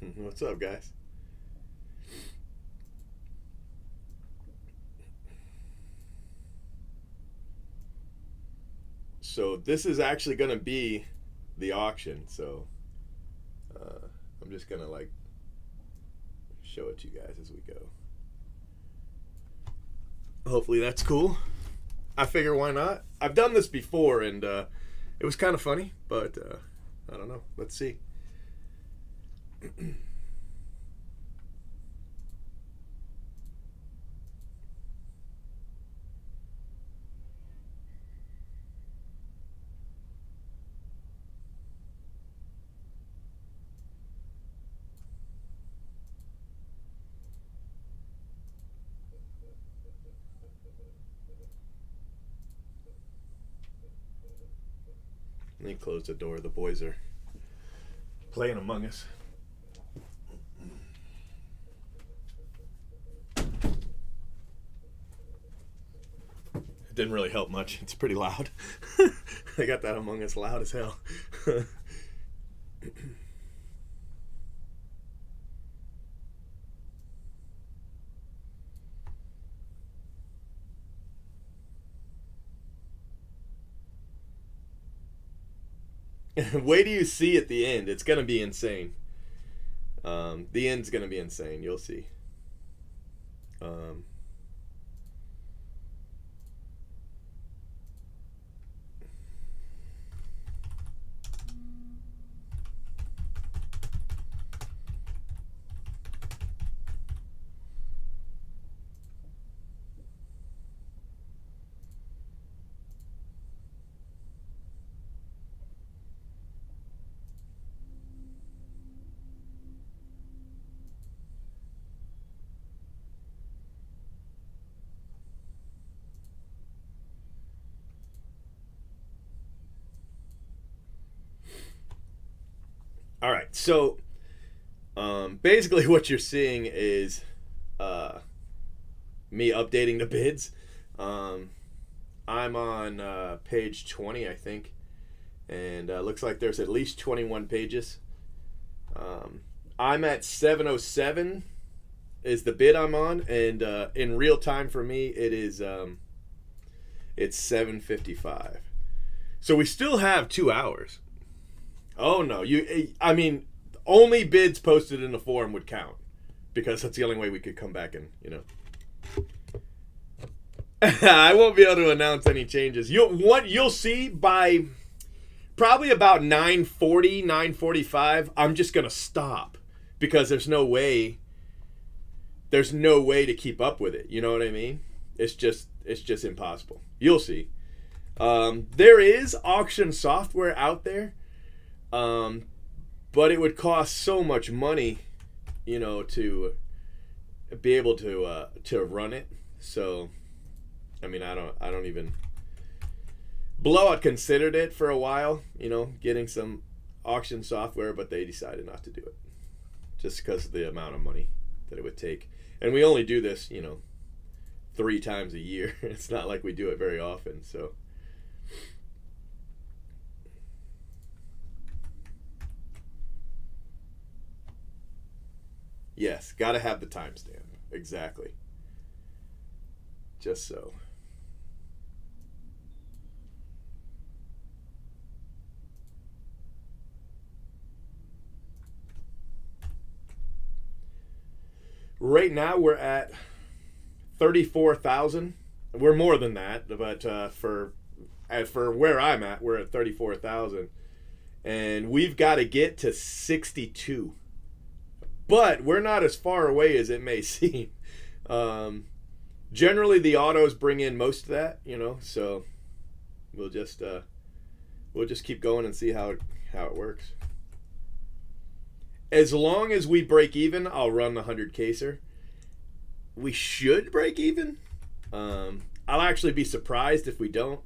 What's up, guys? So this is actually going to be the auction. So I'm just going to like show it to you guys as we go. Hopefully that's cool. I figure why not? I've done this before and it was kind of funny, but I don't know. Let's see. Let me close the door. The boys are playing Among Us. It didn't really help much. It's pretty loud. I got that Among Us loud as hell. Wait till you see at the end. It's gonna be insane. The end's gonna be insane. You'll see. Um, all right. So basically, what you're seeing is me updating the bids. Um, I'm on page 20, I think, and looks like there's at least 21 pages. I'm at 707 is the bid I'm on, and in real time for me it is it's 7:55. So we still have 2 hours. Oh no, I mean, only bids posted in the forum would count because that's the only way we could come back and I won't be able to announce any changes. You'll see by probably about 9:40, 9:45. I'm just gonna stop because there's no way to keep up with it. You know what I mean? It's just impossible. You'll see. There is auction software out there, but it would cost so much money, to be able to run it. So, I mean, I don't even. Blowout considered it for a while, getting some auction software, but they decided not to do it, just because of the amount of money that it would take. And we only do this, 3 times a year. It's not like we do it very often, so. Yes, got to have the timestamp. Exactly. Just so. Right now we're at 34,000. We're more than that, but for where I'm at, we're at 34,000, and we've got to get to 62. But we're not as far away as it may seem. Generally, the autos bring in most of that, So we'll just keep going and see how it works. As long as we break even, I'll run the 100 caser. We should break even. I'll actually be surprised if we don't,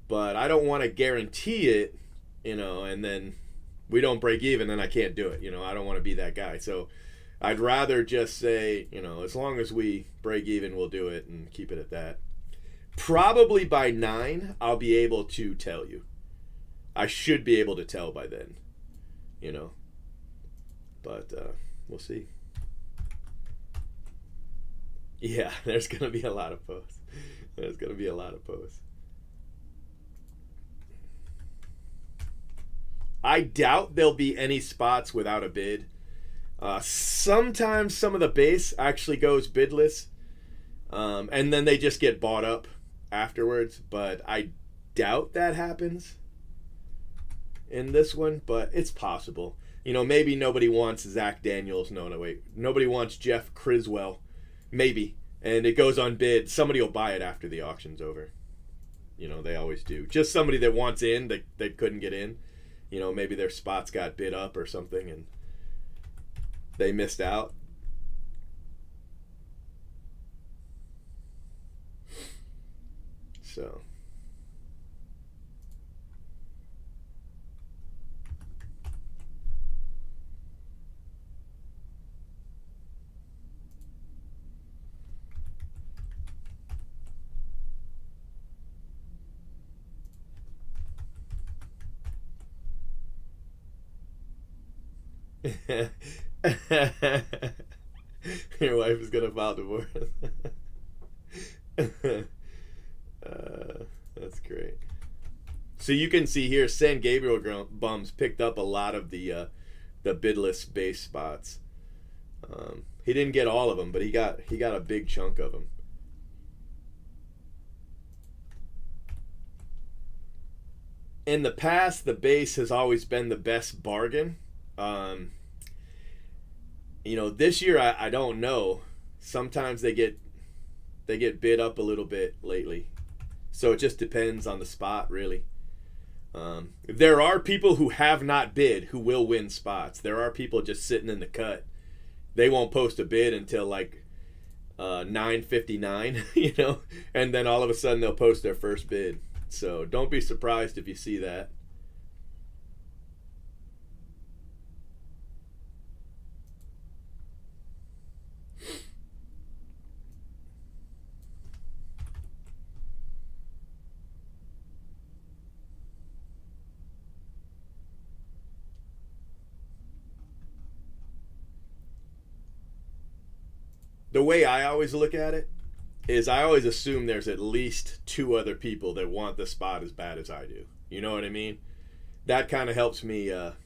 but I don't want to guarantee it, and then we don't break even, then I can't do it. I don't want to be that guy. So I'd rather just say, as long as we break even, we'll do it and keep it at that. Probably by 9, I'll be able to tell you. I should be able to tell by then, But we'll see. Yeah, there's gonna be a lot of posts. There's gonna be a lot of posts. I doubt there'll be any spots without a bid. Sometimes some of the base actually goes bidless, and then they just get bought up afterwards. But I doubt that happens in this one, but it's possible. You know, maybe nobody wants Zach Daniels. No, wait. Nobody wants Jeff Criswell. Maybe. And it goes on bid. Somebody will buy it after the auction's over. You know, they always do. Just somebody that wants in that couldn't get in. You know, maybe their spots got bid up or something and they missed out. So. Your wife is gonna file divorce. That's great. So you can see here, San Gabriel Bums picked up a lot of the bidless base spots. He didn't get all of them, but he got a big chunk of them. In the past, the base has always been the best bargain. You know, this year I don't know. Sometimes they get bid up a little bit lately, so it just depends on the spot, really. There are people who have not bid who will win spots. There are people just sitting in the cut. They won't post a bid until like 9:59, you know, and then all of a sudden they'll post their first bid. So don't be surprised if you see that. The way I always look at it is I always assume there's at least two other people that want the spot as bad as I do. You know what I mean? That kind of helps me. That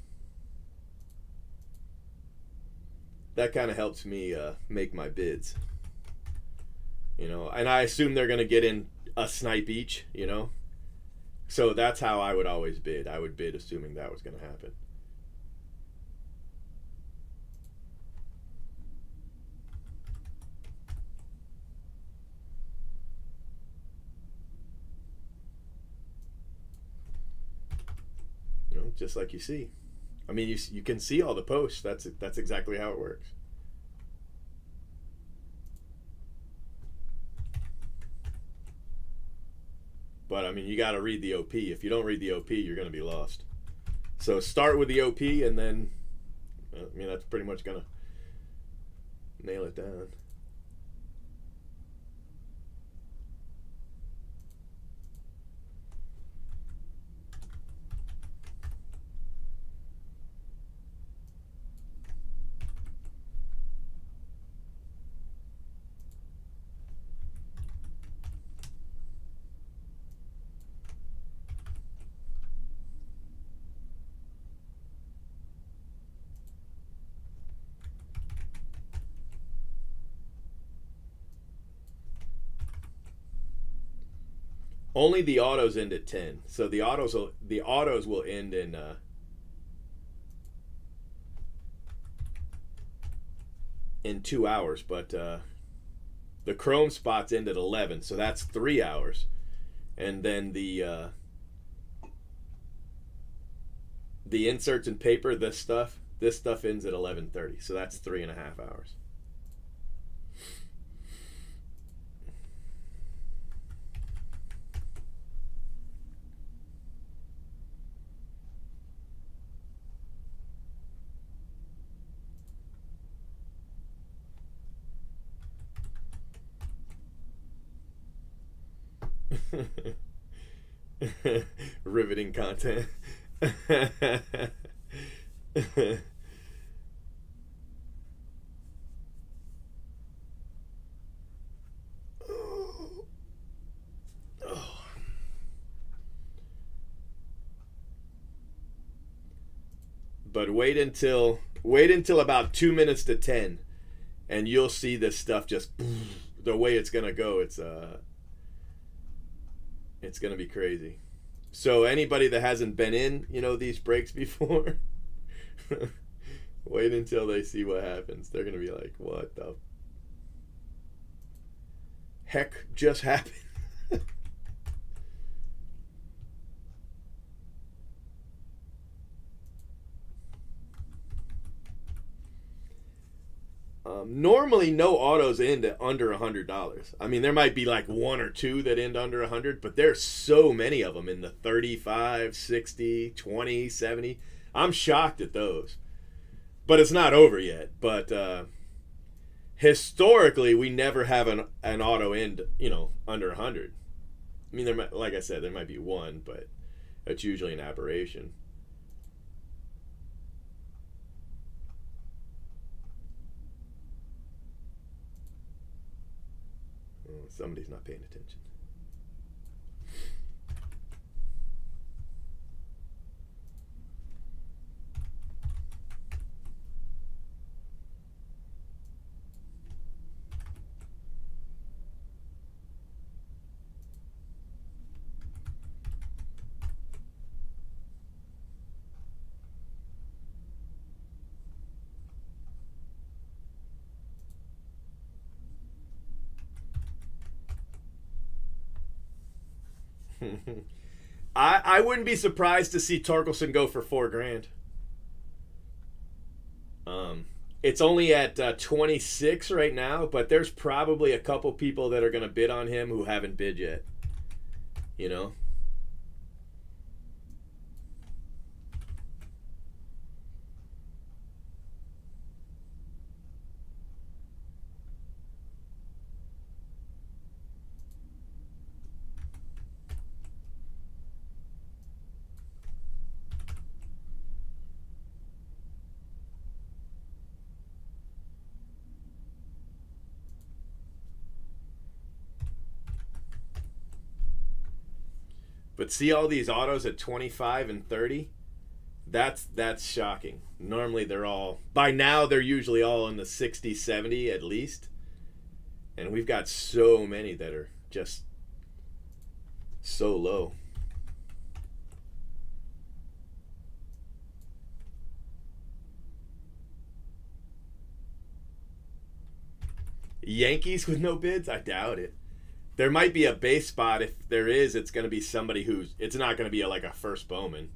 kind of helps me make my bids. You know, and I assume they're gonna get in a snipe each. You know, so that's how I would always bid. I would bid assuming that was gonna happen. You know, just like you see. I mean, you can see all the posts. That's exactly how it works. But I mean, you got to read the OP. If you don't read the OP, you're going to be lost. So start with the OP, and then I mean that's pretty much going to nail it down. Only the autos end at 10. So the autos will end in 2 hours, but the Chrome spots end at 11, so that's 3 hours, and then the inserts and paper, this stuff ends at 11:30, so that's 3.5 hours. Riveting content. But wait until about 2 minutes to 10, and you'll see this stuff just the way it's gonna go. It's gonna be crazy. So anybody that hasn't been in, these breaks before, wait until they see what happens. They're gonna be like, "What the heck just happened?" Normally, no autos end at under $100. I mean, there might be like one or two that end under 100, but there's so many of them in the 35, 60, 20, 70. I'm shocked at those. But it's not over yet. But historically, we never have an auto end, under 100. I mean, like I said, there might be one, but that's usually an aberration. Somebody's not paying attention. I wouldn't be surprised to see Torkelson go for $4,000. It's only at 26 right now, but there's probably a couple people that are going to bid on him who haven't bid yet. You know? But see all these autos at 25 and 30? That's shocking. Normally by now they're usually all in the 60, 70 at least. And we've got so many that are just so low. Yankees with no bids? I doubt it. There might be a base spot. If there is, it's going to be somebody it's not going to be like a first Bowman.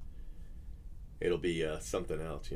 It'll be something else,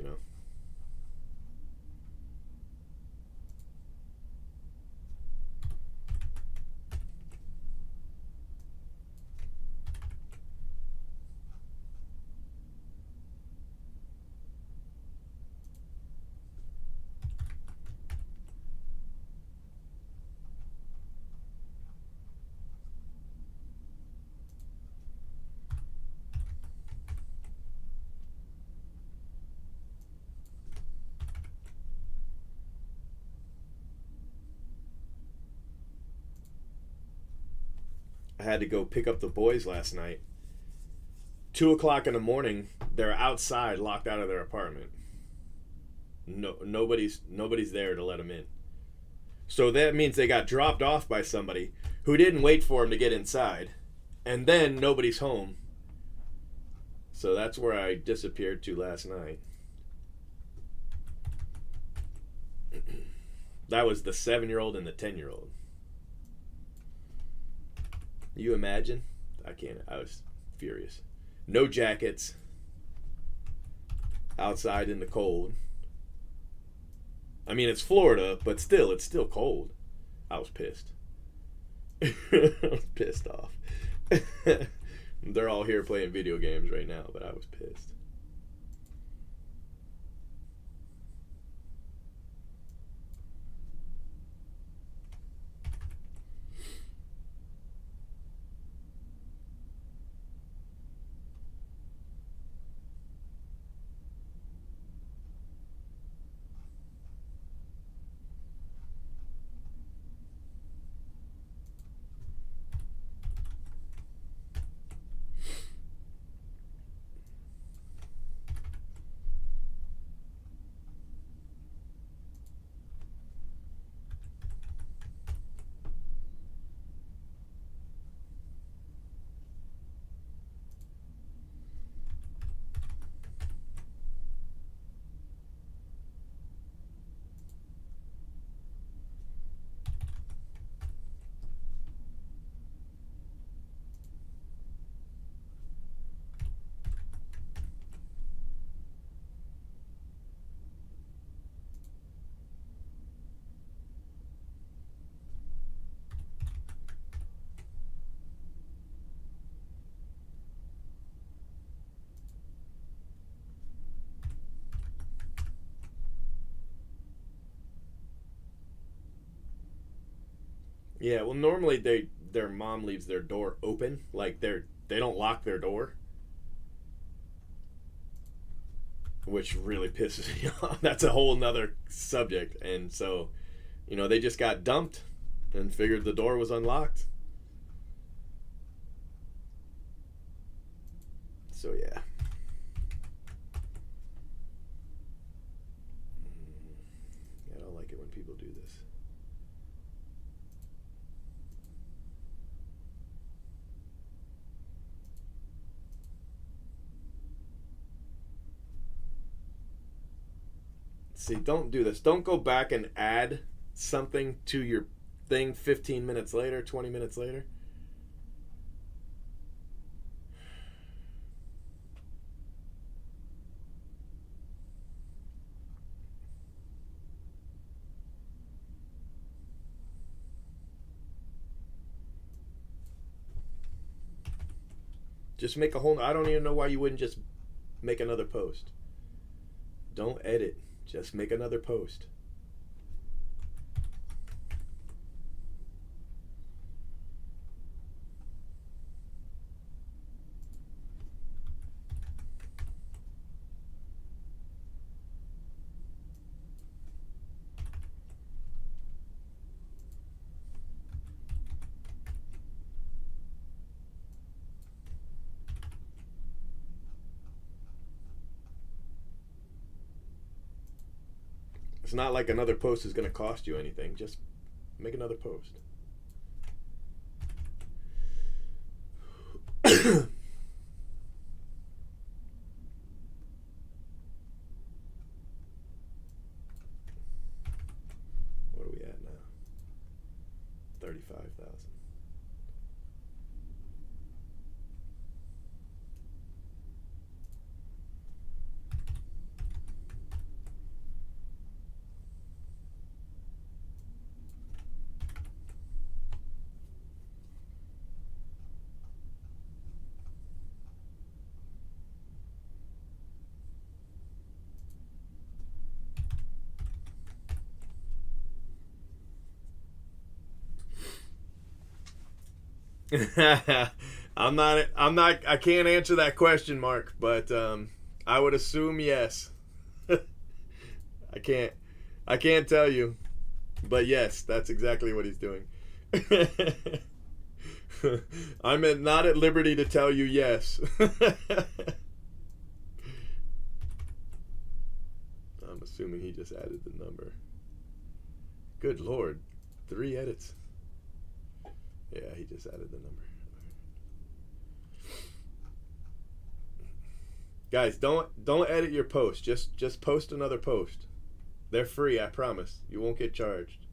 I had to go pick up the boys last night. 2 o'clock in the morning, they're outside, locked out of their apartment. No, nobody's there to let them in. So that means they got dropped off by somebody who didn't wait for them to get inside, and then nobody's home. So that's where I disappeared to last night. That was the 7-year-old and the 10-year-old. You imagine? I can't. I was furious. No jackets. Outside in the cold. I mean, it's Florida, but still, it's still cold. I was pissed. I was pissed off. They're all here playing video games right now, but I was pissed. Yeah, well, normally their mom leaves their door open, like they don't lock their door, which really pisses me off. That's a whole nother subject, and so they just got dumped and figured the door was unlocked. So yeah. I don't like it when people do this. See, don't do this. Don't go back and add something to your thing 15 minutes later, 20 minutes later. Just make a whole. I don't even know why you wouldn't just make another post. Don't edit. Just make another post. It's not like another post is going to cost you anything. Just make another post. What are we at now? 35,000. I'm not. I'm not. I can't answer that question, Mark. But I would assume yes. I can't. I can't tell you, but yes, that's exactly what he's doing. I'm not at liberty to tell you yes. I'm assuming he just added the number. Good Lord, 3 edits. Yeah, he just added the number. Guys, don't edit your post. Just post another post. They're free, I promise. You won't get charged.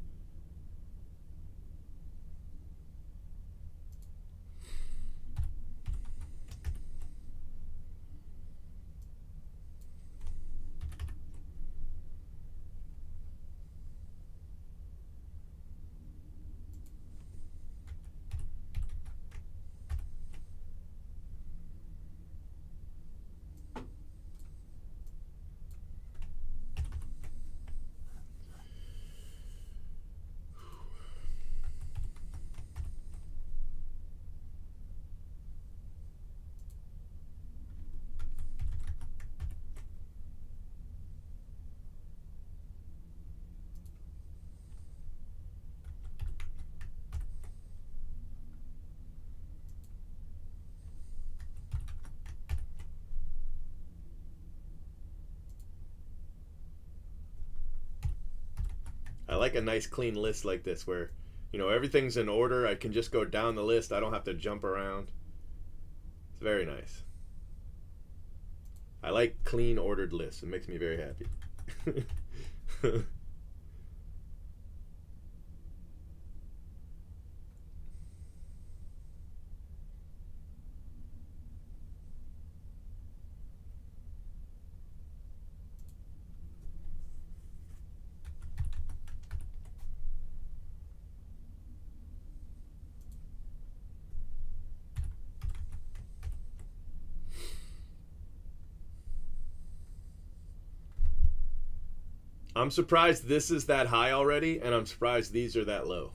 I like a nice clean list like this where, everything's in order. I can just go down the list. I don't have to jump around. It's very nice. I like clean ordered lists. It makes me very happy. I'm surprised this is that high already, and I'm surprised these are that low.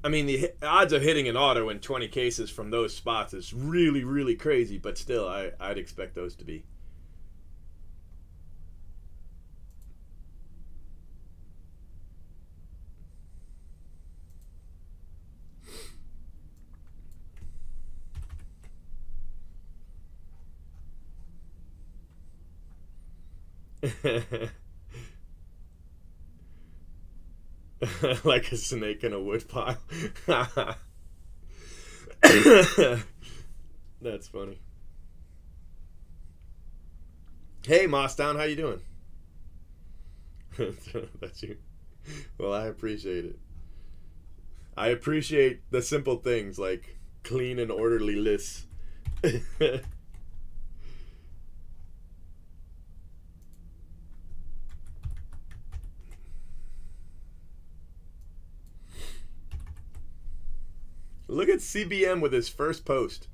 I mean, the odds of hitting an auto in 20 cases from those spots is really, really crazy, but still, I'd expect those to be. Like a snake in a woodpile. That's funny. Hey, Mossdown, how you doing? That's you. Well, I appreciate it. I appreciate the simple things like clean and orderly lists. Look at CBM with his first post.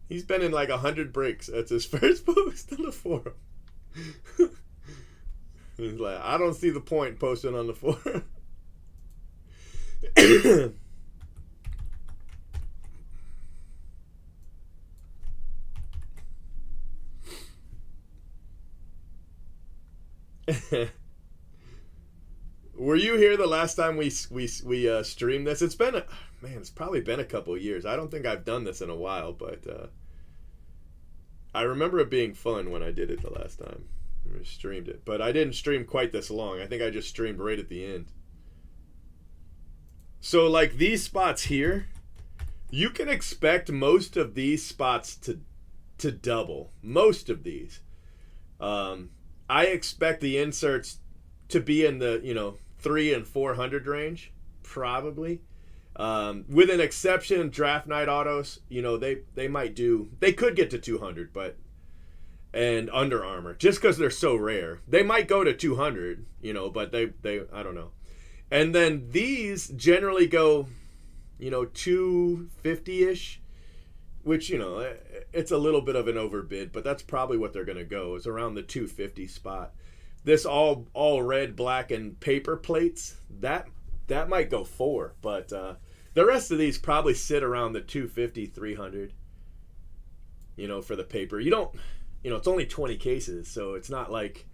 He's been in like 100 breaks. That's his first post on the forum. He's like, I don't see the point posting on the forum. Were you here the last time we streamed this? It's been it's probably been a couple of years. I don't think I've done this in a while, but I remember it being fun when I did it the last time. I streamed it, but I didn't stream quite this long. I think I just streamed right at the end. So like these spots here, you can expect most of these spots to double. Most of these. I expect the inserts to be in the 300 and 400 range, probably. With an exception, draft night autos, they might do. They could get to 200, and Under Armour, just because they're so rare, they might go to 200. But they I don't know. And then these generally go, 250-ish, which it's a little bit of an overbid, but that's probably what they're going to go. Is around the 250 spot. This all red, black, and paper plates, that might go 4, but the rest of these probably sit around the 250, 300. For the paper, you don't, it's only 20 cases, so it's not like,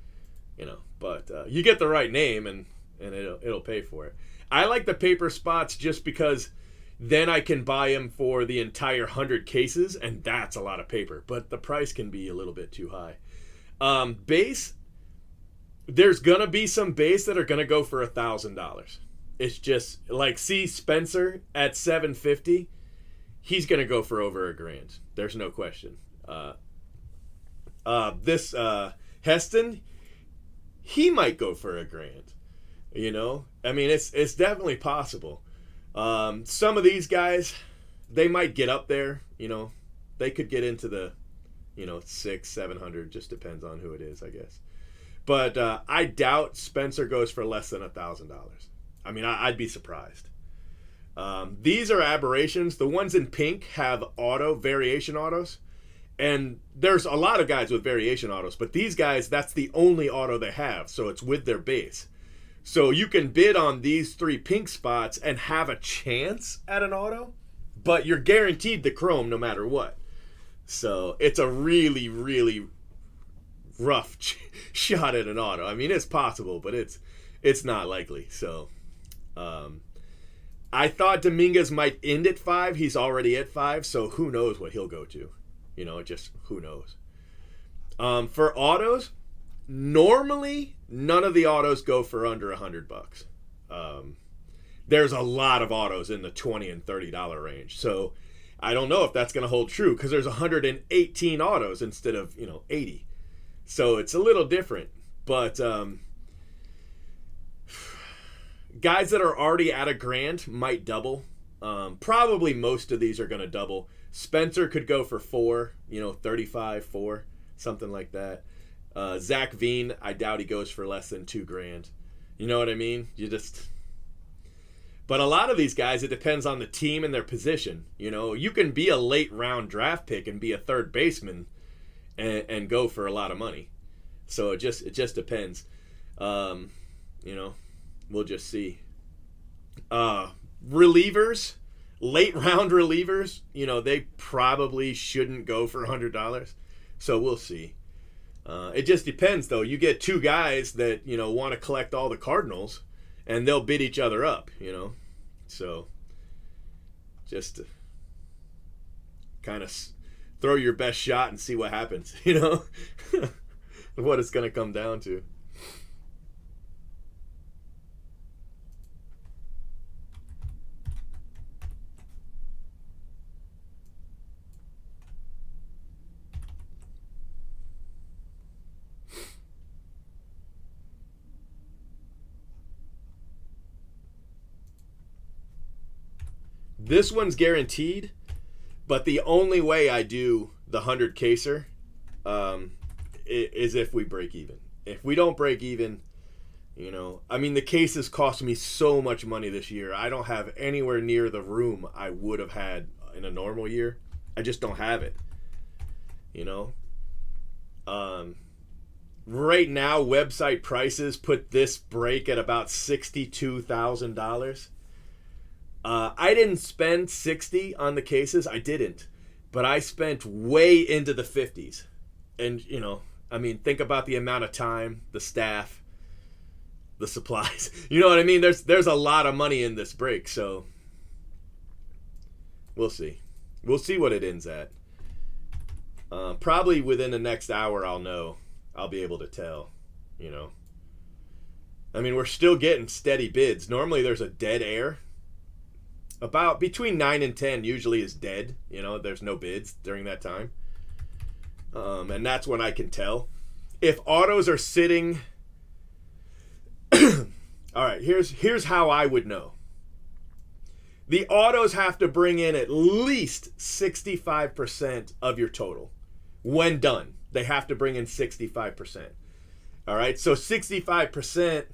but you get the right name and it'll pay for it. I like the paper spots just because then I can buy them for the entire 100 cases, and that's a lot of paper, but the price can be a little bit too high. Base. There's gonna be some base that are gonna go for $1,000. It's just like, see Spencer at $750. He's gonna go for over $1,000. There's no question. This Heston, he might go for $1,000. I mean, it's definitely possible. Some of these guys, they might get up there. They could get into the, 600-700. Just depends on who it is, I guess. But I doubt Spencer goes for less than $1,000. I mean, I'd be surprised. These are aberrations. The ones in pink have variation autos. And there's a lot of guys with variation autos. But these guys, that's the only auto they have. So it's with their base. So you can bid on these 3 pink spots and have a chance at an auto. But you're guaranteed the chrome no matter what. So it's a really, really rough shot at an auto. I mean, it's possible, but it's not likely. So I thought Dominguez might end at 5. He's already at 5, so who knows what he'll go to. Just who knows. For autos, normally none of the autos go for under $100. There's a lot of autos in the $20 and $30 range. So I don't know if that's going to hold true because there's 118 autos instead of 80. So it's a little different, but guys that are already at $1,000 might double. Probably most of these are going to double. Spencer could go for 4, 35, 4, something like that. Zach Veen, I doubt he goes for less than $2,000. You know what I mean? But a lot of these guys, it depends on the team and their position. You can be a late round draft pick and be a third baseman and go for a lot of money. So it just depends. We'll just see. relievers, late round relievers, you know, they probably shouldn't go for $100. So we'll see. It just depends, though. You get two guys that, you know, want to collect all the Cardinals, and they'll bid each other up, you know. So just to kind of throw your best shot and see what happens, you know, what it's going to come down to. This one's guaranteed, but the only way I do the 100 caser is if we break even. If we don't break even, you know, I mean, the cases cost me so much money this year. I don't have anywhere near the room I would have had in a normal year. I just don't have it, you know. Right now, website prices put this break at about $62,000. I didn't spend 60 on the cases. I didn't. But I spent way into the 50s. And, you know, I mean, think about the amount of time, the staff, the supplies. You know what I mean? There's a lot of money in this break. So we'll see. We'll see what it ends at. Probably within the next hour I'll know. I'll be able to tell, you know. I mean, we're still getting steady bids. Normally there's a dead air. About between 9 and 10 usually is dead. You know, there's no bids during that time. And that's when I can tell. If autos are sitting... All right, here's how I would know. The autos have to bring in at least 65% of your total. When done, they have to bring in 65%. All right, so 65%,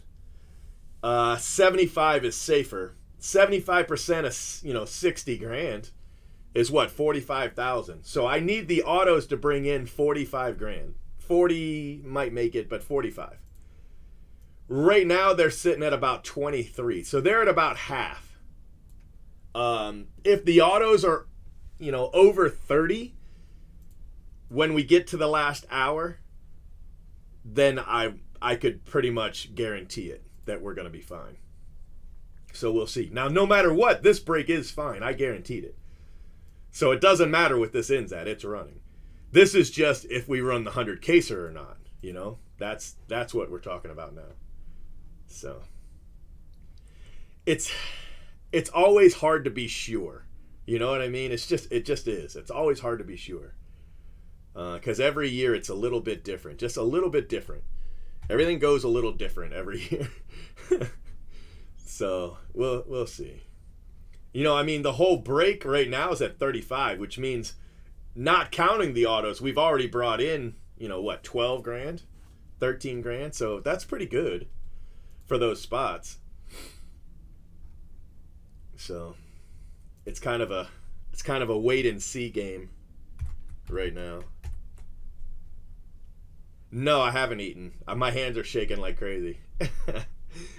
75 is safer. 75% of, you know, 60 grand is what, 45,000. So I need the autos to bring in 45 grand. 40 might make it, but 45. Right now they're sitting at about 23. So they're at about half. If the autos are, you know, over 30 when we get to the last hour, then I could pretty much guarantee it that we're going to be fine. So we'll see. Now, no matter what, this break is fine. I guaranteed it. So it doesn't matter what this ends at. It's running. This is just if we run the 100 caser or not. You know, that's what we're talking about now. So it's always hard to be sure. You know what I mean? It just is. It's always hard to be sure. Because every year it's a little bit different. Just a little bit different. Everything goes a little different every year. So we'll see. You know, I mean, the whole break right now is at 35, which means not counting the autos, we've already brought in, you know, what, 12 grand, 13 grand. So that's pretty good for those spots. So it's kind of a wait and see game right now. No, I haven't eaten. My hands are shaking like crazy.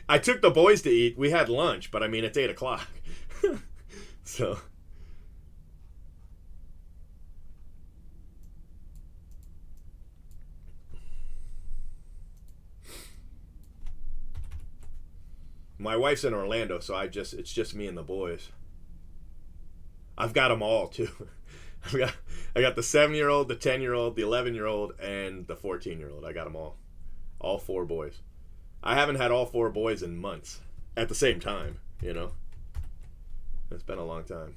I took the boys to eat. We had lunch, but I mean, it's 8 o'clock. So. My wife's in Orlando, so it's just me and the boys. I've got them all too. I got the 7-year-old, the 10-year-old, the 11-year-old, and the 14-year-old. I got them all 4 boys. I haven't had all 4 boys in months at the same time, you know. It's been a long time.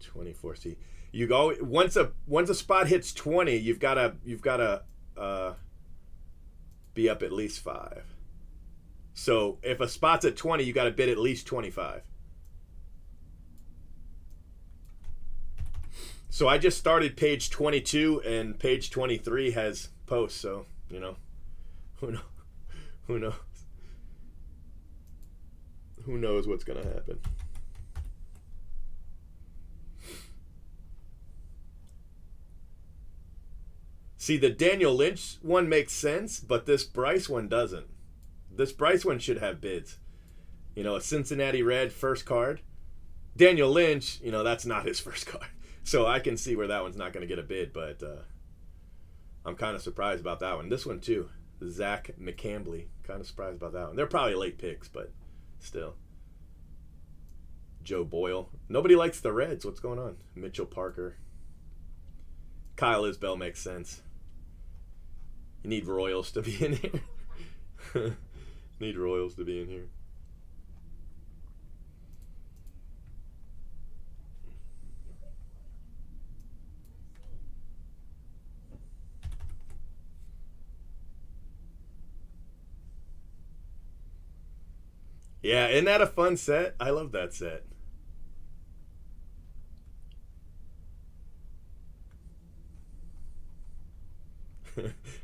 $24C. You go once a spot hits 20, you've gotta be up at least 5. So if a spot's at 20, you got to bid at least 25. So I just started page 22, and page 23 has posts. So, you know, who knows what's going to happen. See, the Daniel Lynch one makes sense, but this Bryce one doesn't. This Bryce one should have bids. You know, a Cincinnati Red first card. Daniel Lynch, you know, that's not his first card. So I can see where that one's not going to get a bid, but I'm kind of surprised about that one. This one, too. Zach McCambley. Kind of surprised about that one. They're probably late picks, but still. Joe Boyle. Nobody likes the Reds. What's going on? Mitchell Parker. Kyle Isbell makes sense. You need Royals to be in here. Need Royals to be in here. Yeah, isn't that a fun set? I love that set.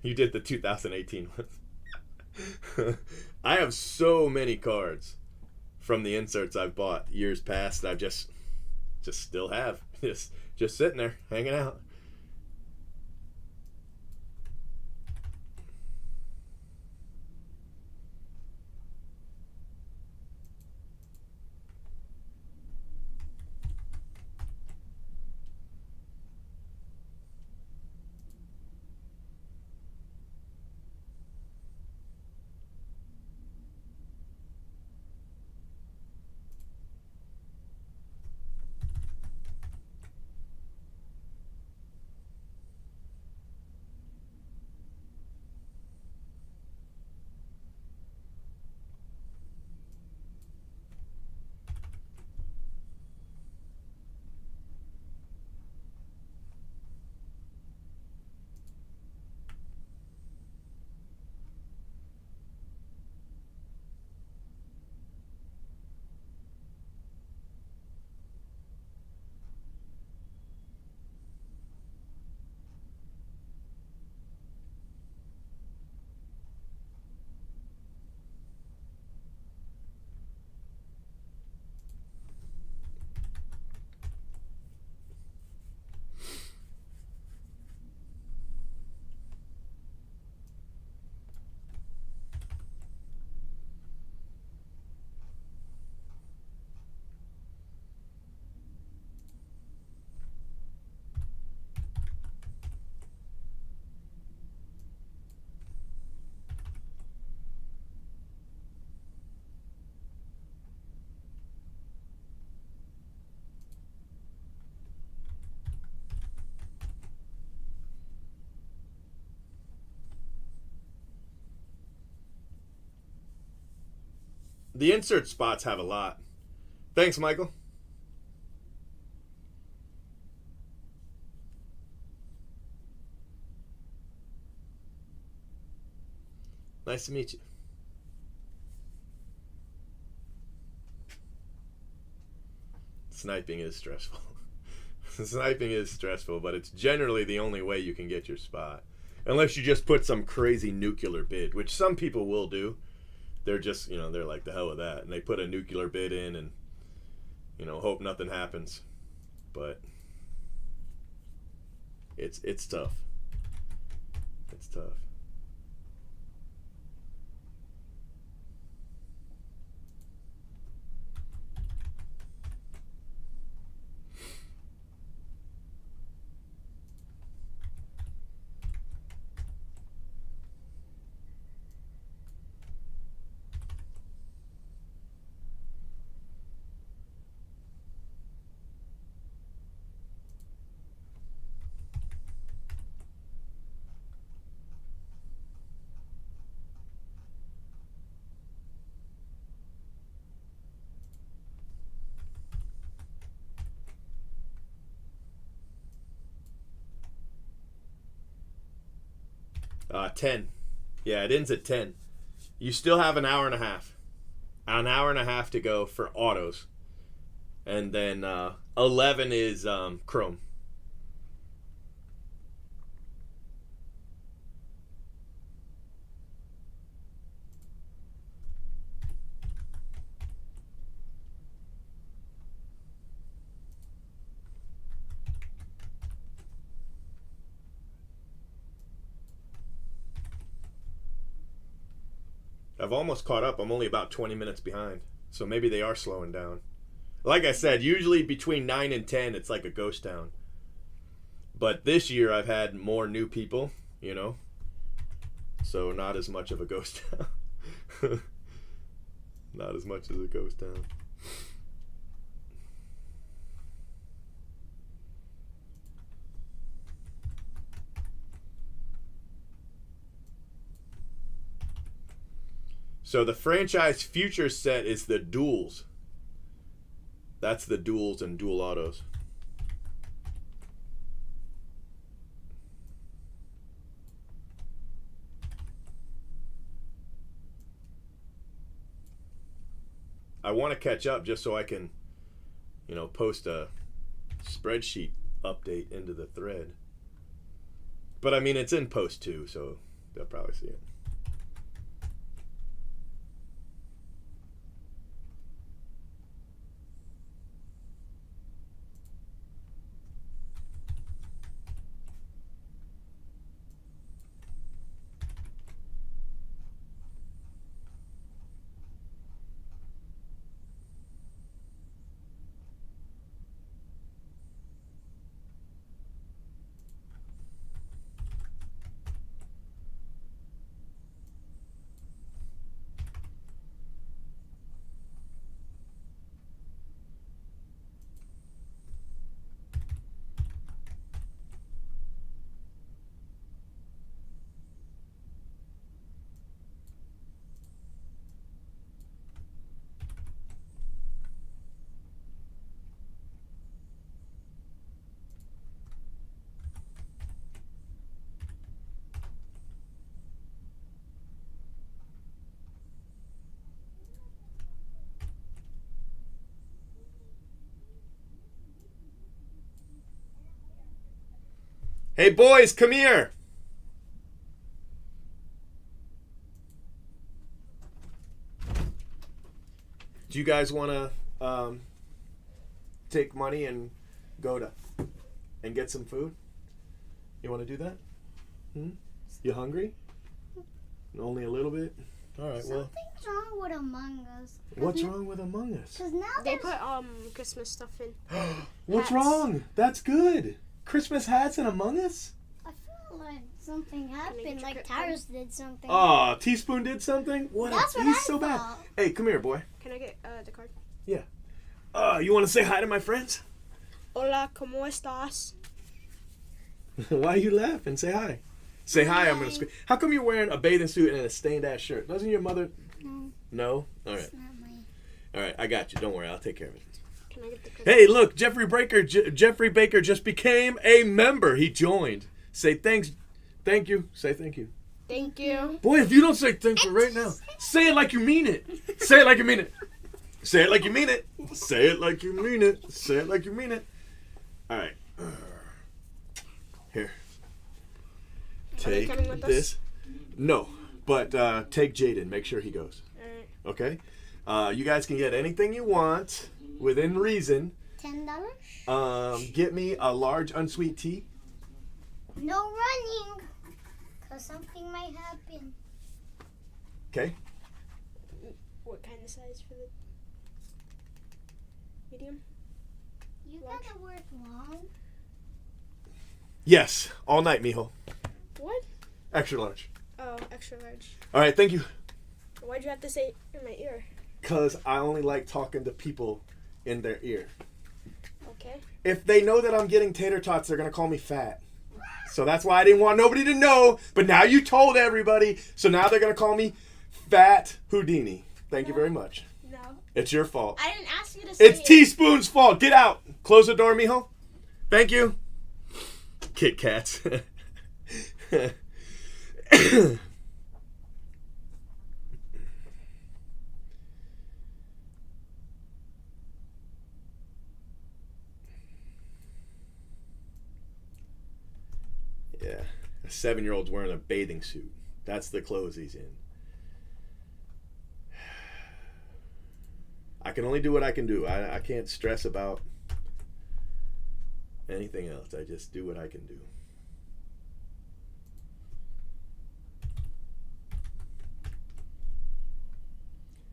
You did the 2018 ones. I have so many cards from the inserts I've bought years past that I've just still have. Just sitting there, hanging out. The insert spots have a lot. Thanks, Michael. Nice to meet you. Sniping is stressful. Sniping is stressful, but it's generally the only way you can get your spot. Unless you just put some crazy nuclear bid, which some people will do. They're just, they're like, the hell with that. And they put a nuclear bid in and, hope nothing happens. But it's tough. It's tough. . 10. Yeah, it ends at 10. You still have an hour and a half. An hour and a half to go for autos. And then 11 is Chrome. I've almost caught up. I'm only about 20 minutes behind. So maybe they are slowing down. Like I said, usually between 9 and 10, it's like a ghost town. But this year I've had more new people, you know. So not as much of a ghost town. Not as much as a ghost town. So the franchise future set is the duels. That's the duels and dual autos. I want to catch up just so I can, you know, post a spreadsheet update into the thread. But I mean, it's in post too, so they'll probably see it. Hey boys, come here. Do you guys want to take money and go to and get some food? You want to do that? You hungry? Only a little bit? All right, well. Something's wrong with Among Us. What's wrong with Among Us? Because now they put Christmas stuff in. What's hats. wrong? That's good. Christmas hats in Among Us? I feel like something happened, like Tyrus did something. Oh, Teaspoon did something? What? That's what He's I so bad. thought. Hey, come here, boy. Can I get the card? Yeah. You want to say hi to my friends? Hola, ¿cómo estás? Why are you laughing? Say hi. Say hi. I'm gonna scream. How come you're wearing a bathing suit and a stained ass shirt? Doesn't your mother? No. No. All right. It's not mine. All right. I got you. Don't worry. I'll take care of it. Can I get the card? Hey, look. Jeffrey Baker just became a member. He joined. Say thanks. Thank you. Say thank you. Thank you. Boy, if you don't say thank you right now, say it like you mean it. Say it like you mean it. Say it like you mean it. Say it like you mean it. Say it like you mean it. All right. Here. Take coming with this. No, but take Jaden. Make sure he goes. All right. Okay? You guys can get anything you want within reason. $10? Get me a large unsweet tea. No running. Because something might happen. Okay? What kind of size for the medium? You Large. gotta work long. Yes. All night, mijo. What? Extra large. Oh, extra large. All right, thank you. Why'd you have to say in my ear? Because I only like talking to people in their ear. Okay. If they know that I'm getting tater tots, they're going to call me fat. So that's why I didn't want nobody to know. But now you told everybody. So now they're going to call me Fat Houdini. Thank you very much. No. It's your fault. I didn't ask you to say It's Teaspoon's fault. Get out. Close the door, mijo. Thank you. Kit Kats. Yeah, a 7-year-old's wearing a bathing suit. That's the clothes he's in. I can only do what I can do. I can't stress about anything else. I just do what I can do.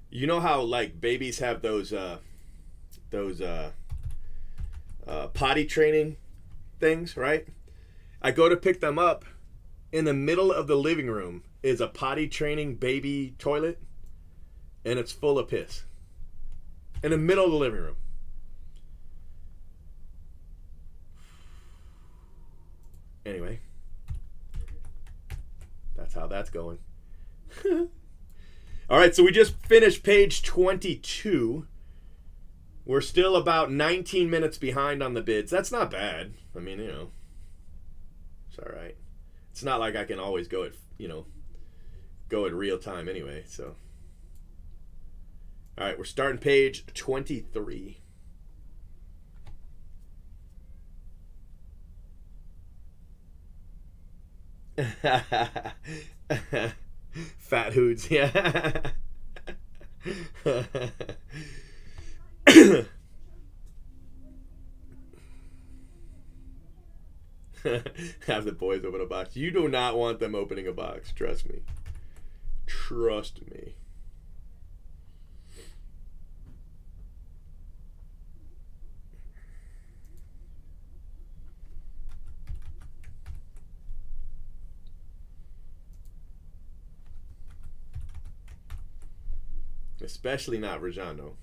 You know how like babies have those potty training things, right? I go to pick them up. In the middle of the living room is a potty training baby toilet, and it's full of piss. In the middle of the living room. Anyway, that's how that's going. All right, so we just finished page 22. We're still about 19 minutes behind on the bids. That's not bad. I mean, you know, it's all right. It's not like I can always go at, you know, go at real time anyway, so. All right, we're starting page 23. Fat hoods, yeah. Have the boys open a box. You do not want them opening a box. Trust me. Trust me. Especially not Rajano.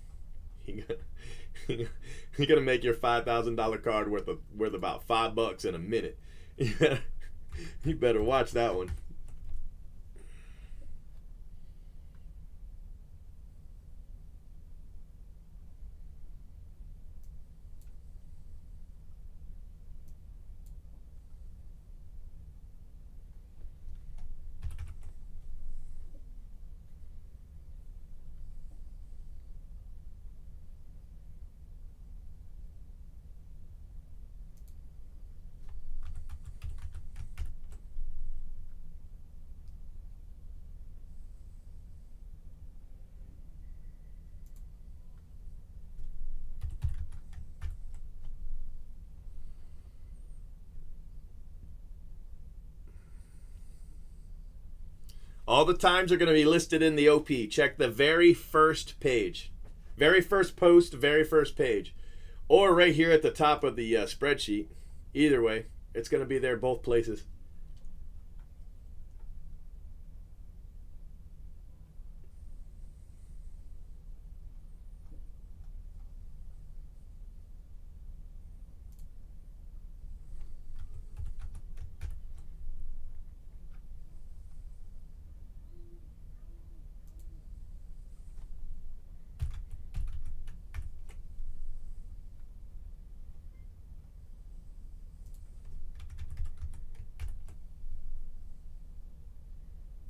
He gonna make your $5,000 card worth about $5 in a minute. You better watch that one. All the times are going to be listed in the OP. Check the very first page. Very first post, very first page. Or right here at the top of the spreadsheet. Either way, it's going to be there both places.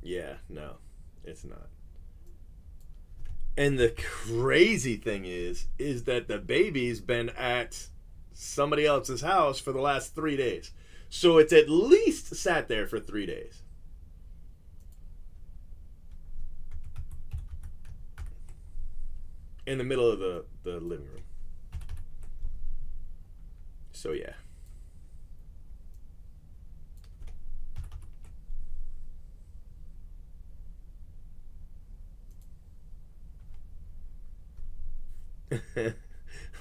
Yeah, no, it's not. And the crazy thing is that the baby's been at somebody else's house for the last 3 days. So it's at least sat there for 3 days. In the middle of the living room. So yeah.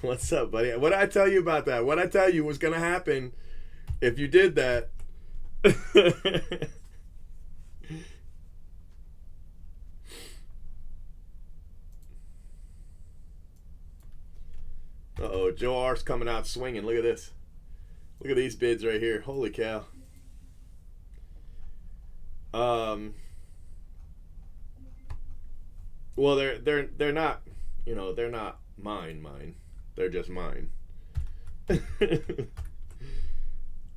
What's up, buddy? What did I tell you about that? What did I tell you was going to happen if you did that? Uh-oh, Joe R's coming out swinging. Look at this. Look at these bids right here. Holy cow. Well, they're not, you know, they're not mine. They're just mine.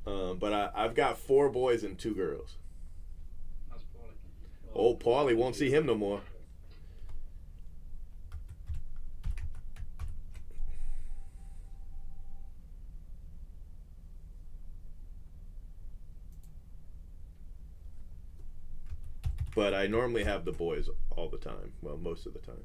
But I've got 4 boys and 2 girls. That's Paulie. Oh, Paulie, won't see him no more. But I normally have the boys all the time. Well, most of the time.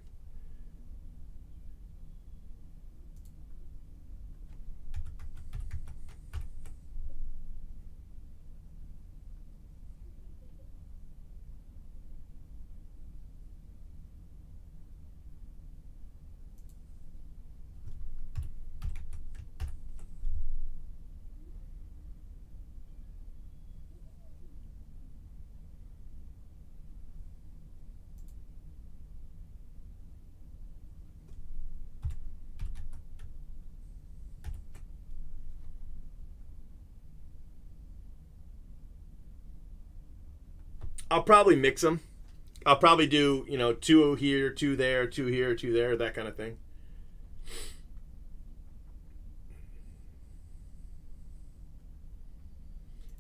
I'll probably mix them. I'll probably do, 2 here, 2 there, 2 here, 2 there, that kind of thing.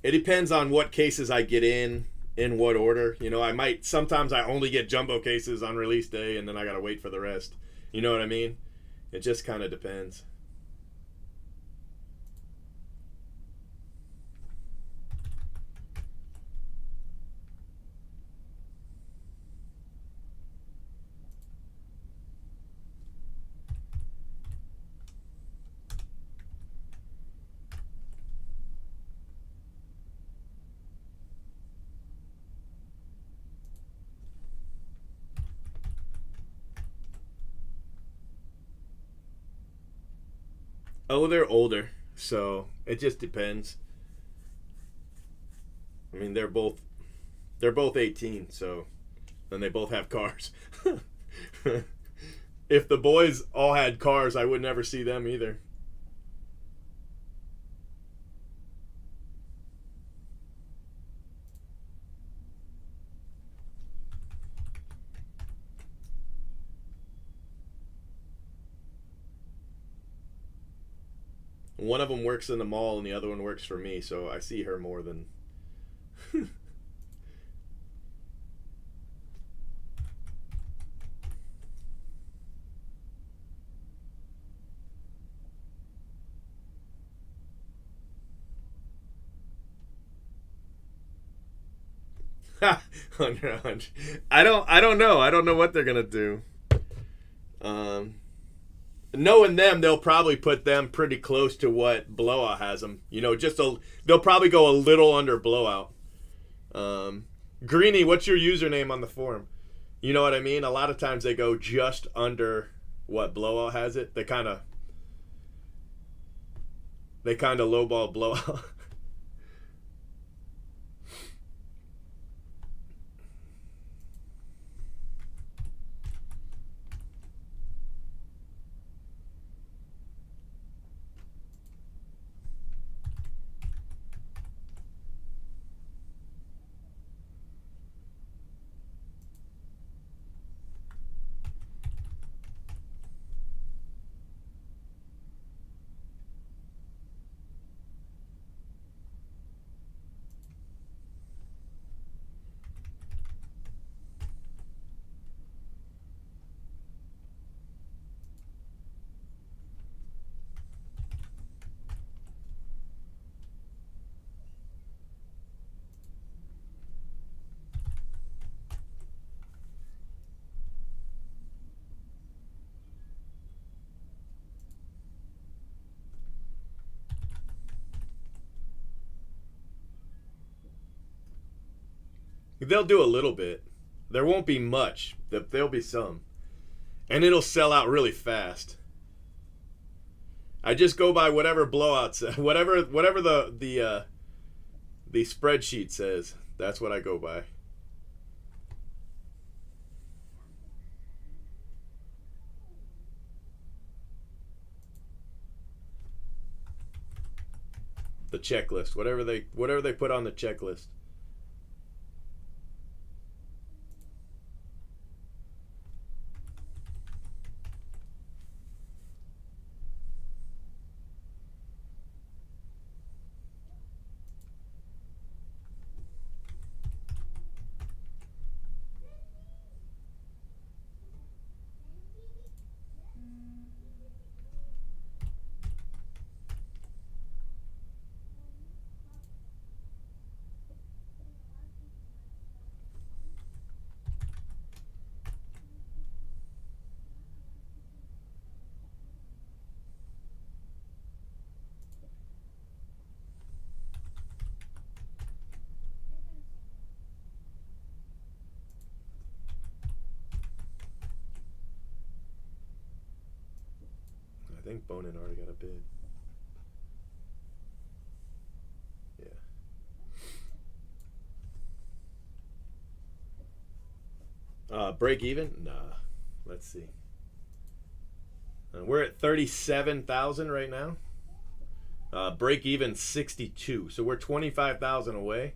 It depends on what cases I get in what order. Sometimes I only get jumbo cases on release day, and then I got to wait for the rest. You know what I mean? It just kind of depends. Oh, they're older, so it just depends. I mean, they're both 18, so and they both have cars. If the boys all had cars, I would never see them either. One of them works in the mall and the other one works for me, so I see her more than... Under 100. I don't know. I don't know what they're gonna do. Knowing them, they'll probably put them pretty close to what Blowout has them. They'll probably go a little under Blowout. Greeny, what's your username on the forum? You know what I mean? A lot of times they go just under what Blowout has it. They kind of lowball Blowout. They'll do a little bit. There won't be much. There'll be some. And it'll sell out really fast. I just go by whatever Blowout says. Whatever the spreadsheet says. That's what I go by. The checklist. Whatever they put on the checklist. I think Bonin already got a bid. Yeah. Break even? Nah. Let's see. We're at 37,000 right now. Break even 62. So we're 25,000 away.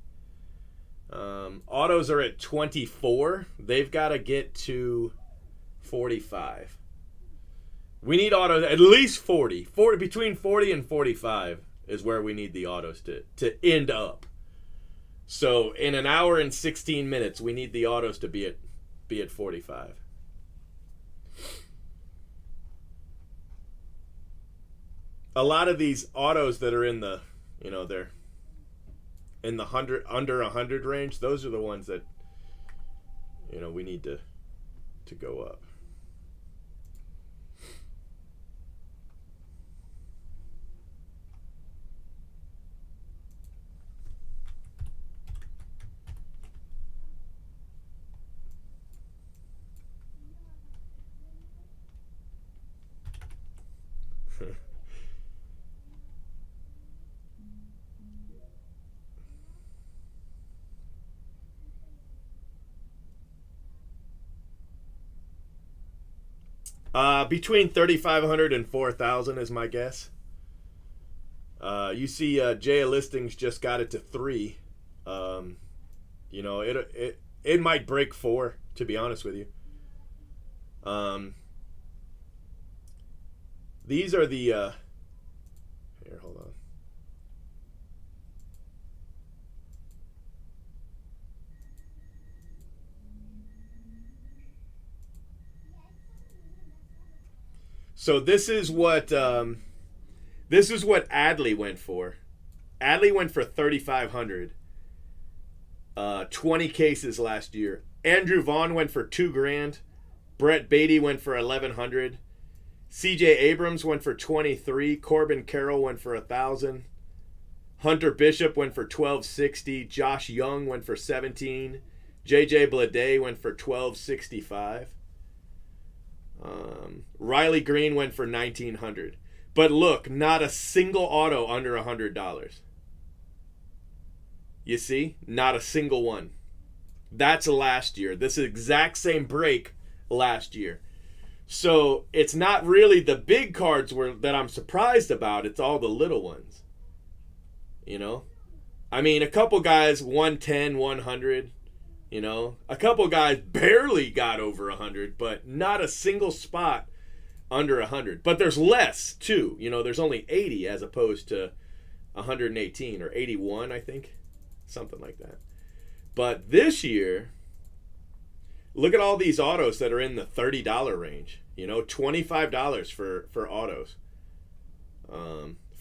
Autos are at 24. They've got to get to 45. We need autos at least 40. 40. Between 40 and 45 is where we need the autos to end up. So in an hour and 16 minutes, we need the autos to be at 45. A lot of these autos that are in the, they're in the under 100 range. Those are the ones that, we need to go up. Between 3,500 and 4,000 is my guess. You see, JA Listings just got it to 3. It might break 4. To be honest with you. These are the. Here, hold on. So this is what Adley went for. Adley went for 3,500. 20 cases last year. Andrew Vaughn went for $2,000. Brett Beatty went for 1,100. C.J. Abrams went for 23. Corbin Carroll went for 1,000. Hunter Bishop went for 1,260. Josh Young went for 17. J.J. Blade went for 1,265. Riley Green went for 1,900. But look, not a single auto under $100. You see? Not a single one. That's last year. This exact same break last year. So it's not really the big cards that I'm surprised about. It's all the little ones. I mean, a couple guys 110, 100. A couple guys barely got over 100, but not a single spot under 100. But there's less too. There's only 80 as opposed to 118 or 81, I think, something like that. But this year, look at all these autos that are in the $30 range. $25 for autos.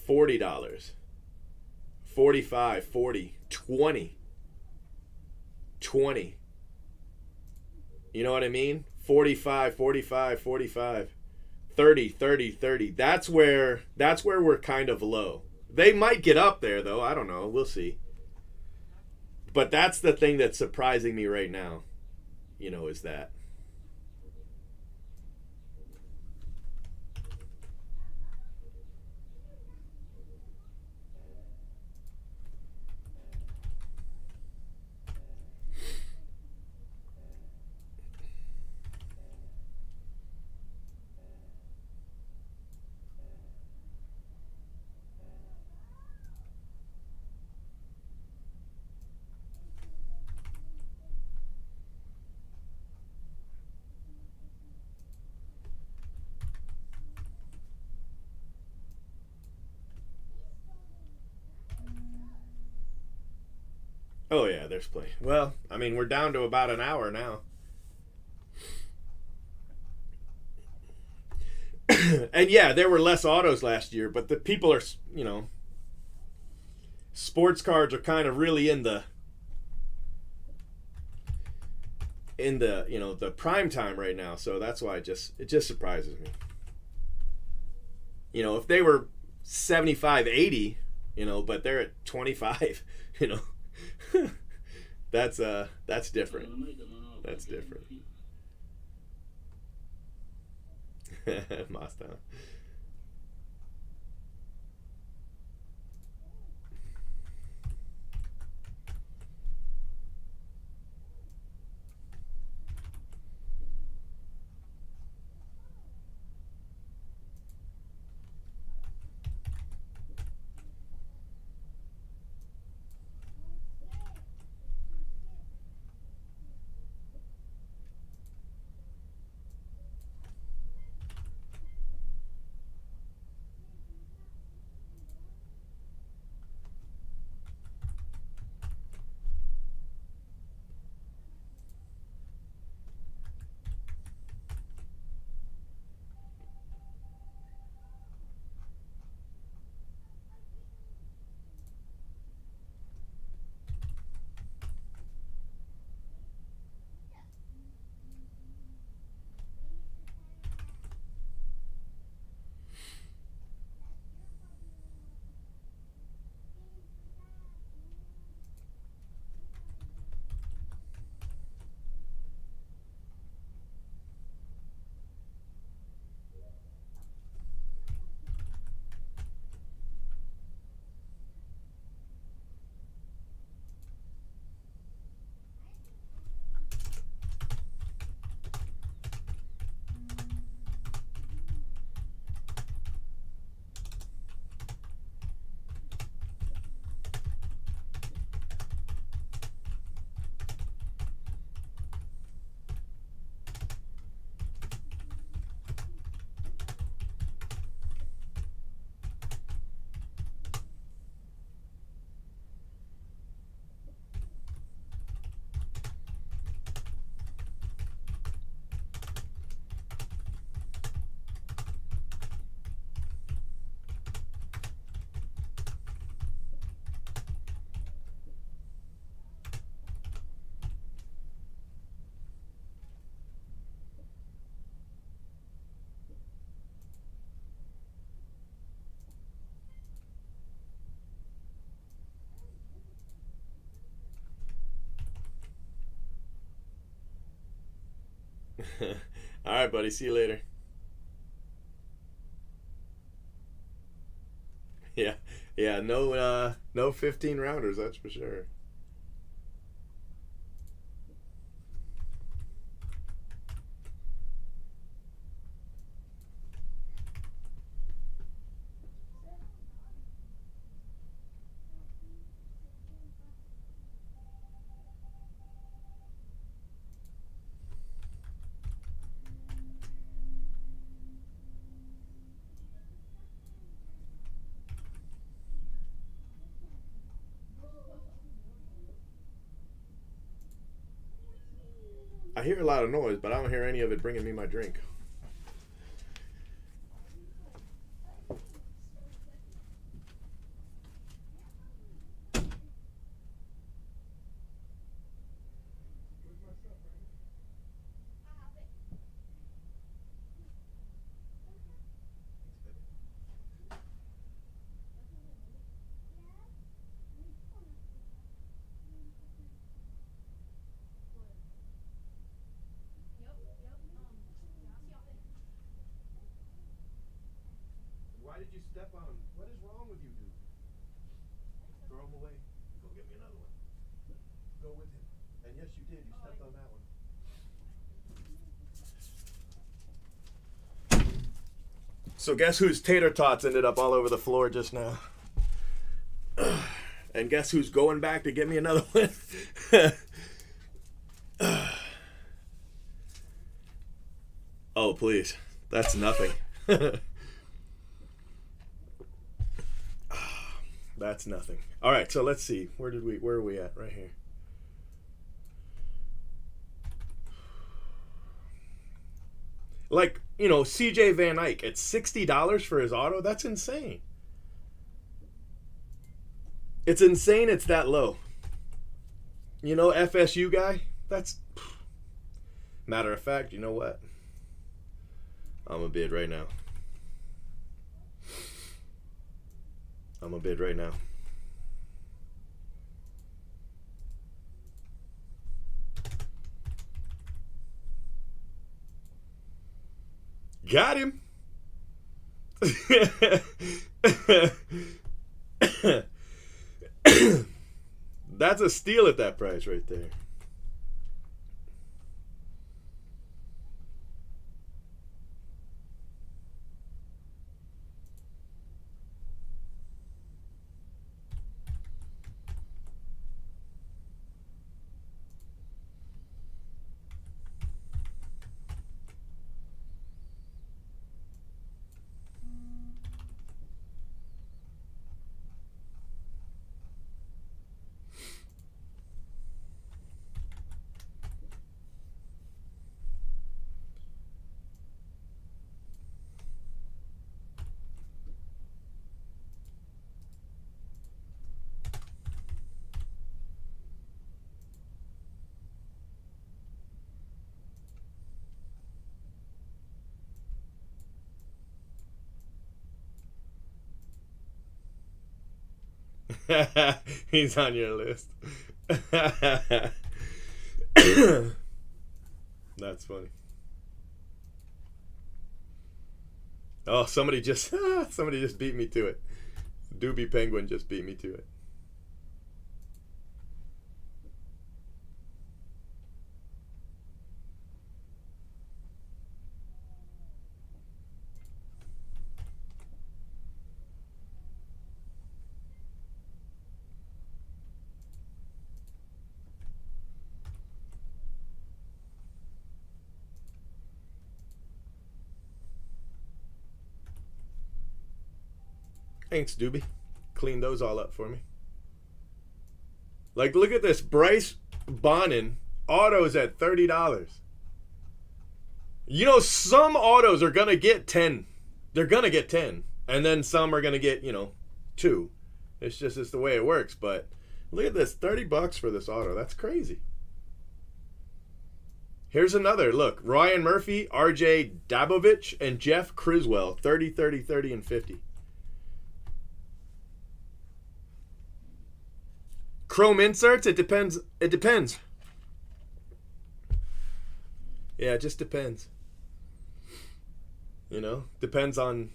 $40, 45, 40, 20. 20. You know what I mean? 45, 45, 45, 30, 30, 30. That's where we're kind of low. They might get up there though. I don't know. We'll see. But that's the thing that's surprising me right now. Is that. Oh yeah, there's plenty. Well, I mean, we're down to about an hour now. And yeah, there were less autos last year, but the people are, sports cards are kind of really in the the prime time right now. So that's why it just surprises me. If they were 75, 80, but they're at 25, that's different. That's different. Mazda. All right, buddy. See you later. Yeah, yeah. No 15 rounders. That's for sure. I hear a lot of noise, but I don't hear any of it bringing me my drink. Why did you step on him? What is wrong with you, dude? Throw him away. Go get me another one. Go with him. And yes, you did. You stepped on that one. So guess whose tater tots ended up all over the floor just now? And guess who's going back to get me another one? Oh, please. That's nothing. That's nothing. All right, so let's see. Where are we at? Right here. Like, you know, CJ Van Eyck at $60 for his auto? That's insane. It's insane it's that low. You know, FSU guy? That's... Matter of fact, you know what? I'm a bid right now. I'm a bid right now. Got him. That's a steal at that price right there. He's on your list. That's funny. Oh, somebody just beat me to it. Doobie Penguin just beat me to it. Thanks, Doobie. Clean those all up for me. Like, look at this. Bryce Bonin autos at $30. You know, some autos are going to get 10. They're going to get 10. And then some are going to get, 2. It's the way it works. But look at this. $30 for this auto. That's crazy. Here's another. Look. Ryan Murphy, RJ Dabovich, and Jeff Criswell. 30, 30, 30, and 50. Chrome inserts, it depends. Yeah, it just depends. Depends on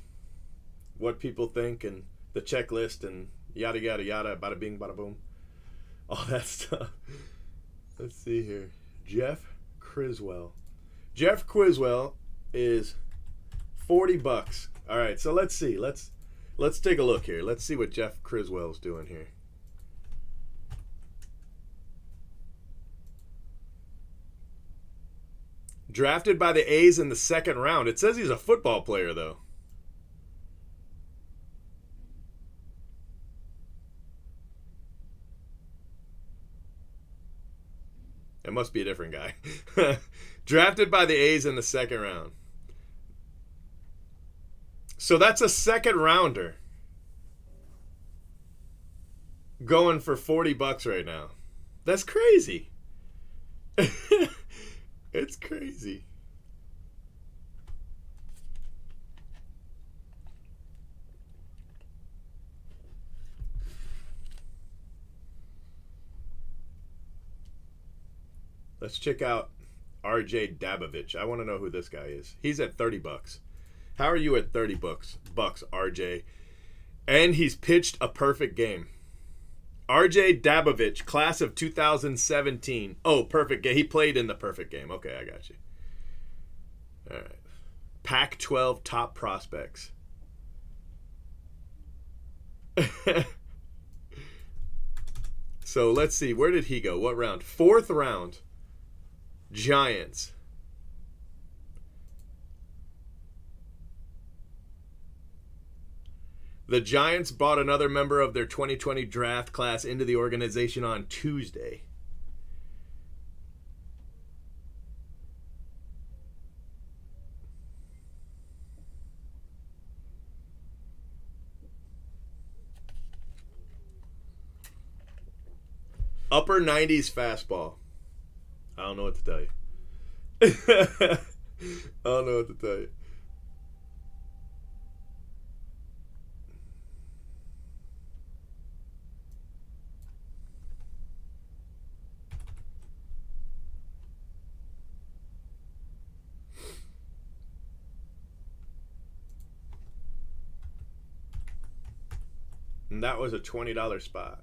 what people think and the checklist and yada yada yada, bada bing, bada boom, all that stuff. Let's see here. Jeff Criswell. Jeff Criswell is $40. All right, so let's see. Let's take a look here. Let's see what Jeff Criswell's doing here. Drafted by the A's in the second round. It says he's a football player, though. It must be a different guy. Drafted by the A's in the second round. So that's a second rounder going for $40 right now. That's crazy. It's crazy. Let's check out RJ Dabovich. I want to know who this guy is. He's at $30. How are you at $30 bucks, RJ? And he's pitched a perfect game. RJ Dabovich, class of 2017. Oh, perfect game. He played in the perfect game. Okay, I got you. All right. Pac-12 top prospects. So let's see. Where did he go? What round? Fourth round. Giants. The Giants brought another member of their 2020 draft class into the organization on Tuesday. Upper 90s fastball. I don't know what to tell you. I don't know what to tell you. And that was a $20 spot.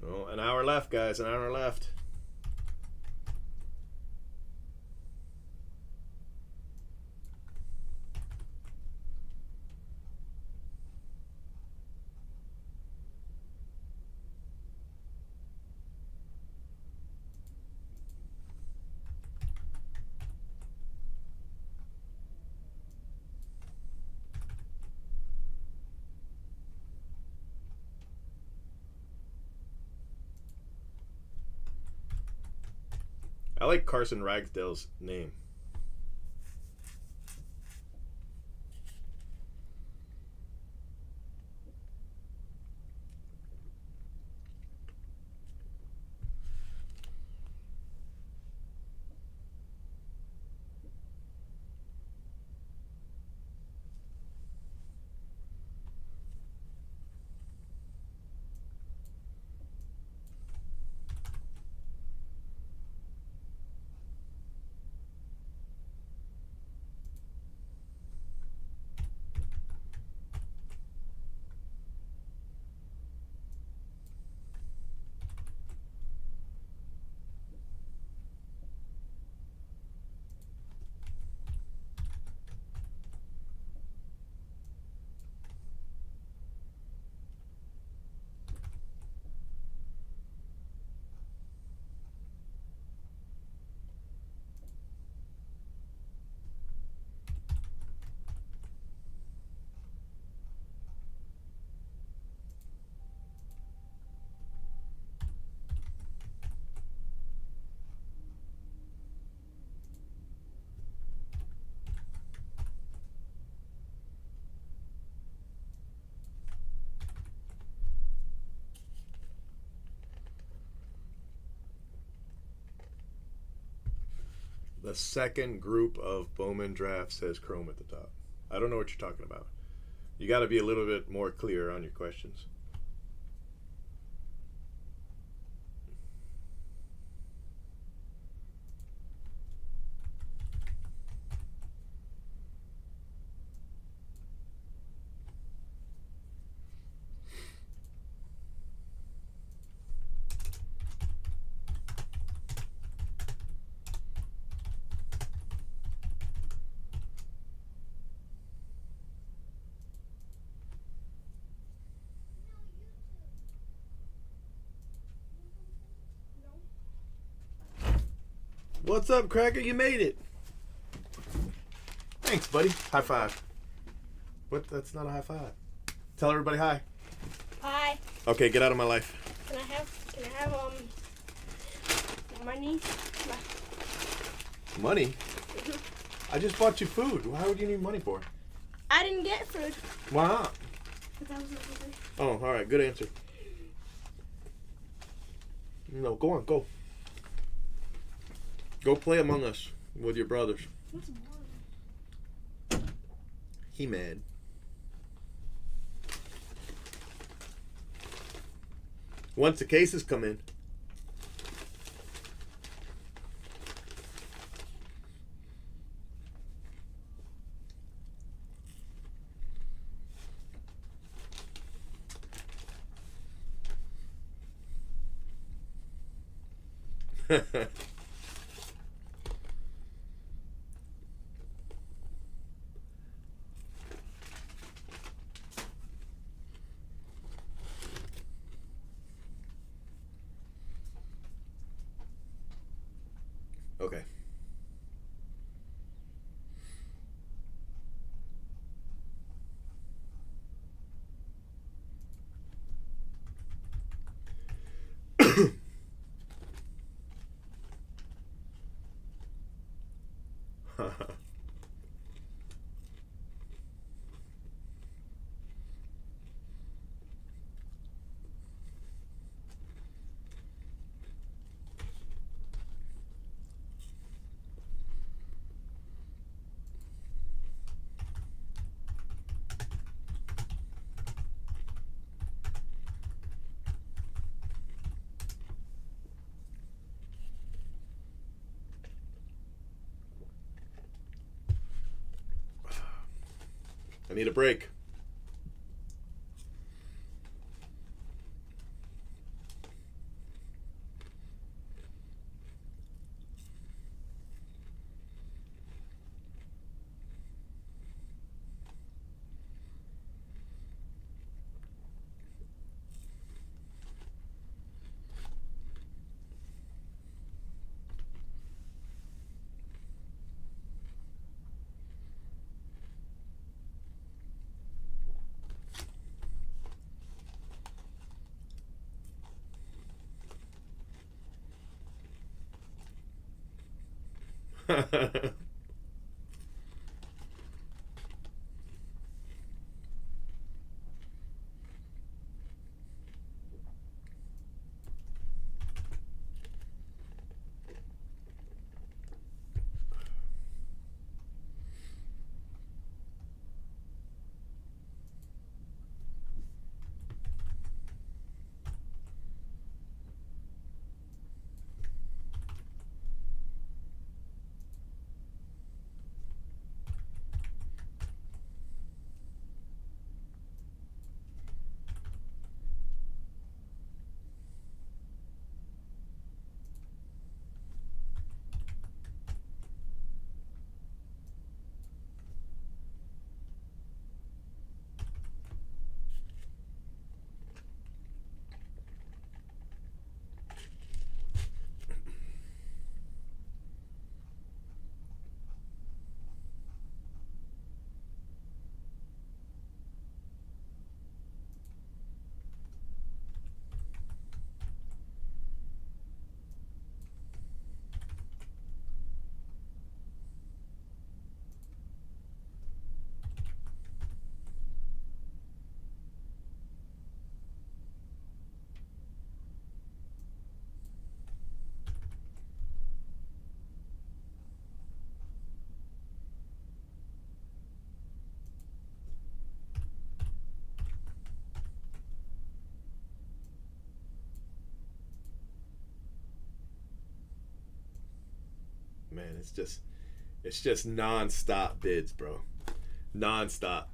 Oh, an hour left, guys. An hour left. I like Carson Ragsdale's name. The second group of Bowman draft says Chrome at the top. I don't know what you're talking about. You got to be a little bit more clear on your questions. What's up, Cracker? You made it. Thanks, buddy. High five. What? That's not a high five. Tell everybody hi. Hi. Okay, get out of my life. Can I have money? Money? I just bought you food. Why would you need money for? I didn't get food. Why not? But that was over there. Oh, all right. Good answer. No, go on. Go. Go play Among Us with your brothers. What's more? He mad. Once the cases come in. Okay. I need a break. man. It's just non-stop bids, bro. Non-stop.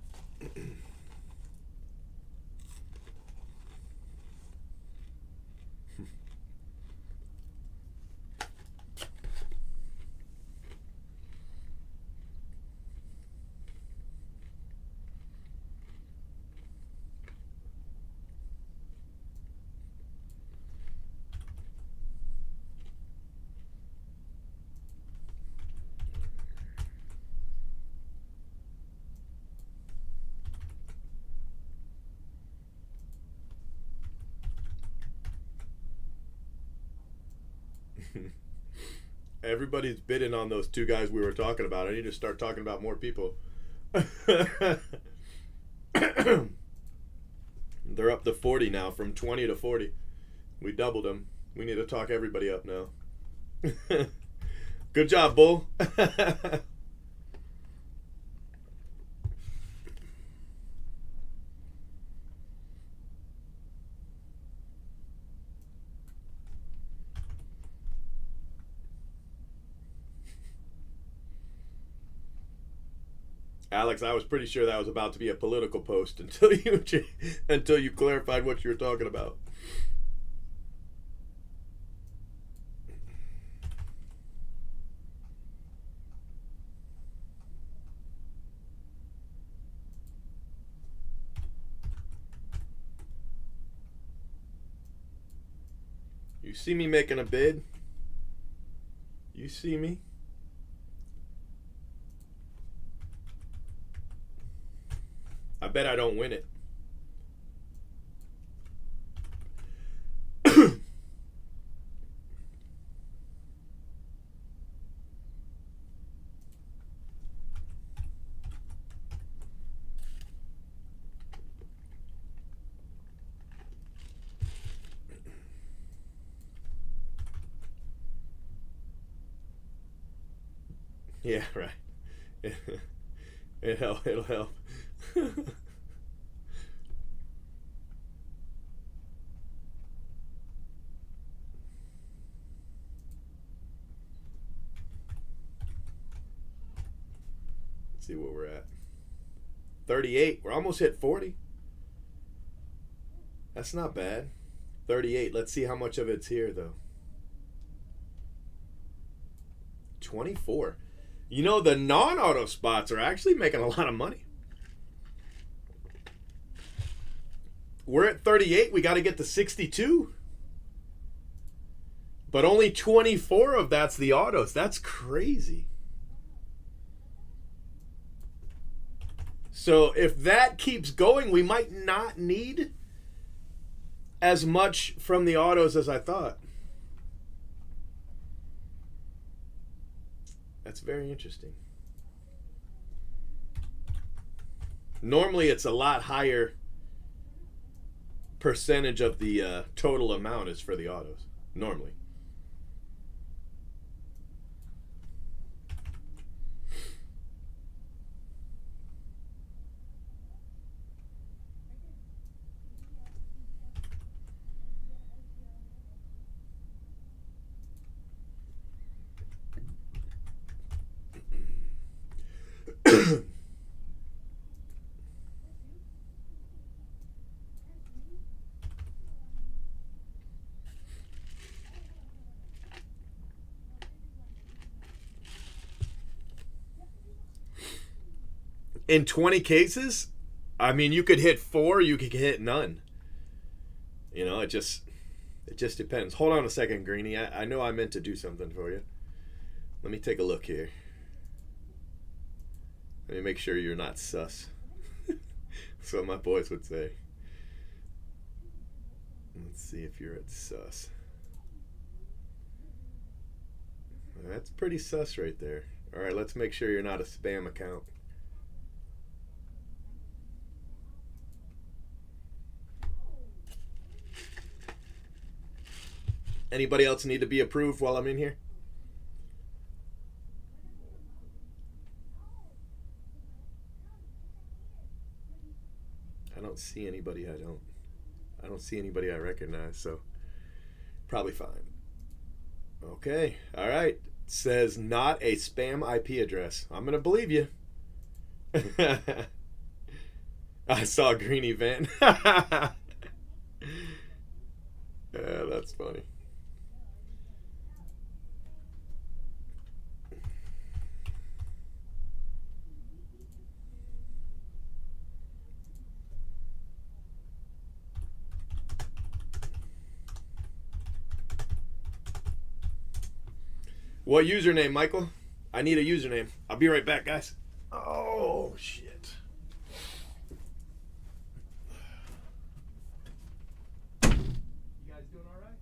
Everybody's bidding on those two guys we were talking about. I need to start talking about more people. They're up to 40 now, from 20 to 40. We doubled them. We need to talk everybody up now. Good job, Bull. Alex, I was pretty sure that was about to be a political post until you clarified what you were talking about. You see me making a bid? You see me? I bet I don't win it. Yeah, right. It'll help. See where we're at. 38. We're almost hit 40. That's not bad. 38. Let's see how much of it's here, though. 24. You know, the non-auto spots are actually making a lot of money. We're at 38. We got to get to 62. But only 24 of that's the autos. That's crazy. So if that keeps going, we might not need as much from the autos as I thought. That's very interesting. Normally it's a lot higher percentage of the total amount is for the autos. Normally. In 20 cases, I mean, you could hit 4, you could hit none. You know, it just depends. Hold on a second, Greenie. I know I meant to do something for you. Let me take a look here. Let me make sure you're not sus. That's what my boys would say. Let's see if you're at sus. That's pretty sus right there. All right, let's make sure you're not a spam account. Anybody else need to be approved while I'm in here? I don't see anybody. I don't see anybody I recognize, so probably fine. Okay, all right. says not a spam IP address. I'm gonna believe you. I saw a green event. Yeah, that's funny. What username, Michael? I need a username. I'll be right back, guys. Oh, shit. You guys doing all right?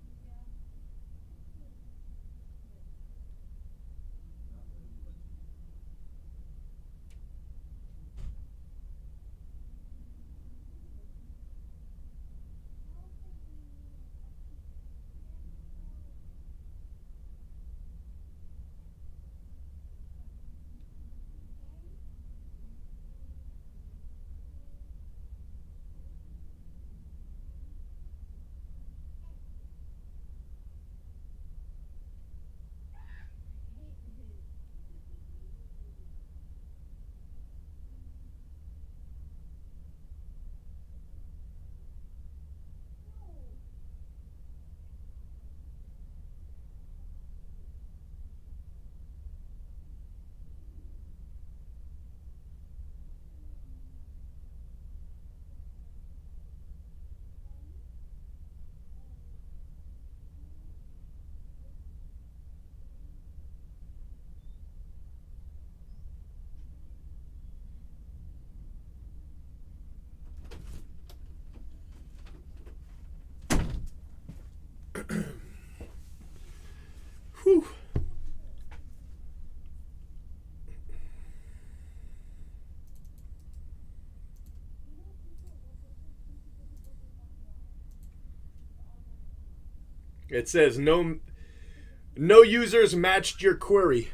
Whew. It says no users matched your query.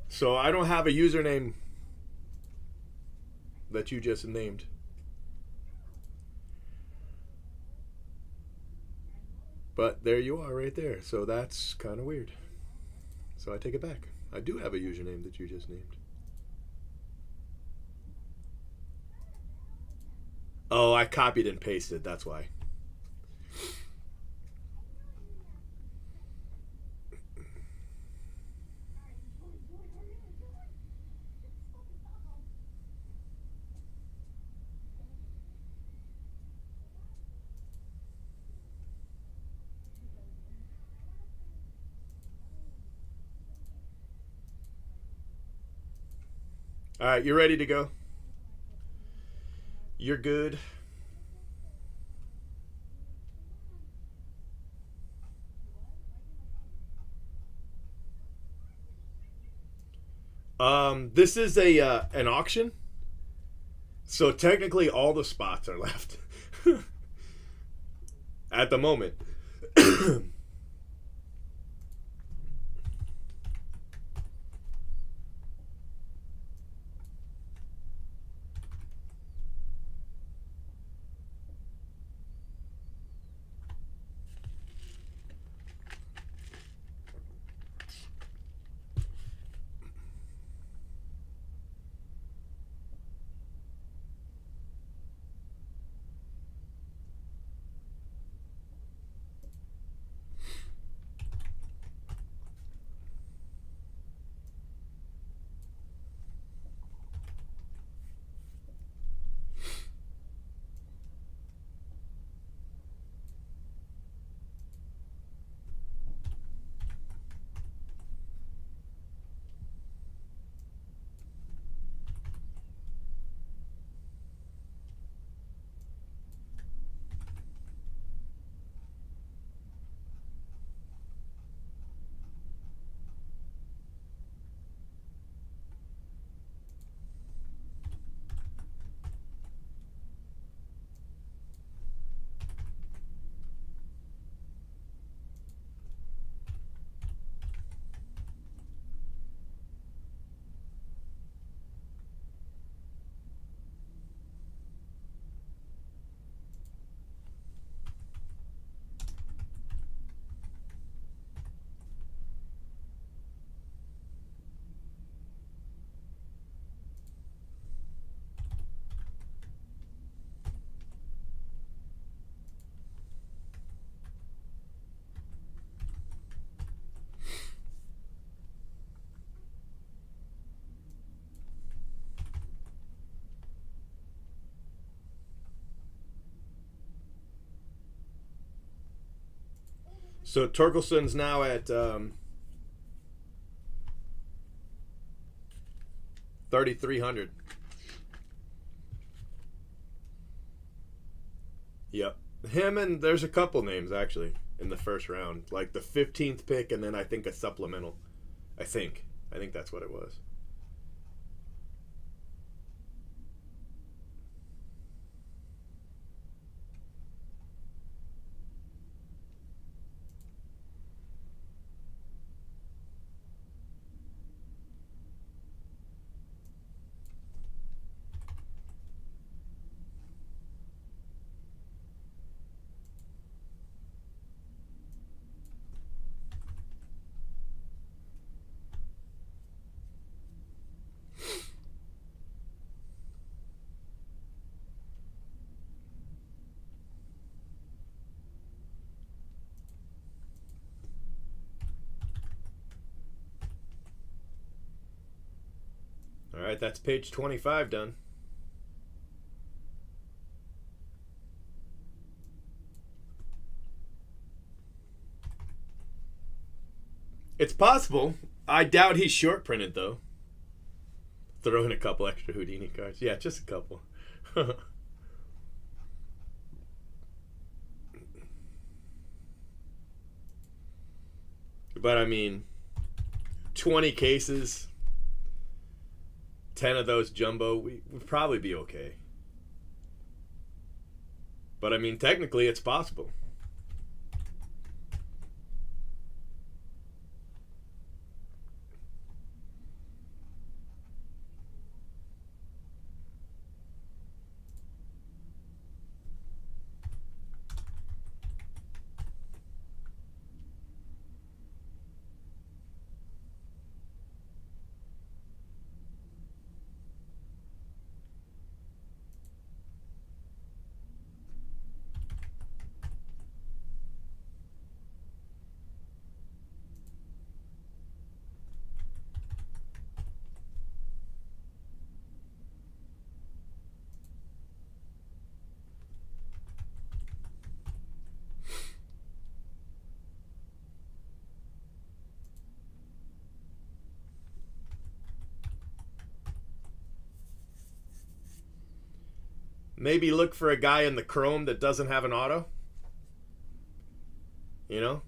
So I don't have a username that you just named. But there you are right there. So that's kind of weird. So I take it back. I do have a username that you just named. Oh, I copied and pasted. That's why. All right, you ready to go? You're good. This is a an auction, so technically all the spots are left at the moment. So Torkelson's now at 3,300. Yep. Him, and there's a couple names actually in the first round. Like the 15th pick and then I think a supplemental. I think that's what it was. All right, that's page 25 done. It's possible. I doubt he's short printed though. Throw in a couple extra Houdini cards. Yeah, just a couple. But I mean, 20 cases, 10 of those jumbo, we'd probably be okay. But I mean, technically it's possible. Maybe look for a guy in the chrome that doesn't have an auto. You know?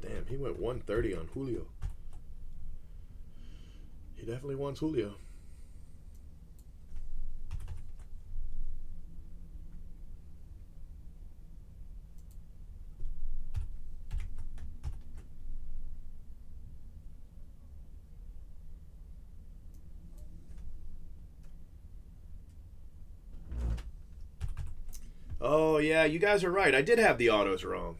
Damn, he went 130 on Julio. He definitely wants Julio. Oh, yeah, you guys are right. I did have the autos wrong.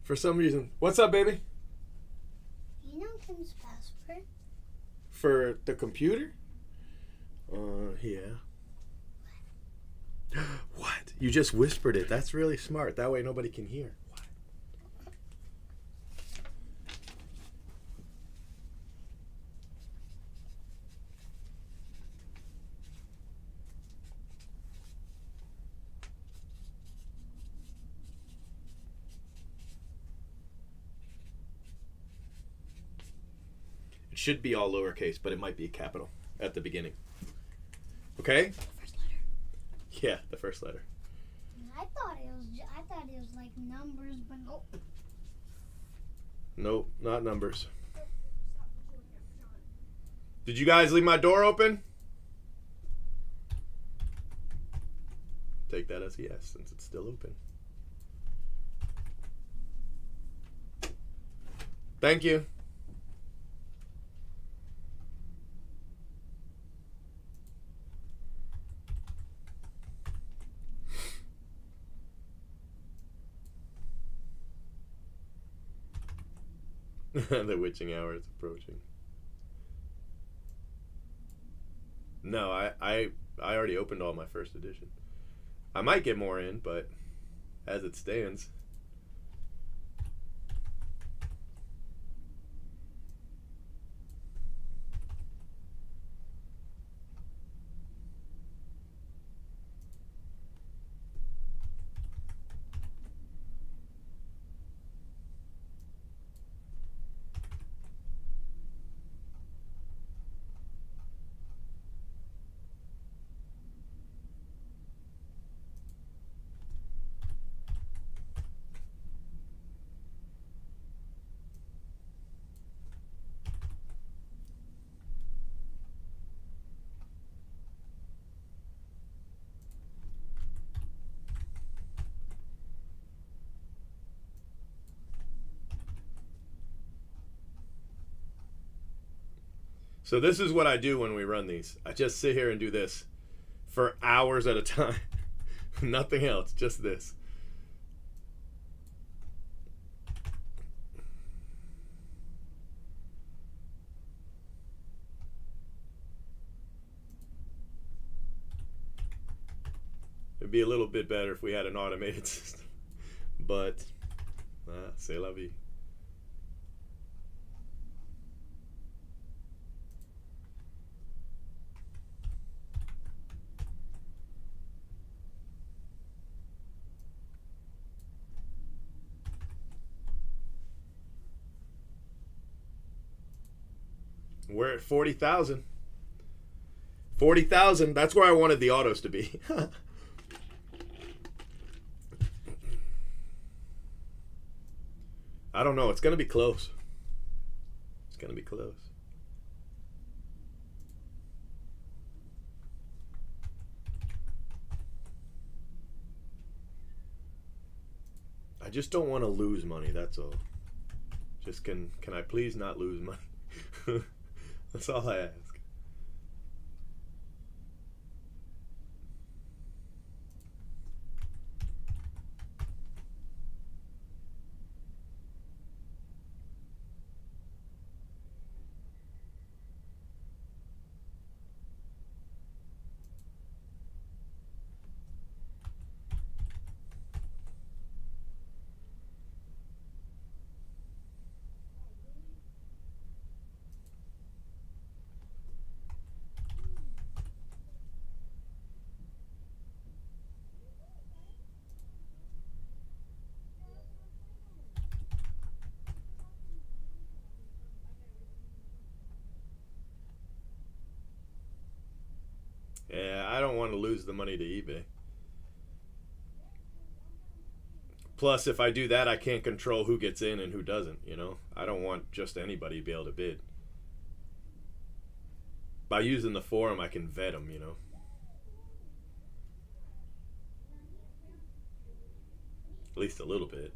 For some reason. What's up, baby? You know Kim's password? For the computer? Yeah. What? You just whispered it. That's really smart. That way nobody can hear. What? It should be all lowercase, but it might be a capital at the beginning. Okay? First letter. Yeah, the first letter. I thought it was like numbers, but no. Nope, not numbers. Did you guys leave my door open? Take that as a yes, since it's still open. Thank you. The witching hour is approaching. No, I already opened all my first edition. I might get more in, but as it stands. So this is what I do when we run these. I just sit here and do this for hours at a time. Nothing else, just this. It'd be a little bit better if we had an automated system. But, c'est la vie. We're at 40,000. 40,000, that's where I wanted the autos to be. I don't know. It's going to be close. It's going to be close. I just don't want to lose money, that's all. Just can I please not lose money? That's all I ask. Yeah, I don't want to lose the money to eBay. Plus, if I do that, I can't control who gets in and who doesn't, you know? I don't want just anybody to be able to bid. By using the forum, I can vet them, you know? At least a little bit.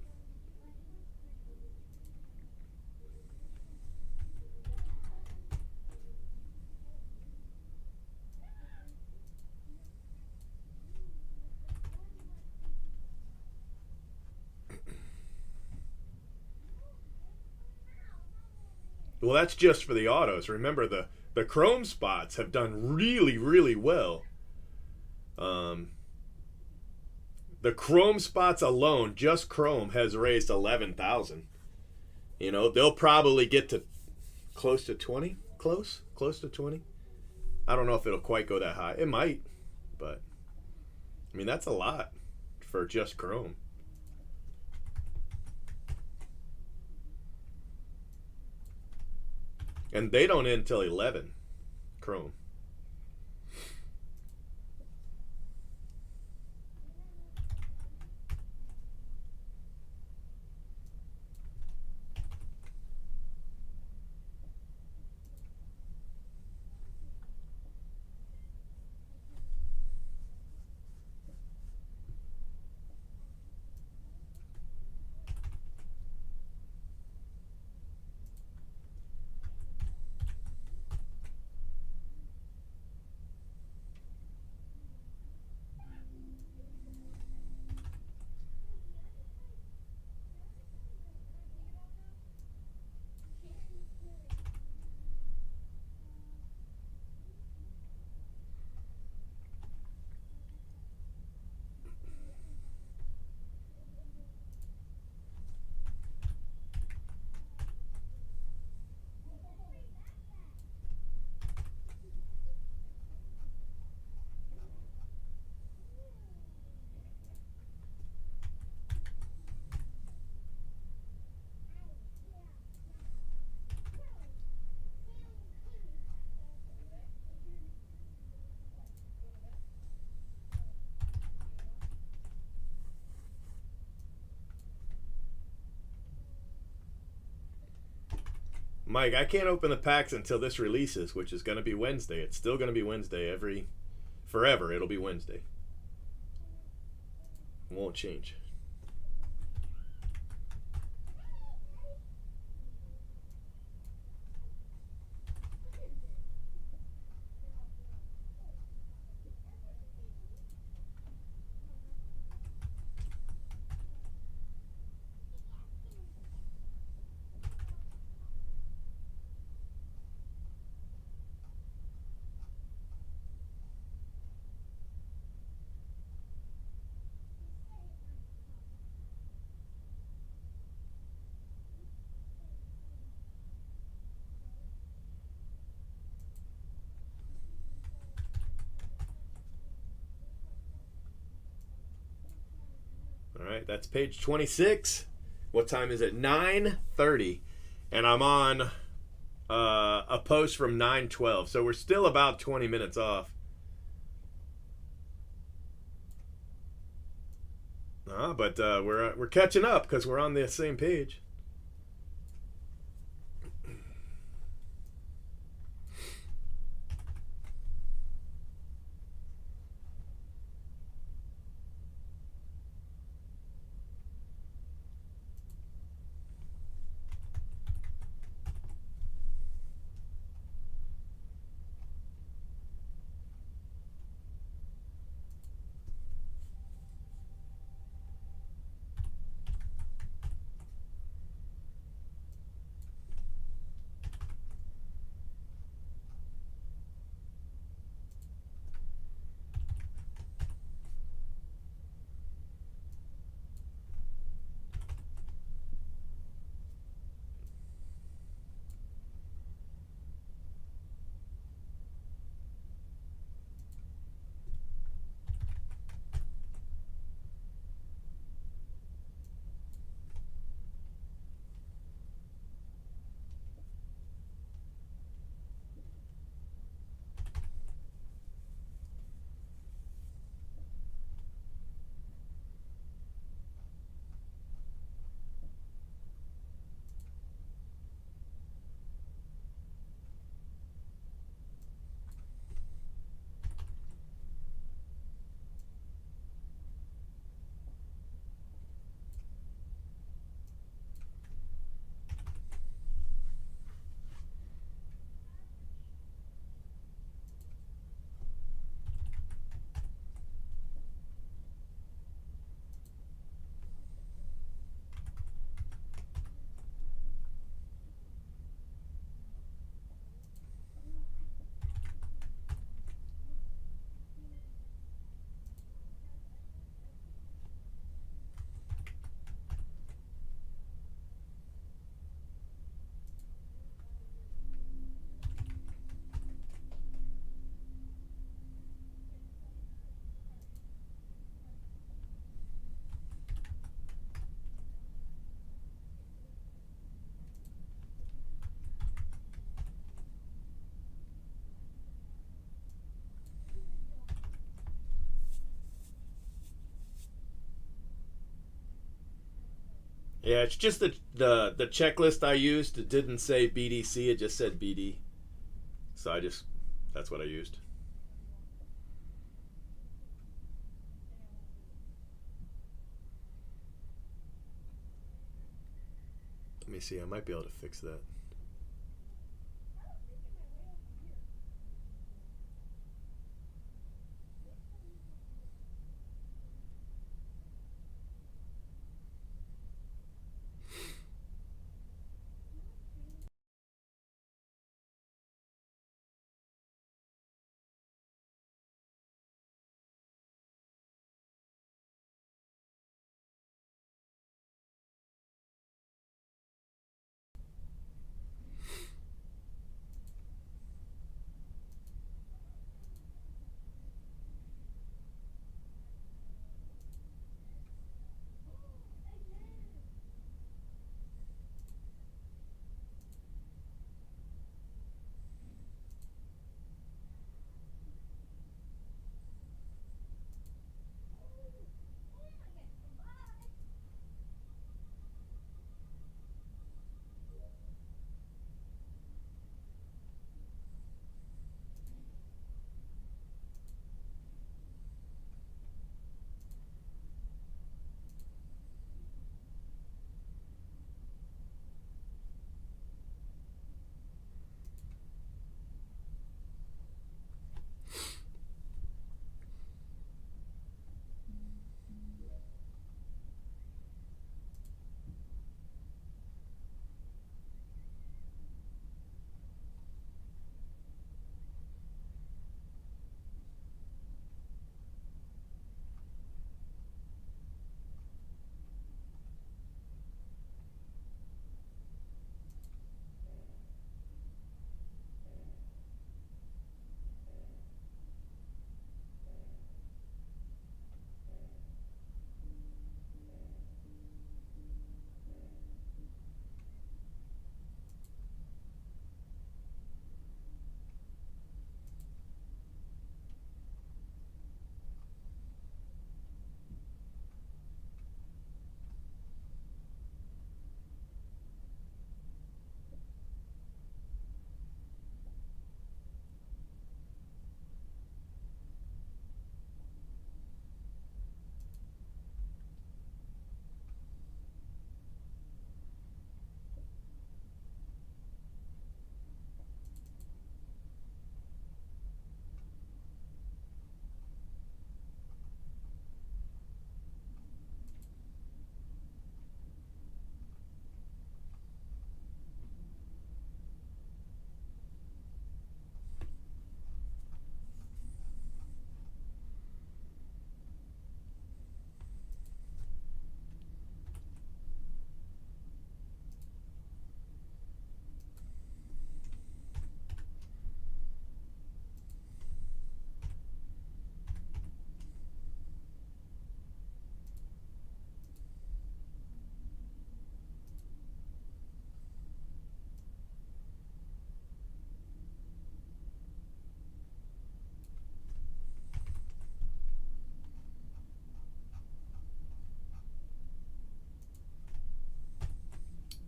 Well, that's just for the autos. Remember, the chrome spots have done really, really well. The chrome spots alone, just chrome, has raised 11,000. You know, they'll probably get to close to 20. Close to 20. I don't know if it'll quite go that high. It might, but I mean, that's a lot for just chrome. And they don't end till 11, chrome. Mike, I can't open the packs until this releases, which is going to be Wednesday. It's still going to be Wednesday forever. It'll be Wednesday. It won't change. All right, that's page 26. What time is it? 9:30, and I'm on a post from 9:12, so we're still about 20 minutes off. But we're catching up because we're on the same page. Yeah, it's just the checklist I used. It didn't say BDC. It just said BD. So that's what I used. Let me see. I might be able to fix that.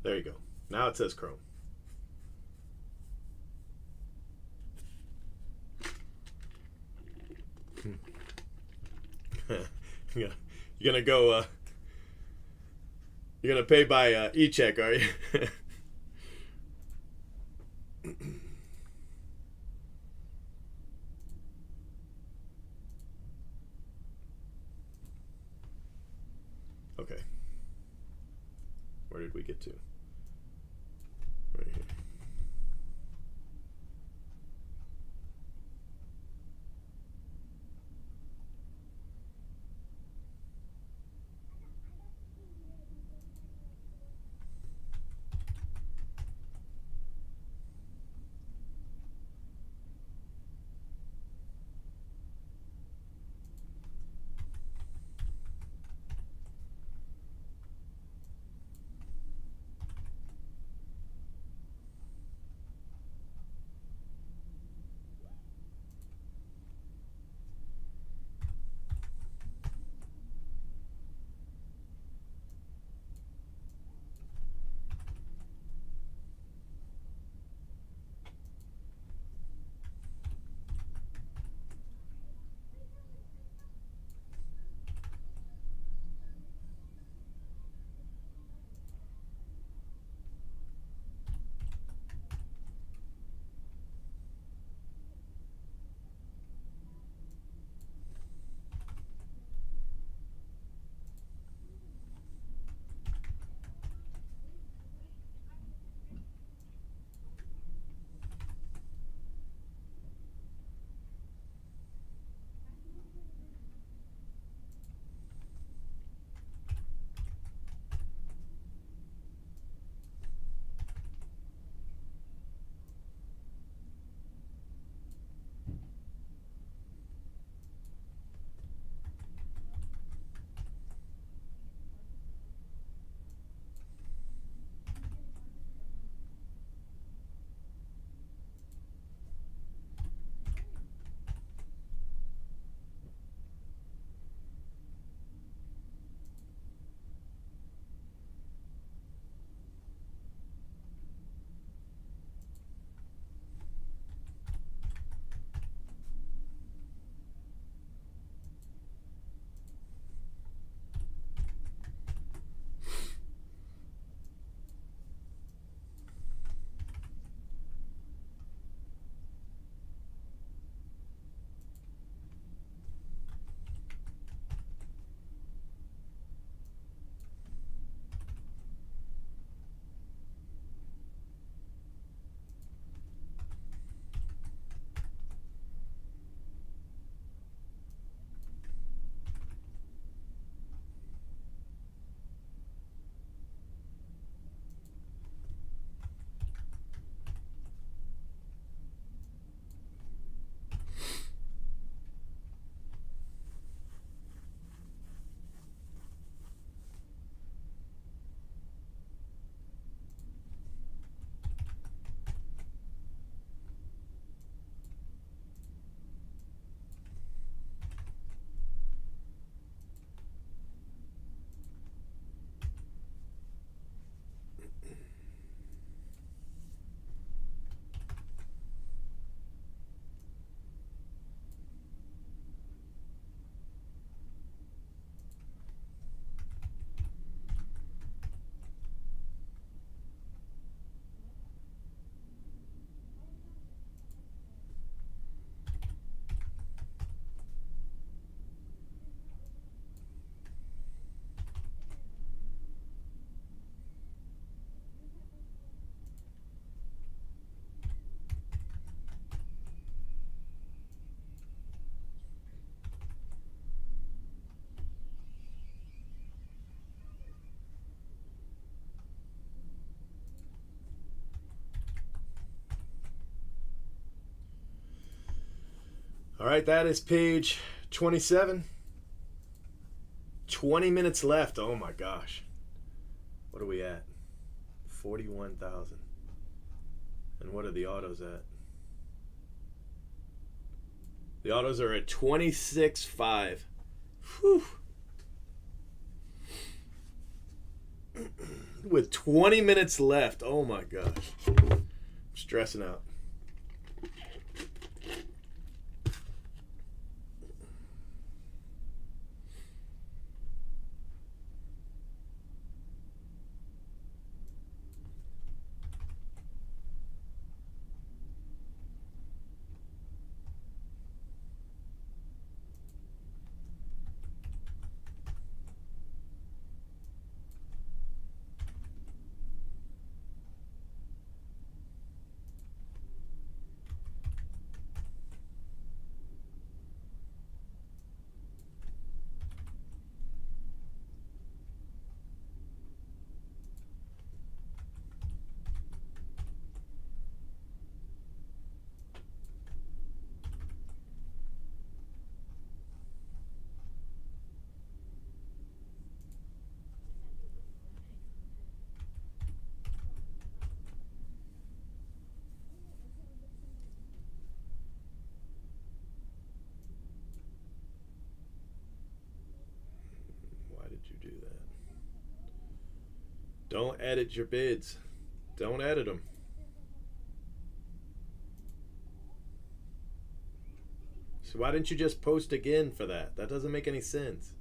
There you go. Now it says Chrome. You're gonna go. You're gonna pay by e-check, are you? Okay. Where did we get to? Right here. All right, that is page 27. 20 minutes left. Oh my gosh. What are we at? 41,000. And what are the autos at? The autos are at 26.5. Whew. with 20 minutes left. Oh my gosh. I'm stressing out. Why did you do that? Don't edit your bids. Don't edit them. So why didn't you just post again for that? That doesn't make any sense.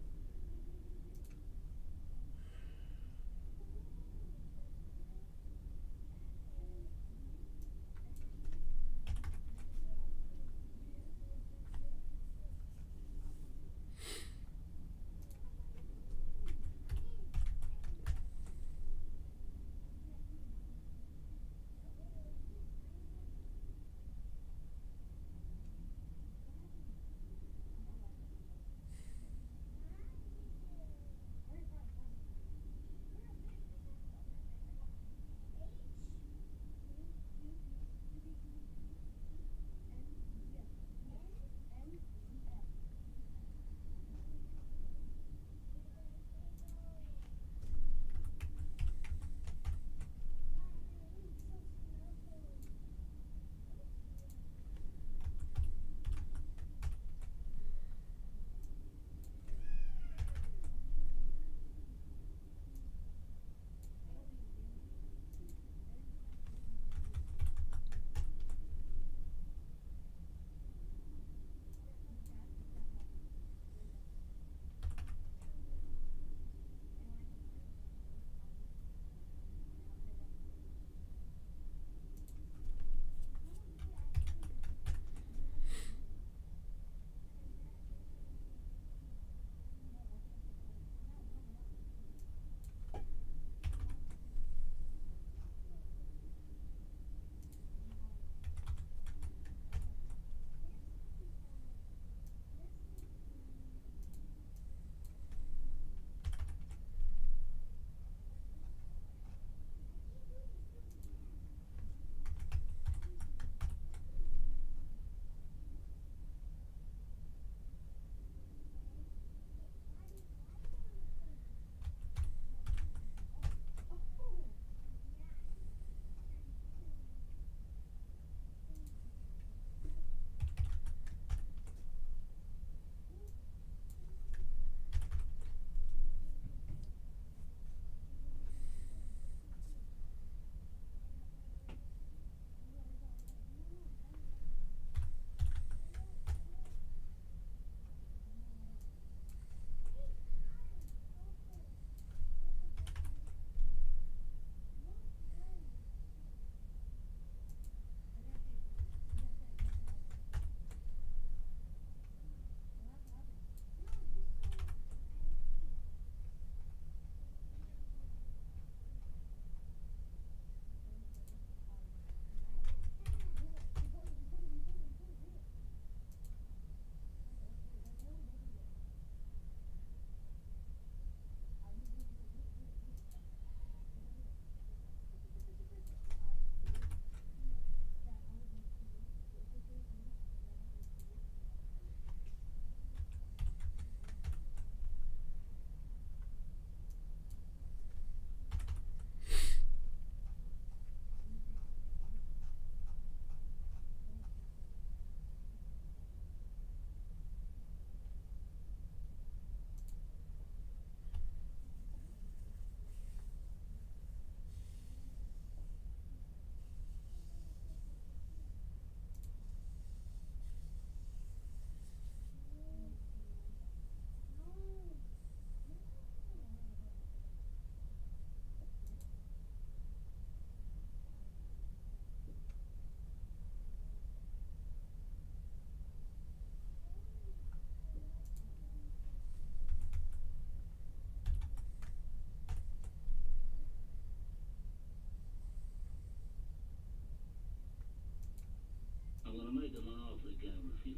make him an offer he can't refuse.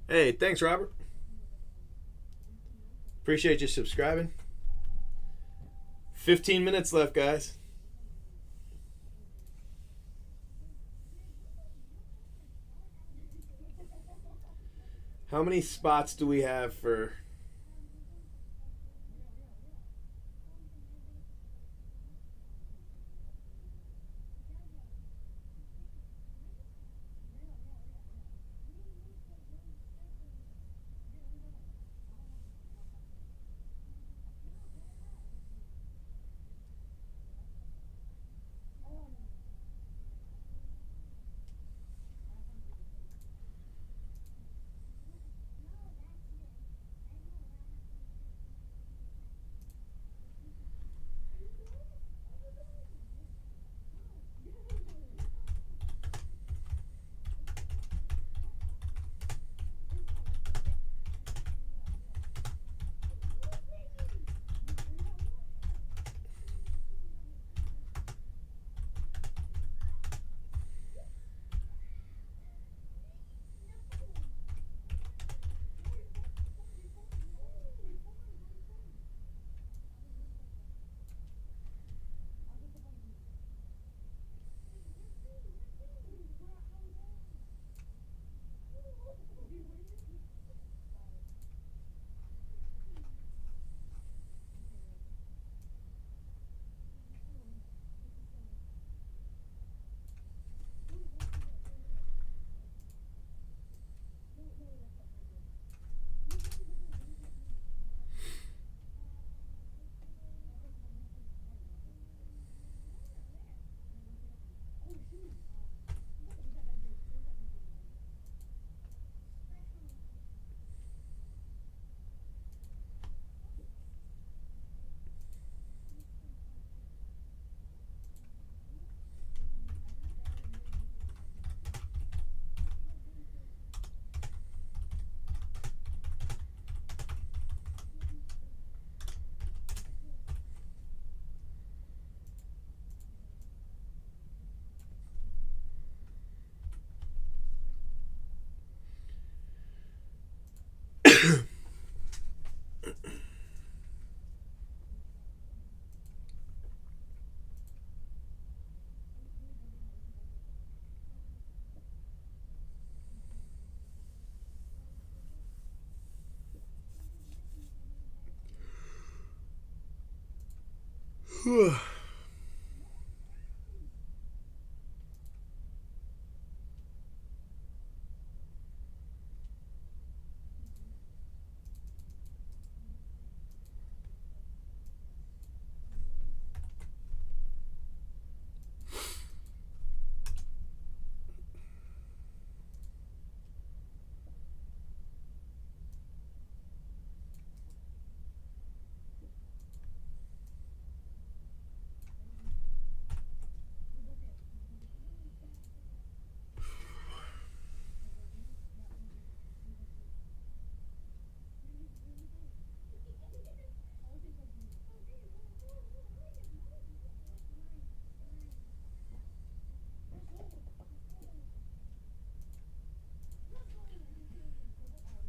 Hey, thanks, Robert. Appreciate you subscribing. 15 minutes left, guys. How many spots do we have for...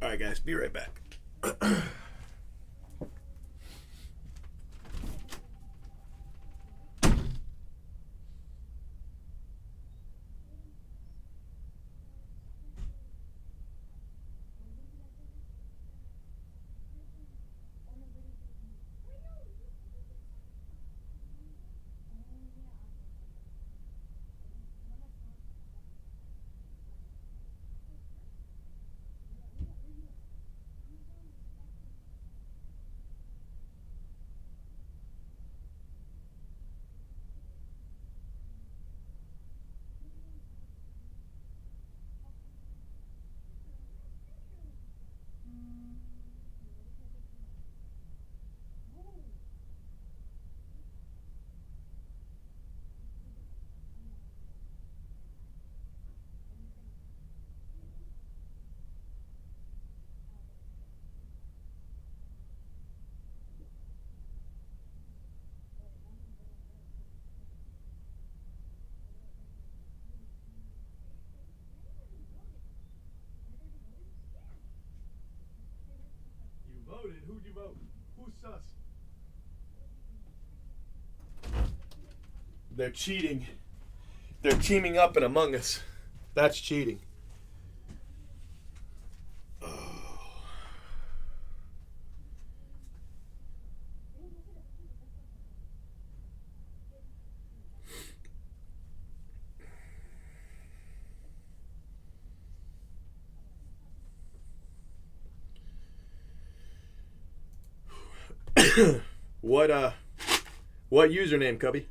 All right, guys, be right back. Who'd you vote? Who's sus? They're cheating. They're teaming up in Among Us. That's cheating. What username, Cubby?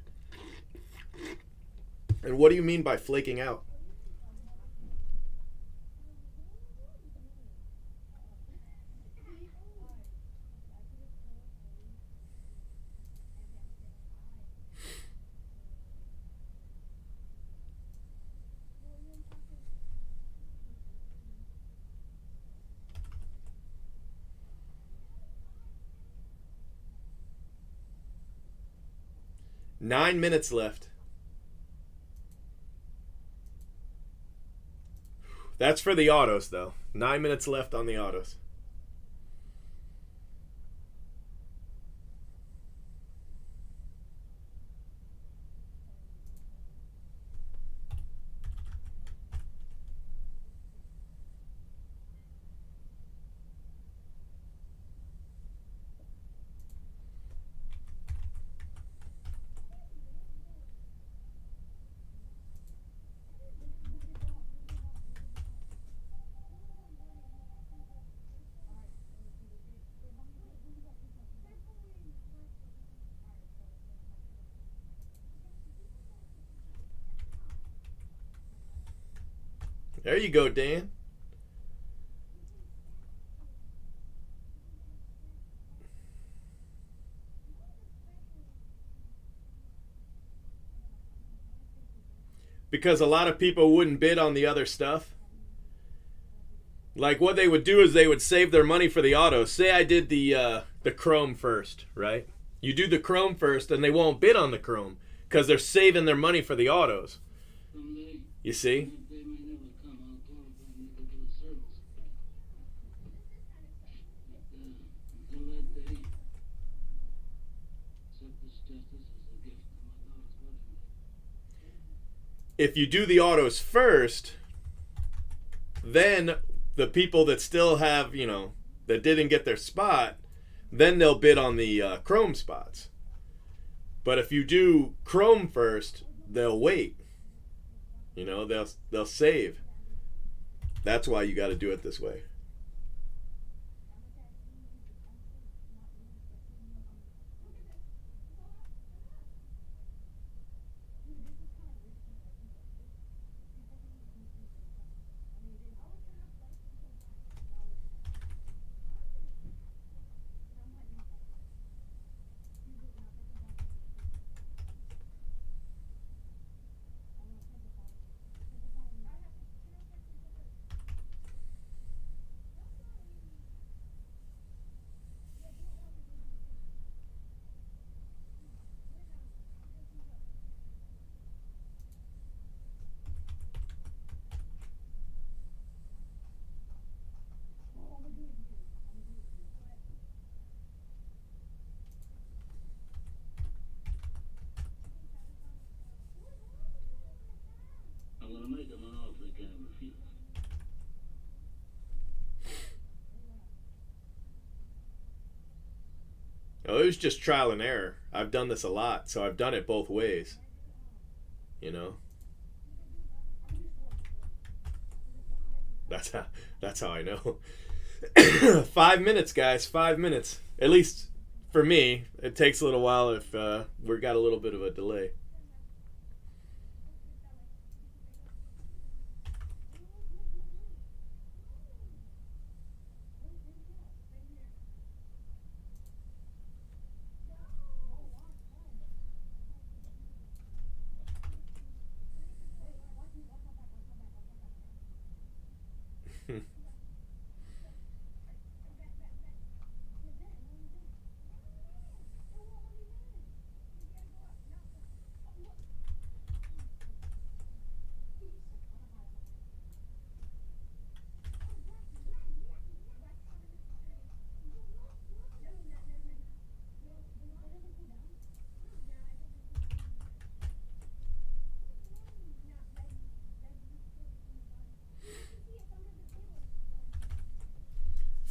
And what do you mean by flaking out? Nine minutes left. That's for the autos, though. 9 minutes left on the autos. There you go, Dan. Because a lot of people wouldn't bid on the other stuff. Like what they would do is they would save their money for the auto. Say I did the chrome first, right? You do the chrome first and they won't bid on the chrome because they're saving their money for the autos. You see? If you do the autos first, then the people that still have, that didn't get their spot, then they'll bid on the chrome spots. But if you do chrome first, they'll wait. They'll save. That's why you got to do it this way. I'm gonna make them an offer they can't refuse. Oh, it was just trial and error. I've done this a lot, so I've done it both ways. That's how I know. 5 minutes, guys. 5 minutes. At least for me. It takes a little while if we've got a little bit of a delay.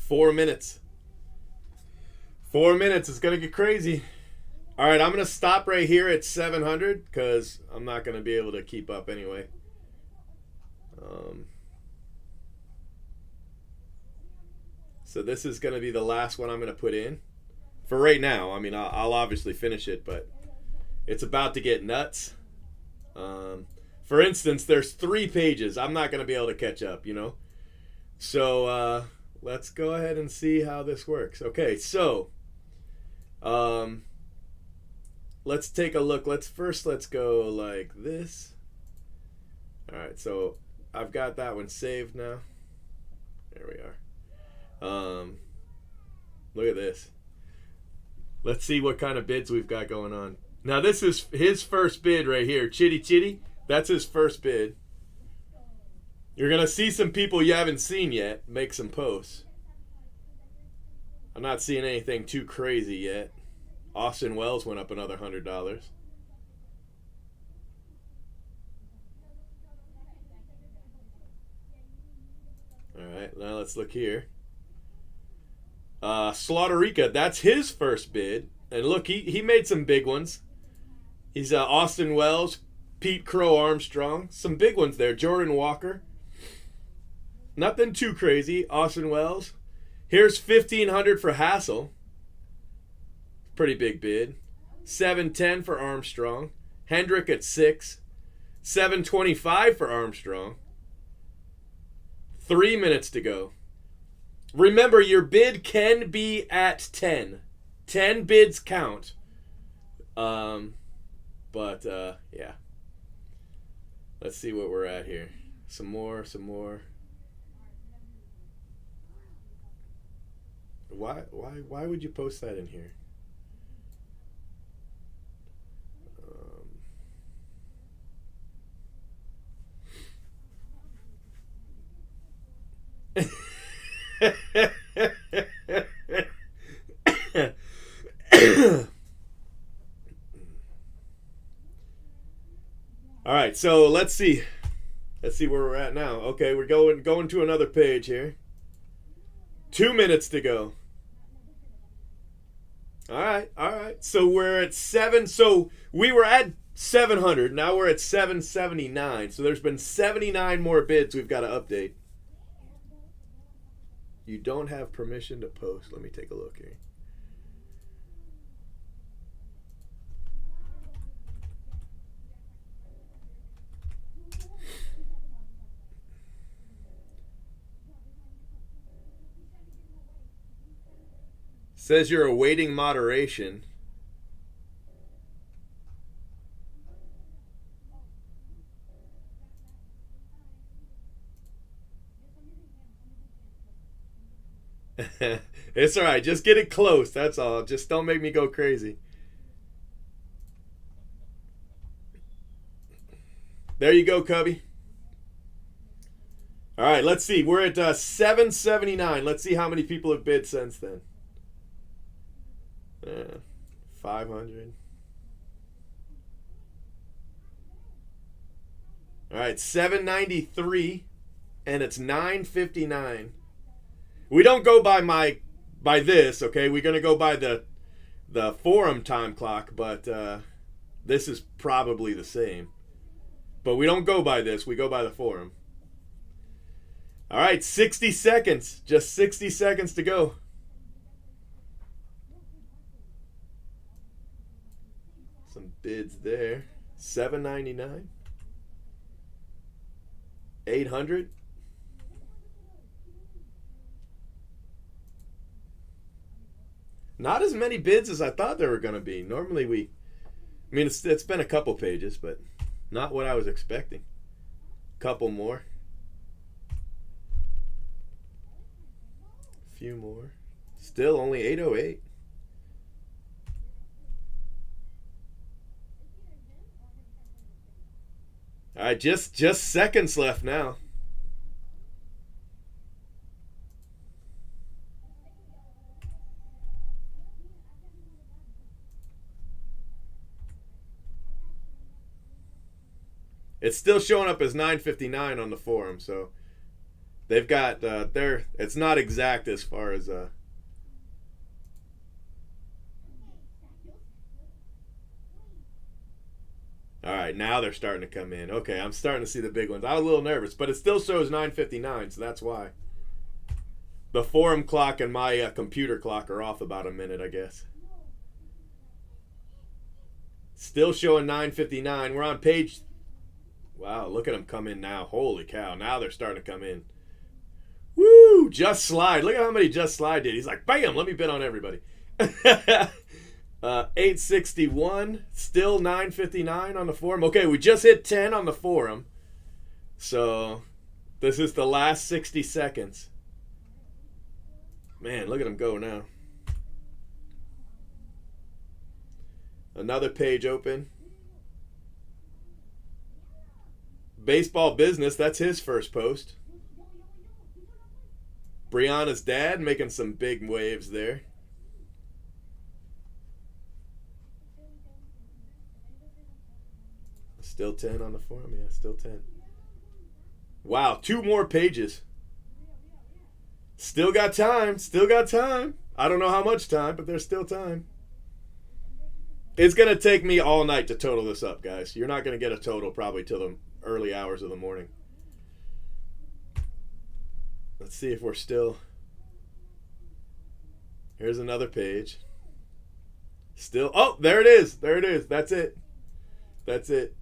4 minutes. 4 minutes. It's going to get crazy. All right, I'm going to stop right here at 700 because I'm not going to be able to keep up anyway. So this is going to be the last one I'm going to put in. For right now. I mean, I'll obviously finish it, but it's about to get nuts. For instance, there's 3 pages. I'm not going to be able to catch up, you know. So let's go ahead and see how this works. Okay, so let's take a look. Let's go like this. All right, so I've got that one saved now. There we are. Look at this. Let's see what kind of bids we've got going on. Now this is his first bid right here. Chitty Chitty. That's his first bid. You're going to see some people you haven't seen yet make some posts. I'm not seeing anything too crazy yet. Austin Wells went up another $100. All right, now let's look here. Slaughterica, that's his first bid. And look, he made some big ones. He's Austin Wells, Pete Crow Armstrong. Some big ones there. Jordan Walker. Nothing too crazy. Austin Wells. Here's $1,500 for Hassel. Pretty big bid. $710 for Armstrong. Hendrick at 6. $725 for Armstrong. 3 minutes to go. Remember, your bid can be at 10. 10 bids count. Yeah. Let's see what we're at here. Some more. Why would you post that in here? All right, so let's see where we're at now. Okay, we're going to another page here. 2 minutes to go. All right. So we're at 7. So we were at 700. Now we're at 779. So there's been 79 more bids we've got to update. You don't have permission to post. Let me take a look here. Says you're awaiting moderation. It's all right. Just get it close. That's all. Just don't make me go crazy. There you go, Cubby. All right, let's see. We're at 779. Let's see how many people have bid since then. 500. All right, 793, and it's 959. We don't go by this, okay? We're gonna go by the forum time clock, but this is probably the same. But we don't go by this. We go by the forum. All right, 60 seconds. Just 60 seconds to go. Some bids there. $799. $800. Not as many bids as I thought there were going to be. Normally it's been a couple pages, but not what I was expecting. Couple more. Few more. Still only 808. All right, just seconds left now. It's still showing up as 959 on the forum, so They've got it's not exact as far as all right, now they're starting to come in. Okay, I'm starting to see the big ones. I was a little nervous, but it still shows 9:59, so that's why. The forum clock and my computer clock are off about a minute, I guess. Still showing 9:59. We're on page. Wow, look at them come in now. Holy cow, now they're starting to come in. Woo! Just Slide. Look at how many Just Slide did. He's like, bam, let me bid on everybody. 861, still 9:59 on the forum. Okay, we just hit 10 on the forum. So this is the last 60 seconds. Man, look at them go now. Another page open. Baseball Business, that's his first post. Brianna's dad making some big waves there. Still 10 on the forum? Yeah, still 10. Wow, 2 more pages. Still got time. Still got time. I don't know how much time, but there's still time. It's going to take me all night to total this up, guys. You're not going to get a total probably till the early hours of the morning. Let's see if we're still... Here's another page. Still... Oh, there it is. There it is. That's it. That's it.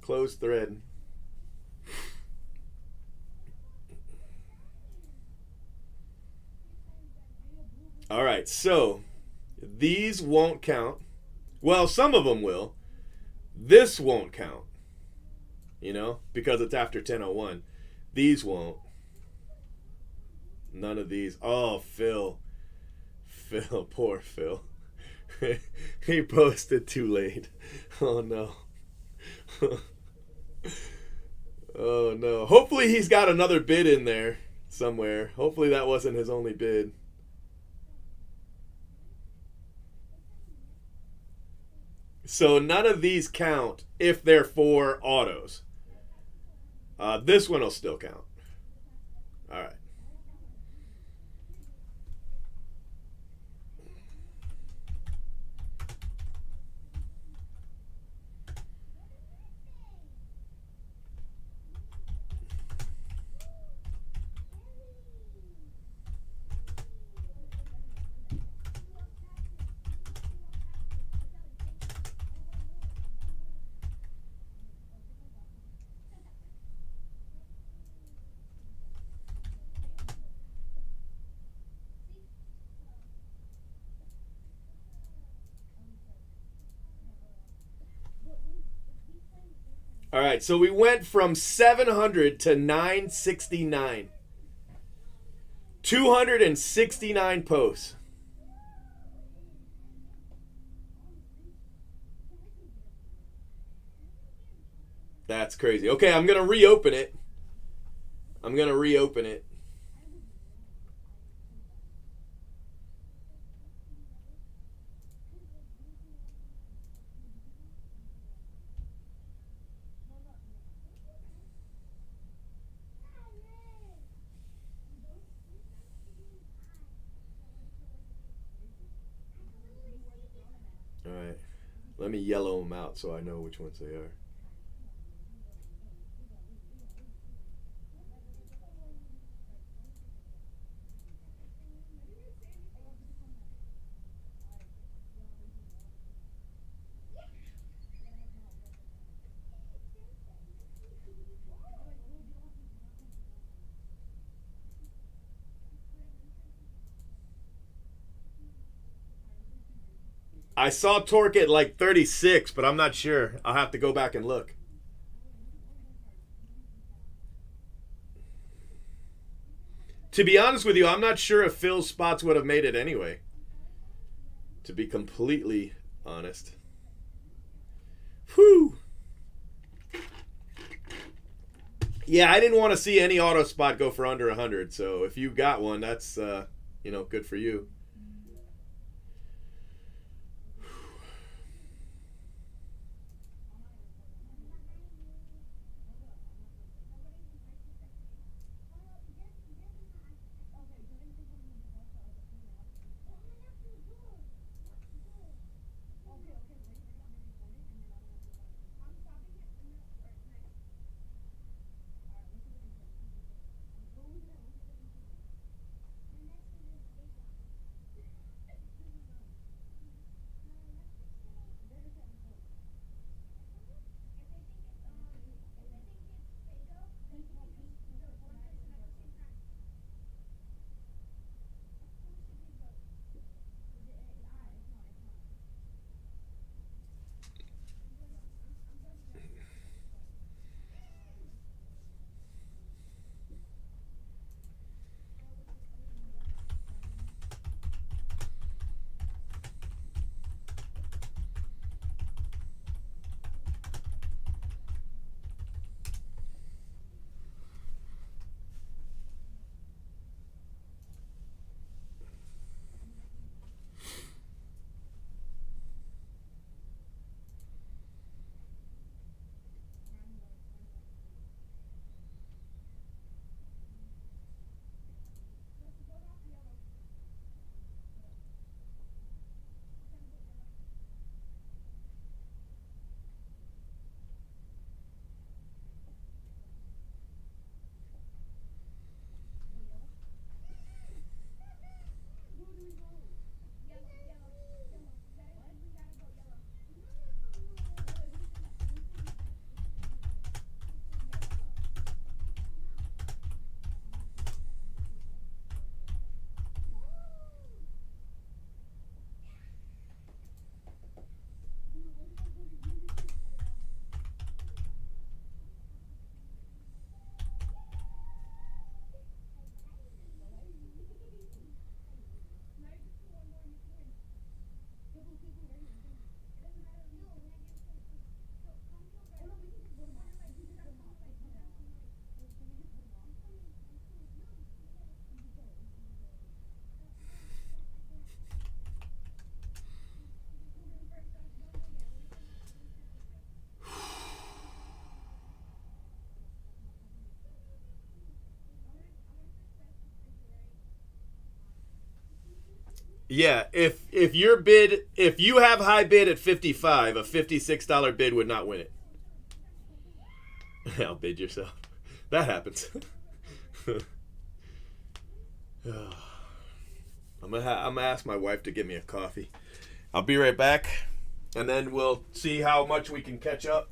Closed thread. All right, so these won't count. Well, some of them will. This won't count, you know, because it's after 10:01. These won't. None of these. Oh, Phil. Phil, poor Phil. He posted too late. Oh, no. Oh, no. Hopefully he's got another bid in there somewhere. Hopefully that wasn't his only bid. So none of these count if they're for autos. This one will still count. All right. All right, so we went from 700 to 969. 269 posts. That's crazy. Okay, I'm going to reopen it. I'm going to reopen it. All right. Let me yellow them out so I know which ones they are. I saw Torque at like 36, but I'm not sure. I'll have to go back and look. To be honest with you, I'm not sure if Phil's spots would have made it anyway. To be completely honest. Whew. Yeah, I didn't want to see any auto spot go for under 100. So if you got one, that's, good for you. Yeah, if you have high bid at 55, a $56 bid would not win it. Outbid yourself. That happens. I'm gonna ask my wife to get me a coffee. I'll be right back, and then we'll see how much we can catch up.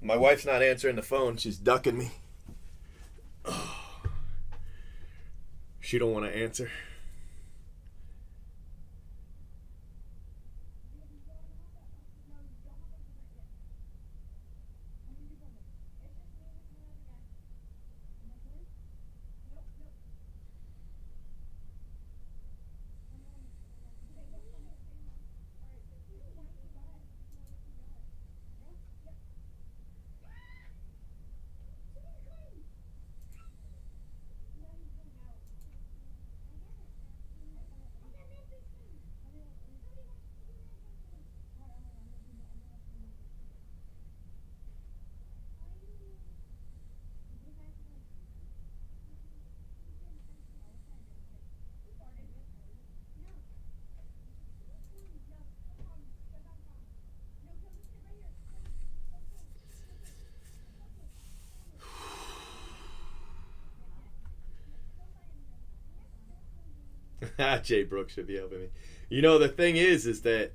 My wife's not answering the phone. She's ducking me. She don't want to answer. Jay Brooks should be helping me. You know, the thing is that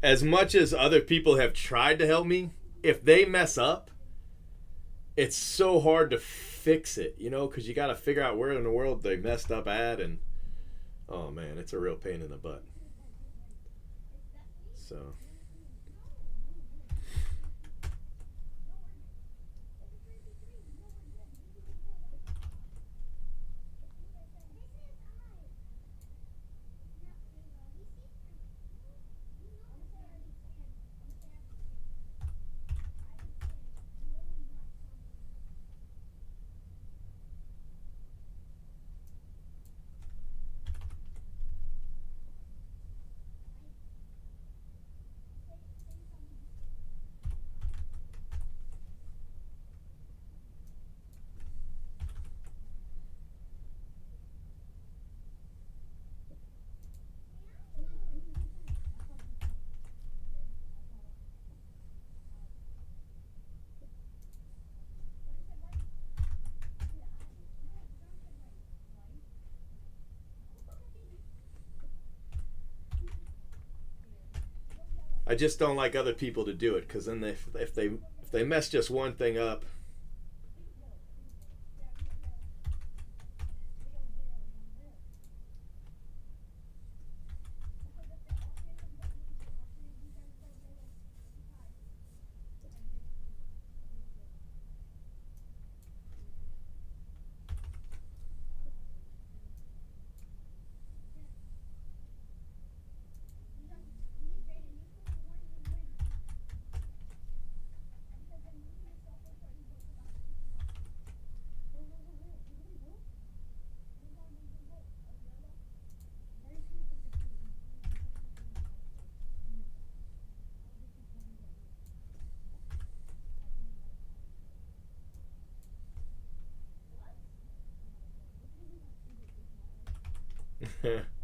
as much as other people have tried to help me, if they mess up, it's so hard to fix it, you know, because you got to figure out where in the world they messed up at, and oh man, it's a real pain in the butt. So. I just don't like other people to do it, because then if they mess just one thing up.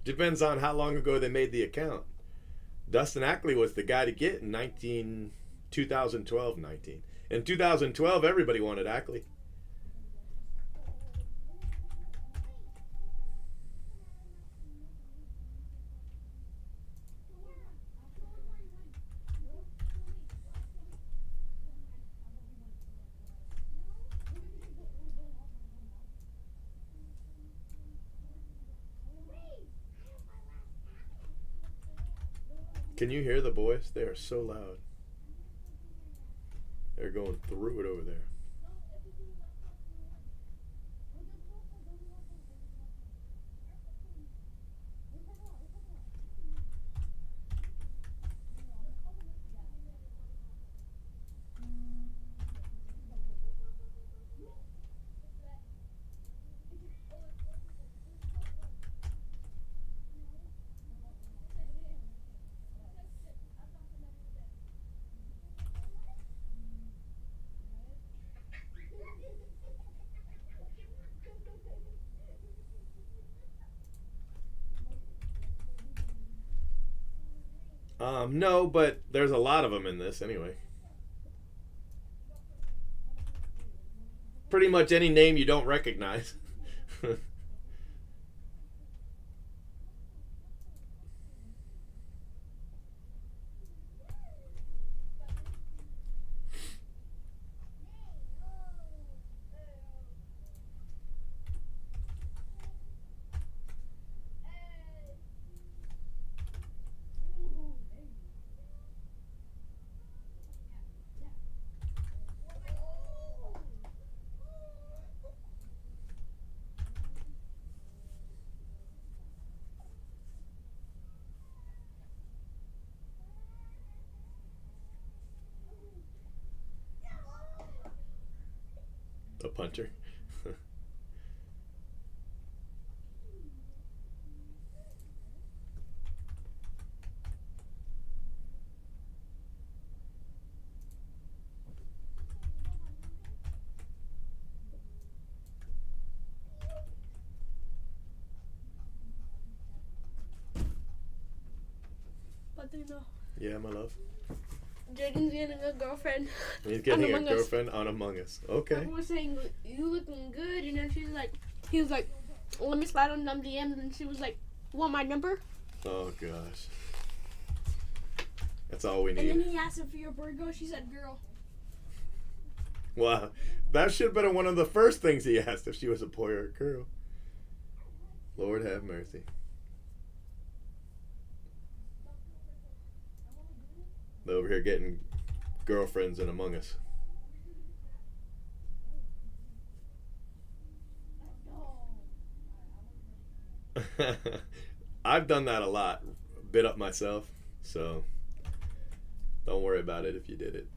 Depends on how long ago they made the account. Dustin Ackley was the guy to get in 2012. In 2012, everybody wanted Ackley. Can you hear the boys? They are so loud. They're going through it over there. No, but there's a lot of them in this anyway. Pretty much any name you don't recognize. A punter. But you know, Yeah, my love. Jaden's getting a girlfriend. He's getting a Among Us. girlfriend on Among Us. Okay. Everyone was saying, "You looking good," and then he was like, "Let me slide on them DMs," and she was like, "Want my number?" Oh gosh. That's all we And then need. he asked her for your burger. She said, "Girl." Wow. That should have been one of the first things he asked if she was a boy or a girl. Lord have mercy. They're over here getting girlfriends in Among Us. I've done that a lot. Bit up myself. So don't worry about it if you did it.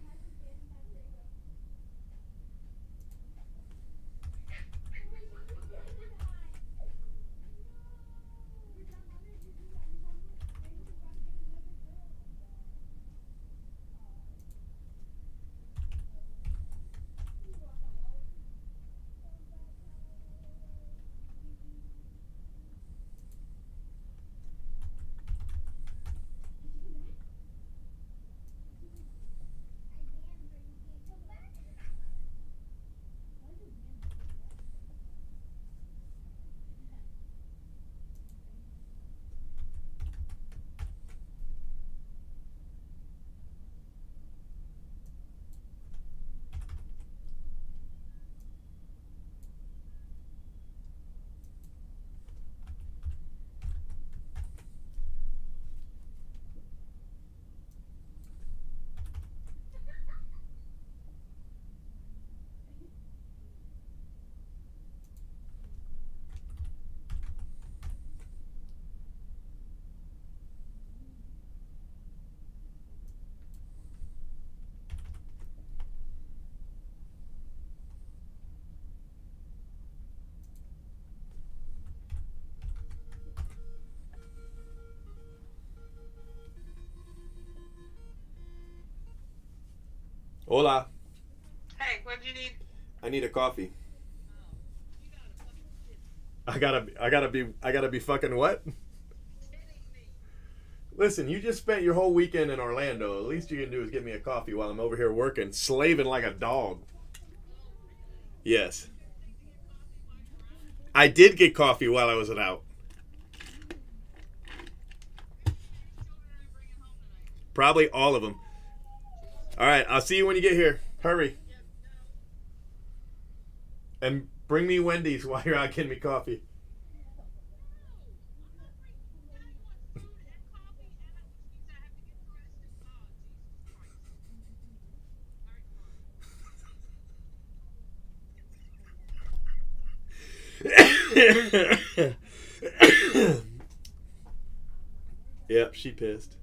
Hola. Hey, what do you need? I need a coffee. I gotta be fucking what? Listen, you just spent your whole weekend in Orlando. The least you can do is get me a coffee while I'm over here working, slaving like a dog. Yes. I did get coffee while I was out. Probably all of them. All right, I'll see you when you get here. Hurry. And bring me Wendy's while you're out getting me coffee. Yep, she pissed.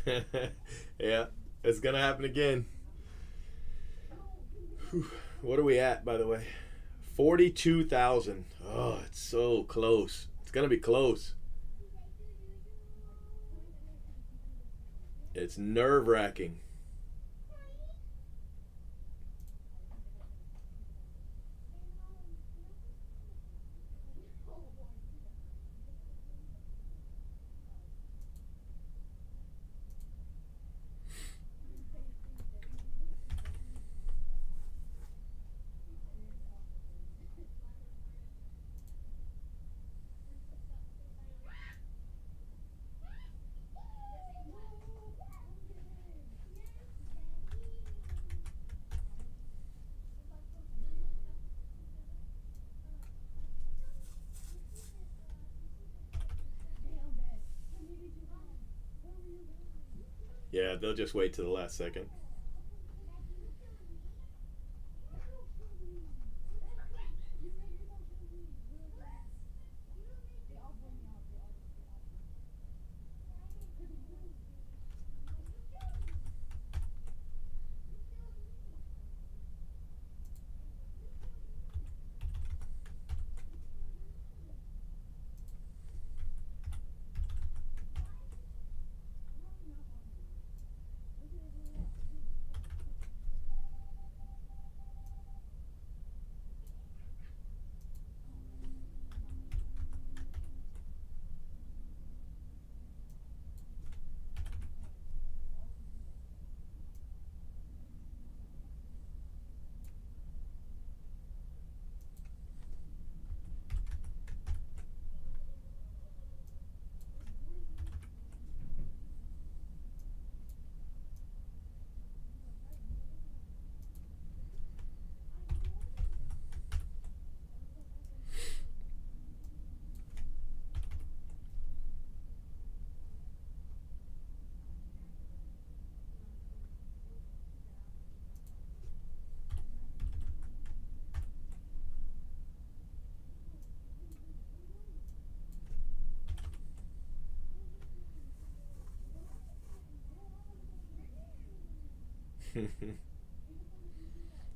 Yeah, it's gonna happen again. Whew. What are we at, by the way? 42,000. Oh, it's so close. It's gonna be close. It's nerve-wracking. Yeah, they'll just wait till the last second.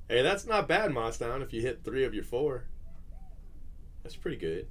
Hey, that's not bad, Mostown, if you hit 3 of your 4. That's pretty good.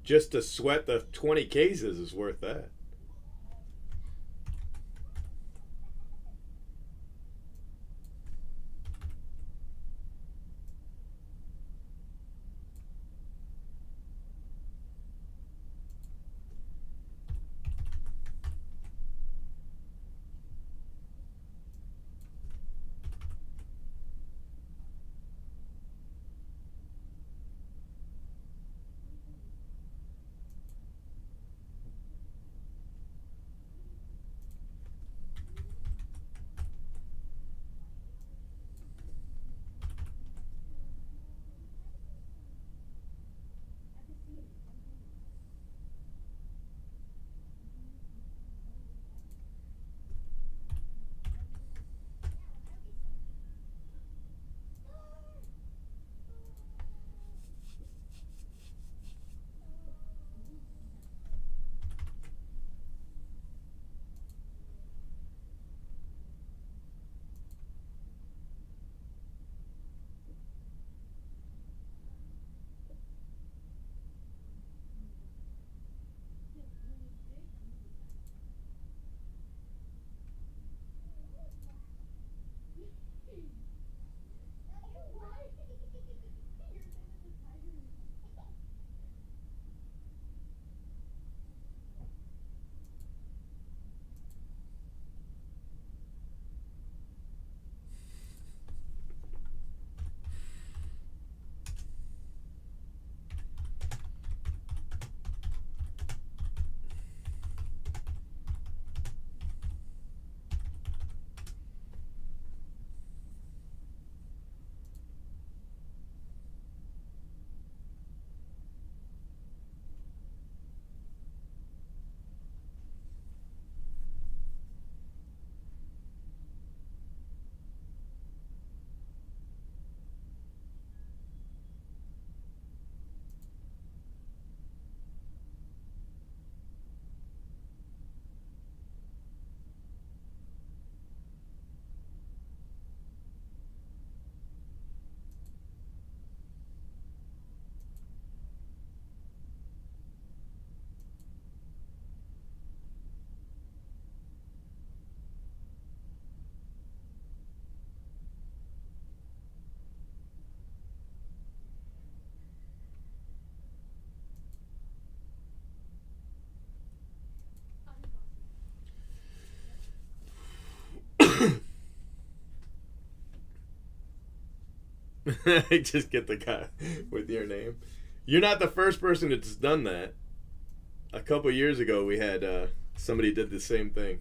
Just to sweat the 20 cases is worth that. Just get the guy with your name. You're not the first person that's done that. A couple years ago, we had somebody did the same thing.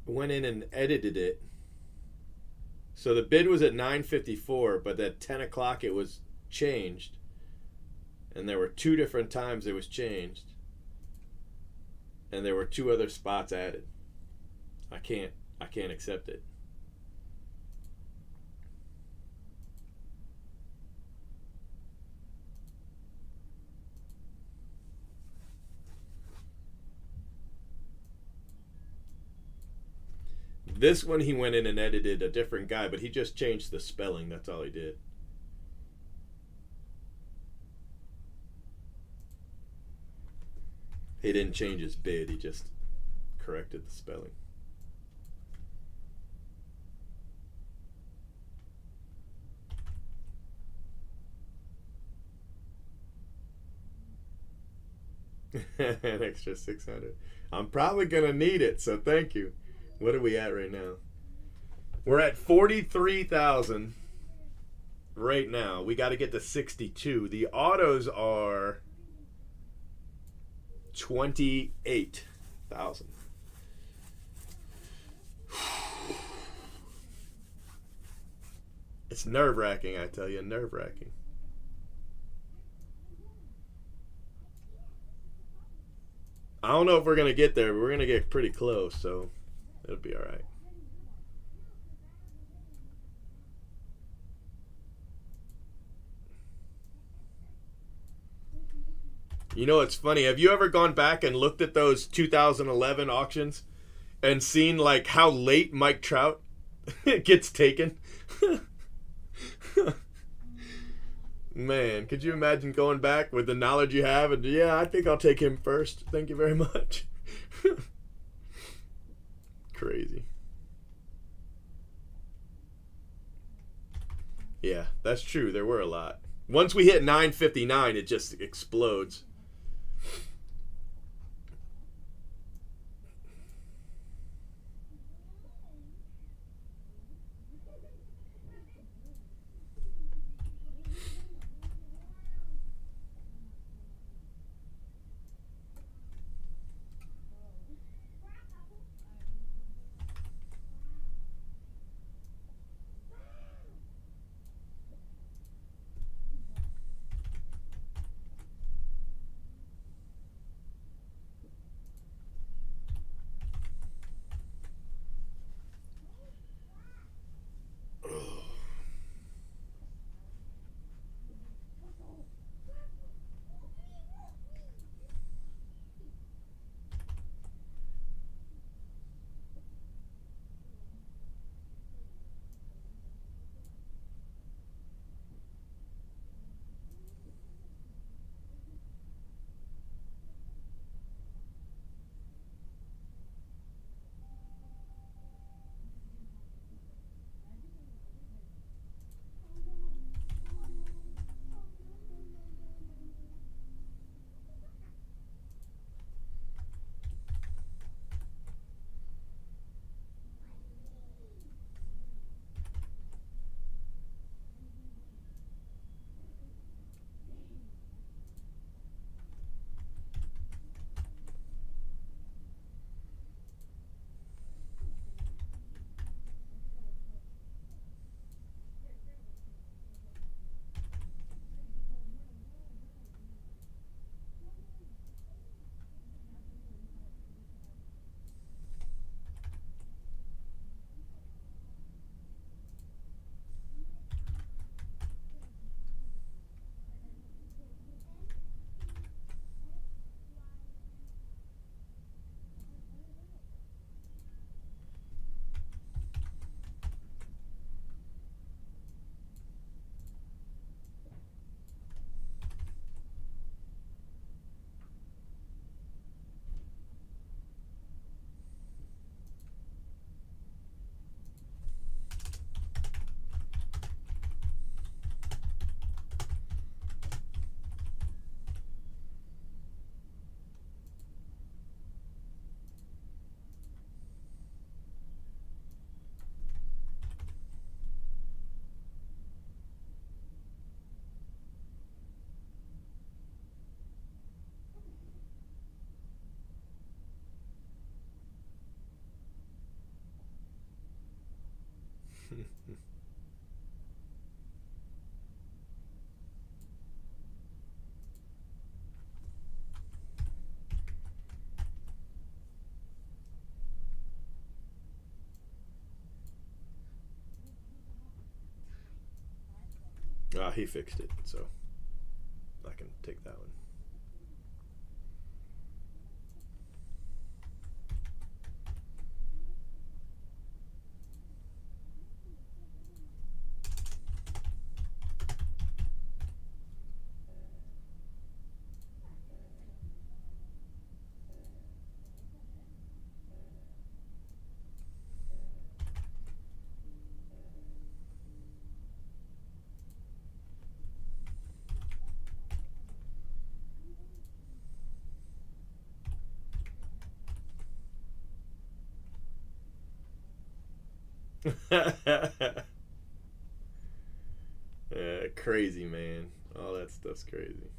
Went in and edited it. So the bid was at 9:54, but at 10 o'clock it was changed. And there were 2 different times it was changed. And there were 2 other spots added. I can't accept it. This one he went in and edited a different guy, but he just changed the spelling. That's all he did. He didn't change his bid. He just corrected the spelling. An extra 600. I'm probably gonna need it, so thank you. What are we at right now? We're at 43,000 right now. We got to get to 62. The autos are 28,000. It's nerve-wracking, I tell you, nerve-wracking. I don't know if we're going to get there, but we're going to get pretty close, so it'll be all right. You know, it's funny. Have you ever gone back and looked at those 2011 auctions and seen like how late Mike Trout gets taken? Man, could you imagine going back with the knowledge you have and yeah, I think I'll take him first. Thank you very much. Crazy. Yeah, that's true. There were a lot. Once we hit 959, it just explodes. He fixed it, so I can take that one. Crazy, man. All that stuff's crazy.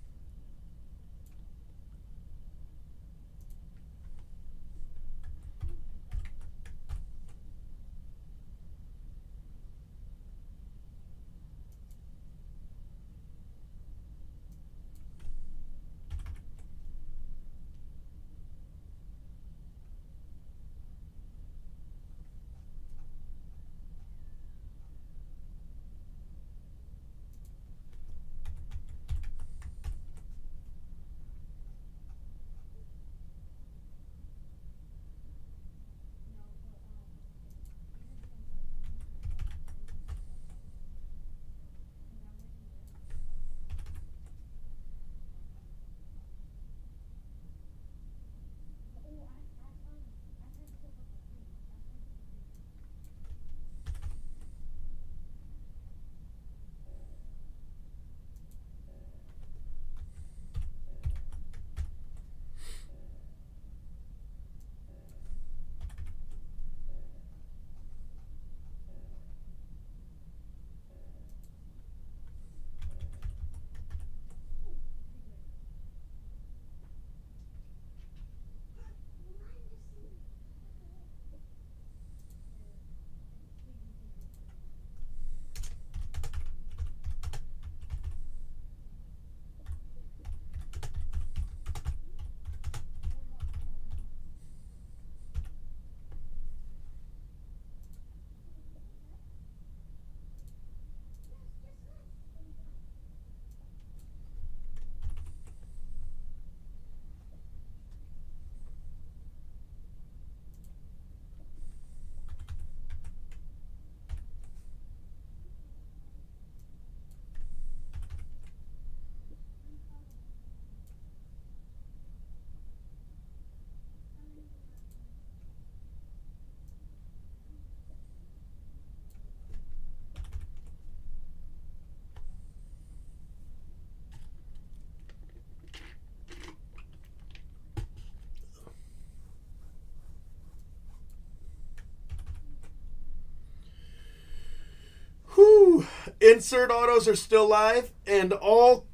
insert autos are still live, and all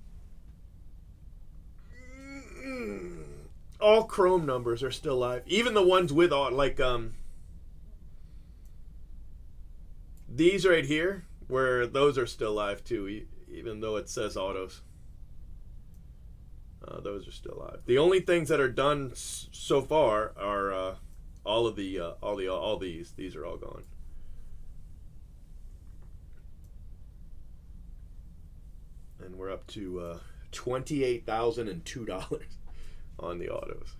Chrome numbers are still live. Even the ones with like these right here, where those are still live too, even though it says autos. Those are still live. The only things that are done so far are all these. These are all gone. And we're up to $28,002 on the autos.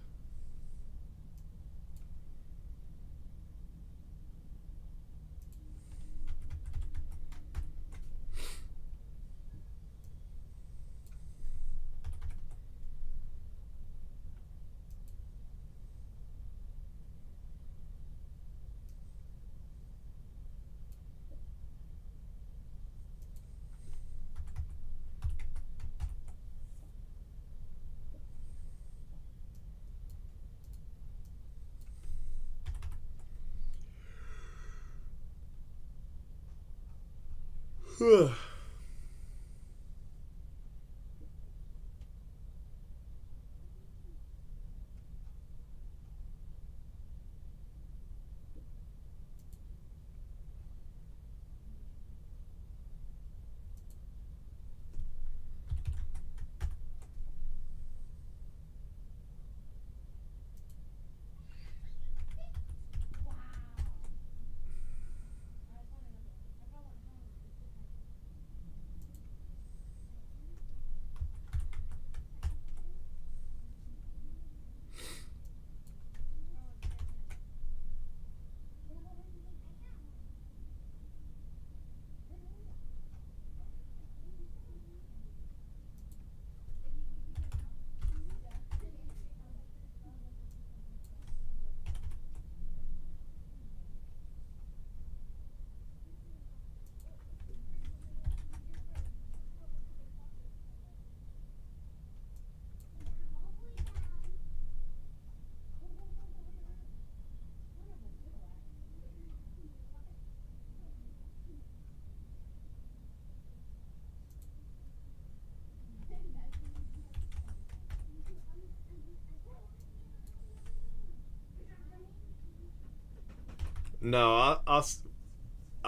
No, I'll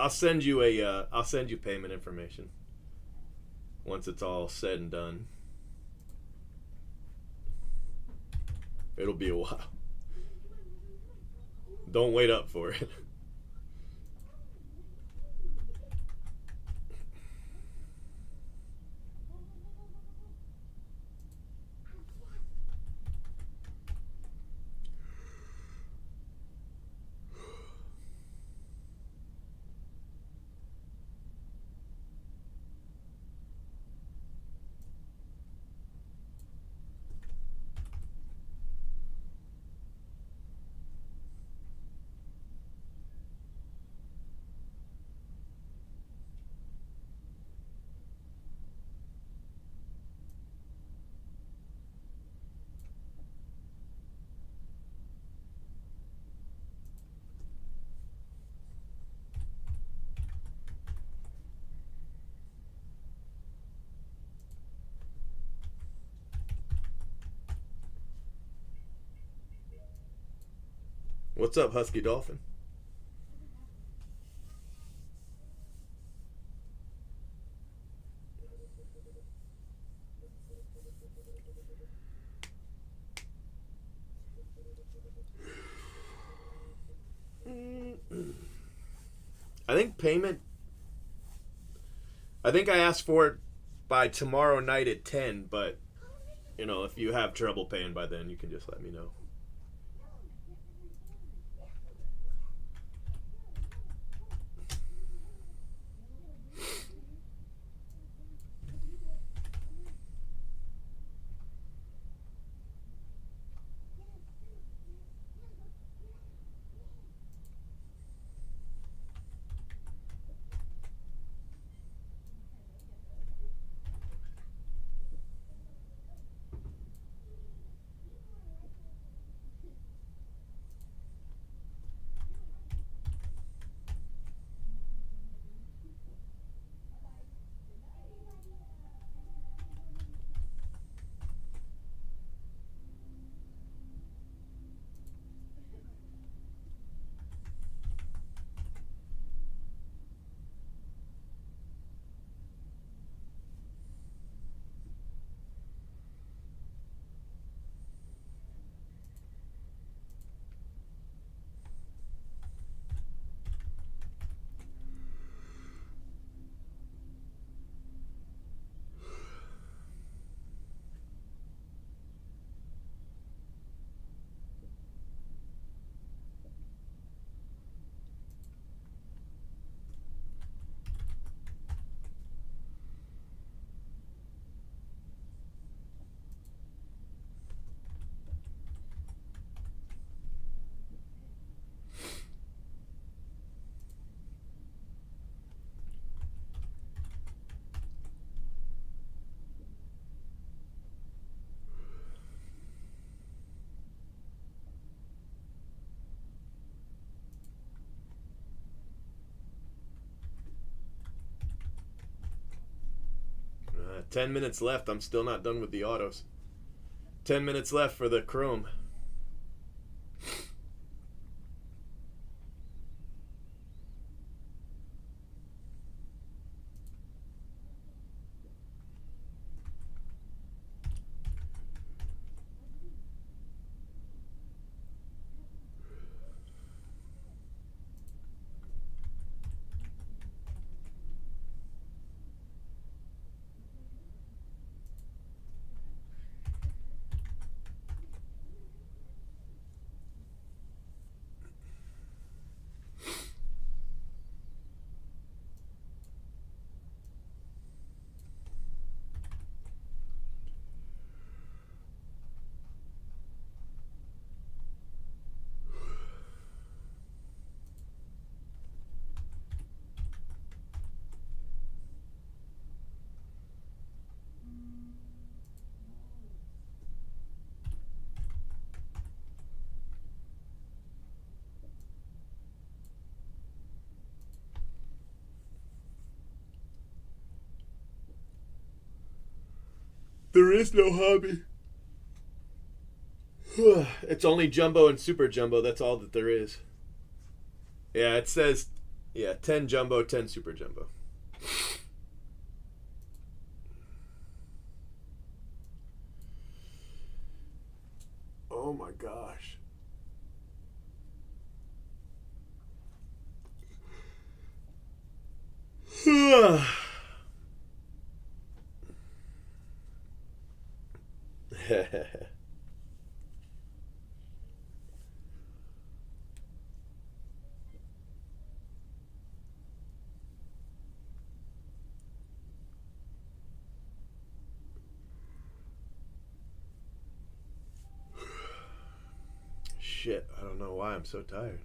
send you I'll send you payment information once it's all said and done. It'll be a while. Don't wait up for it. What's up, Husky Dolphin? I think payment. I think I asked for it by tomorrow night at 10, but if you have trouble paying by then, you can just let me know. 10 minutes left. I'm still not done with the autos. 10 minutes left for the chrome. There is no hobby. It's only jumbo and super jumbo. That's all that there is. Yeah, it says, 10 jumbo, 10 super jumbo. Oh my gosh. Shit, I don't know why I'm so tired.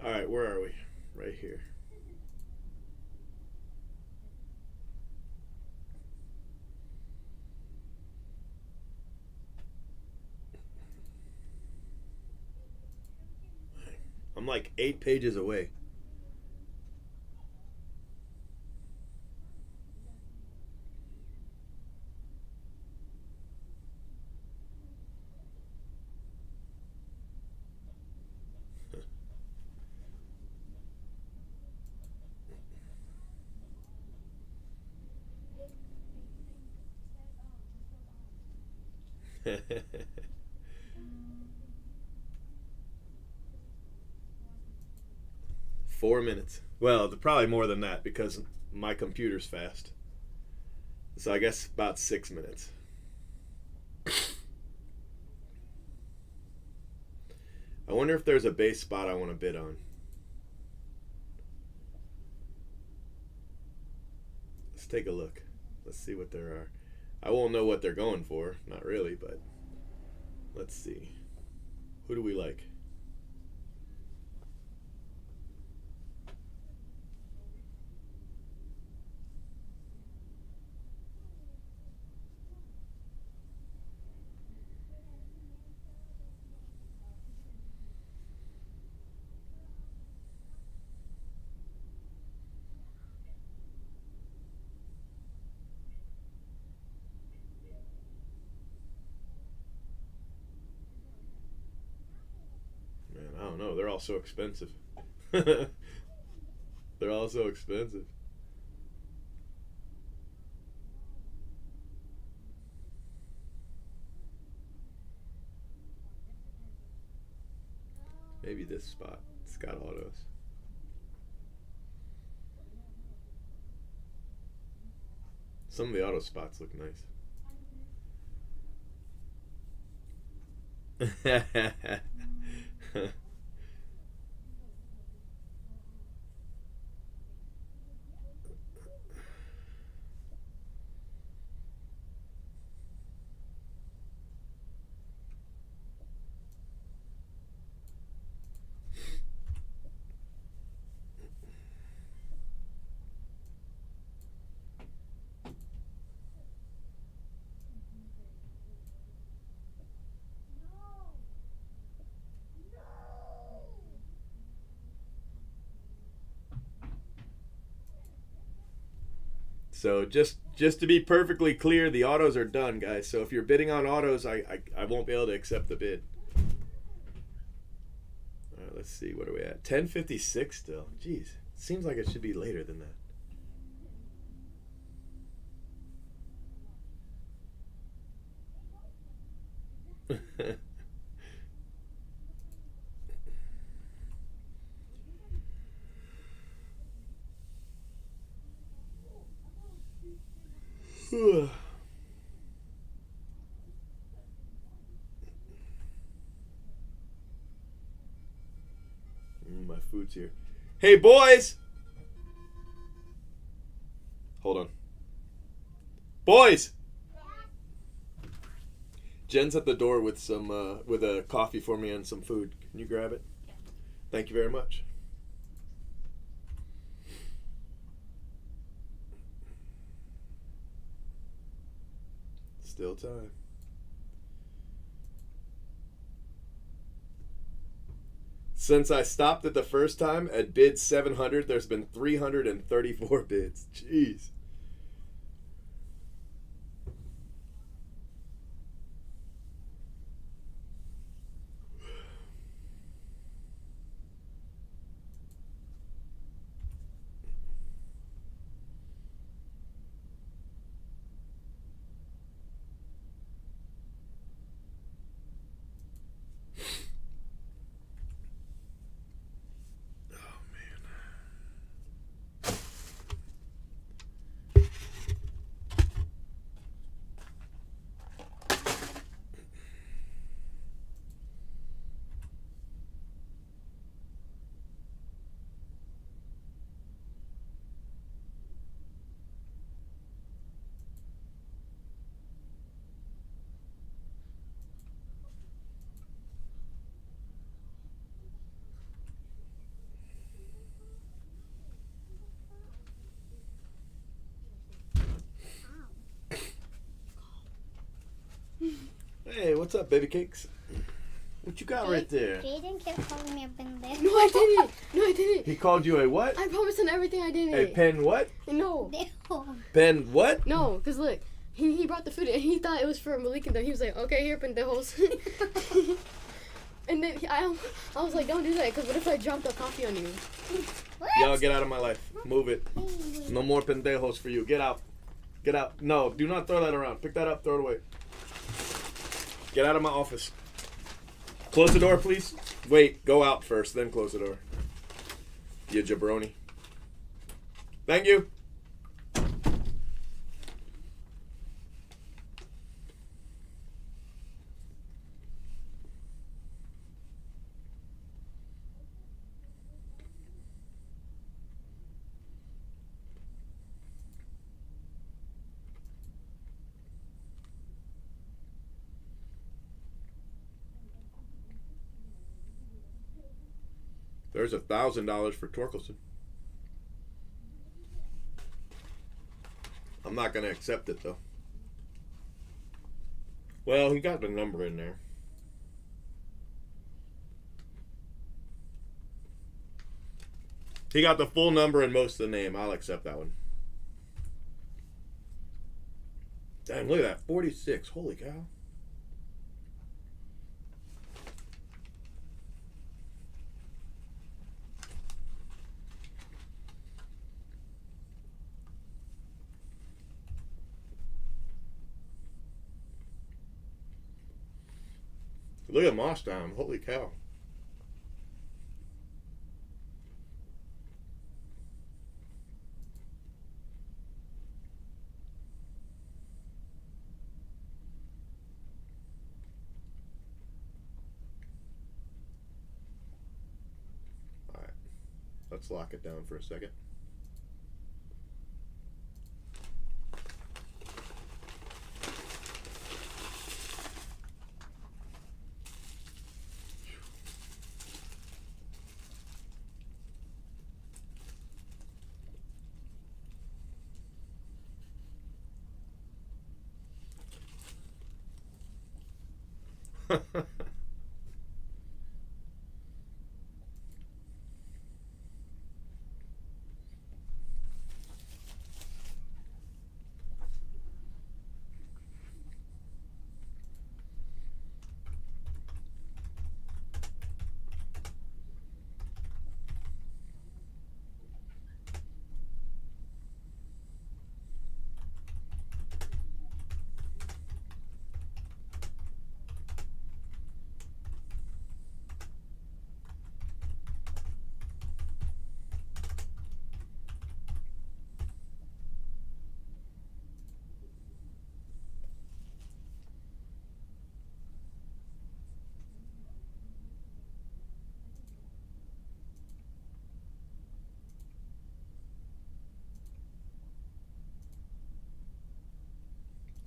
All right, where are we? Right here. I'm like 8 pages away. 4 minutes. Well, probably more than that because my computer's fast. So I guess about 6 minutes. I wonder if there's a base spot I want to bid on. Let's take a look. Let's see what there are. I won't know what they're going for. Not really, but let's see. Who do we like? I don't know. They're all so expensive. They're all so expensive. Maybe this spot. It's got autos. Some of the auto spots look nice. So just to be perfectly clear, the autos are done, guys. So if you're bidding on autos, I won't be able to accept the bid. All right, let's see. What are we at? 10:56 still. Jeez, seems like it should be later than that. My food's here. Hey, boys! Hold on. Boys! Jen's at the door with some with a coffee for me and some food. Can you grab it? Thank you very much. Still time. Since I stopped it the first time at bid 700, there's been 334 bids. Jeez. Hey, what's up, baby cakes? What you got right there? Jaden kept calling me a pendejo. No, I didn't. No, I didn't. He called you a what? I promise on everything I didn't. A pen what? No. Pen what? No, because look, he brought the food and he thought it was for Malik and them. He was like, okay, here, pendejos. And then I was like, don't do that, because what if I drop the coffee on you? What? Y'all get out of my life. Move it. No more pendejos for you. Get out. Get out. No, do not throw that around. Pick that up, throw it away. Get out of my office. Close the door, please. Wait, go out first, then close the door. You jabroni. Thank you. There's $1,000 for Torkelson. I'm not going to accept it, though. Well, he got the number in there. He got the full number and most of the name. I'll accept that one. Damn, look at that. 46. Holy cow. Look at Moss Time. Holy cow. All right. Let's lock it down for a second.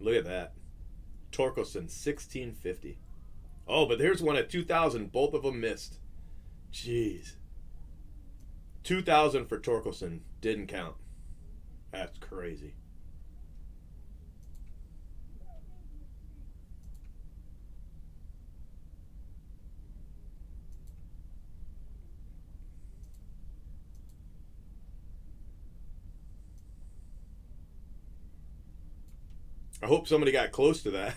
Look at that. Torkelson, 1650. Oh, but here's one at 2,000. Both of them missed. Jeez. 2,000 for Torkelson. Didn't count. That's crazy. I hope somebody got close to that.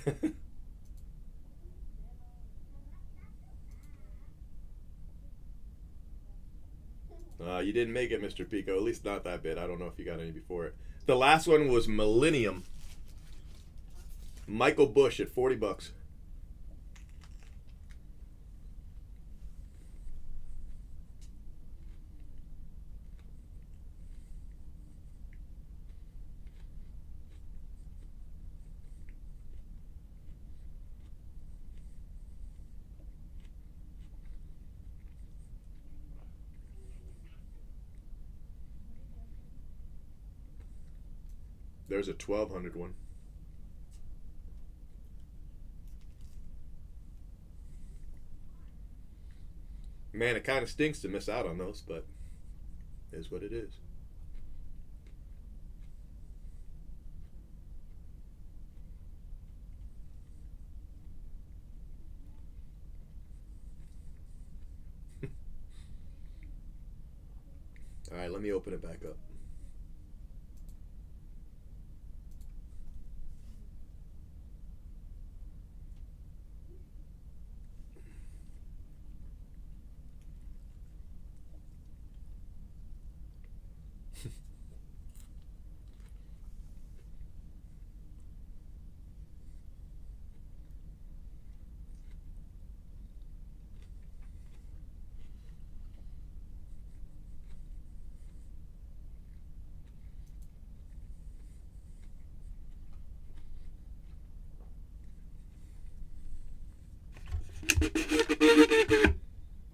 You didn't make it, Mr. Pico. At least not that bit. I don't know if you got any before it. The last one was Millennium. Michael Bush at $40. There's a 1,200 one. Man, it kind of stinks to miss out on those, but it is what it is. All right, let me open it back up.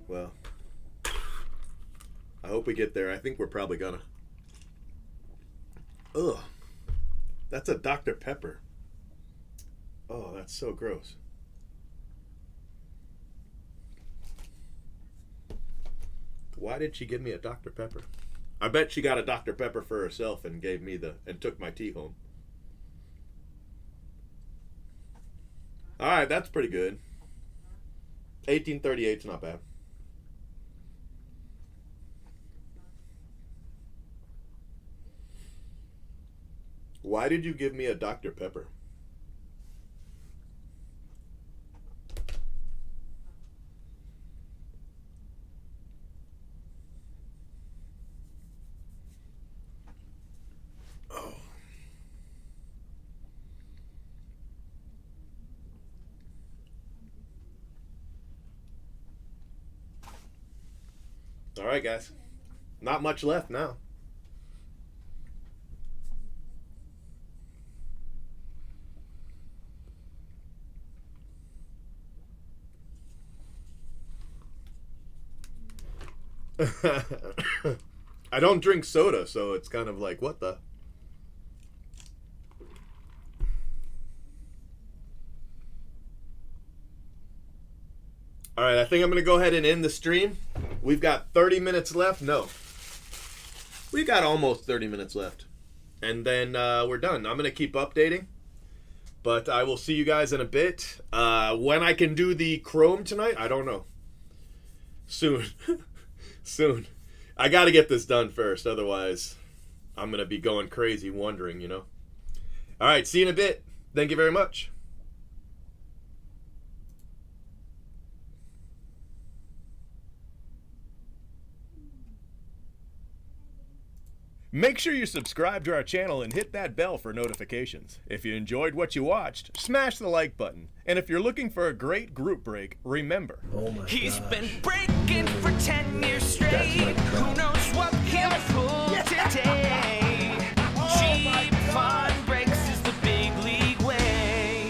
Well, I hope we get there. I think we're probably gonna. Ugh. That's a Dr. Pepper. Oh, that's so gross. Why did she give me a Dr. Pepper? I bet she got a Dr. Pepper for herself and gave me and took my tea home. Alright, that's pretty good. 1838's not bad. Why did you give me a Dr. Pepper? Oh. All right, guys. Not much left now. I don't drink soda, so it's kind of like, what the? All right, I think I'm going to go ahead and end the stream. We've got 30 minutes left. No. We got almost 30 minutes left. And then we're done. I'm going to keep updating. But I will see you guys in a bit. When I can do the Chrome tonight, I don't know. Soon. Soon. I got to get this done first. Otherwise, I'm going to be going crazy wondering, you know. All right, see you in a bit. Thank you very much. Make sure you subscribe to our channel and hit that bell for notifications. If you enjoyed what you watched, smash the like button. And if you're looking for a great group break, remember. He's been breaking for 10 years straight.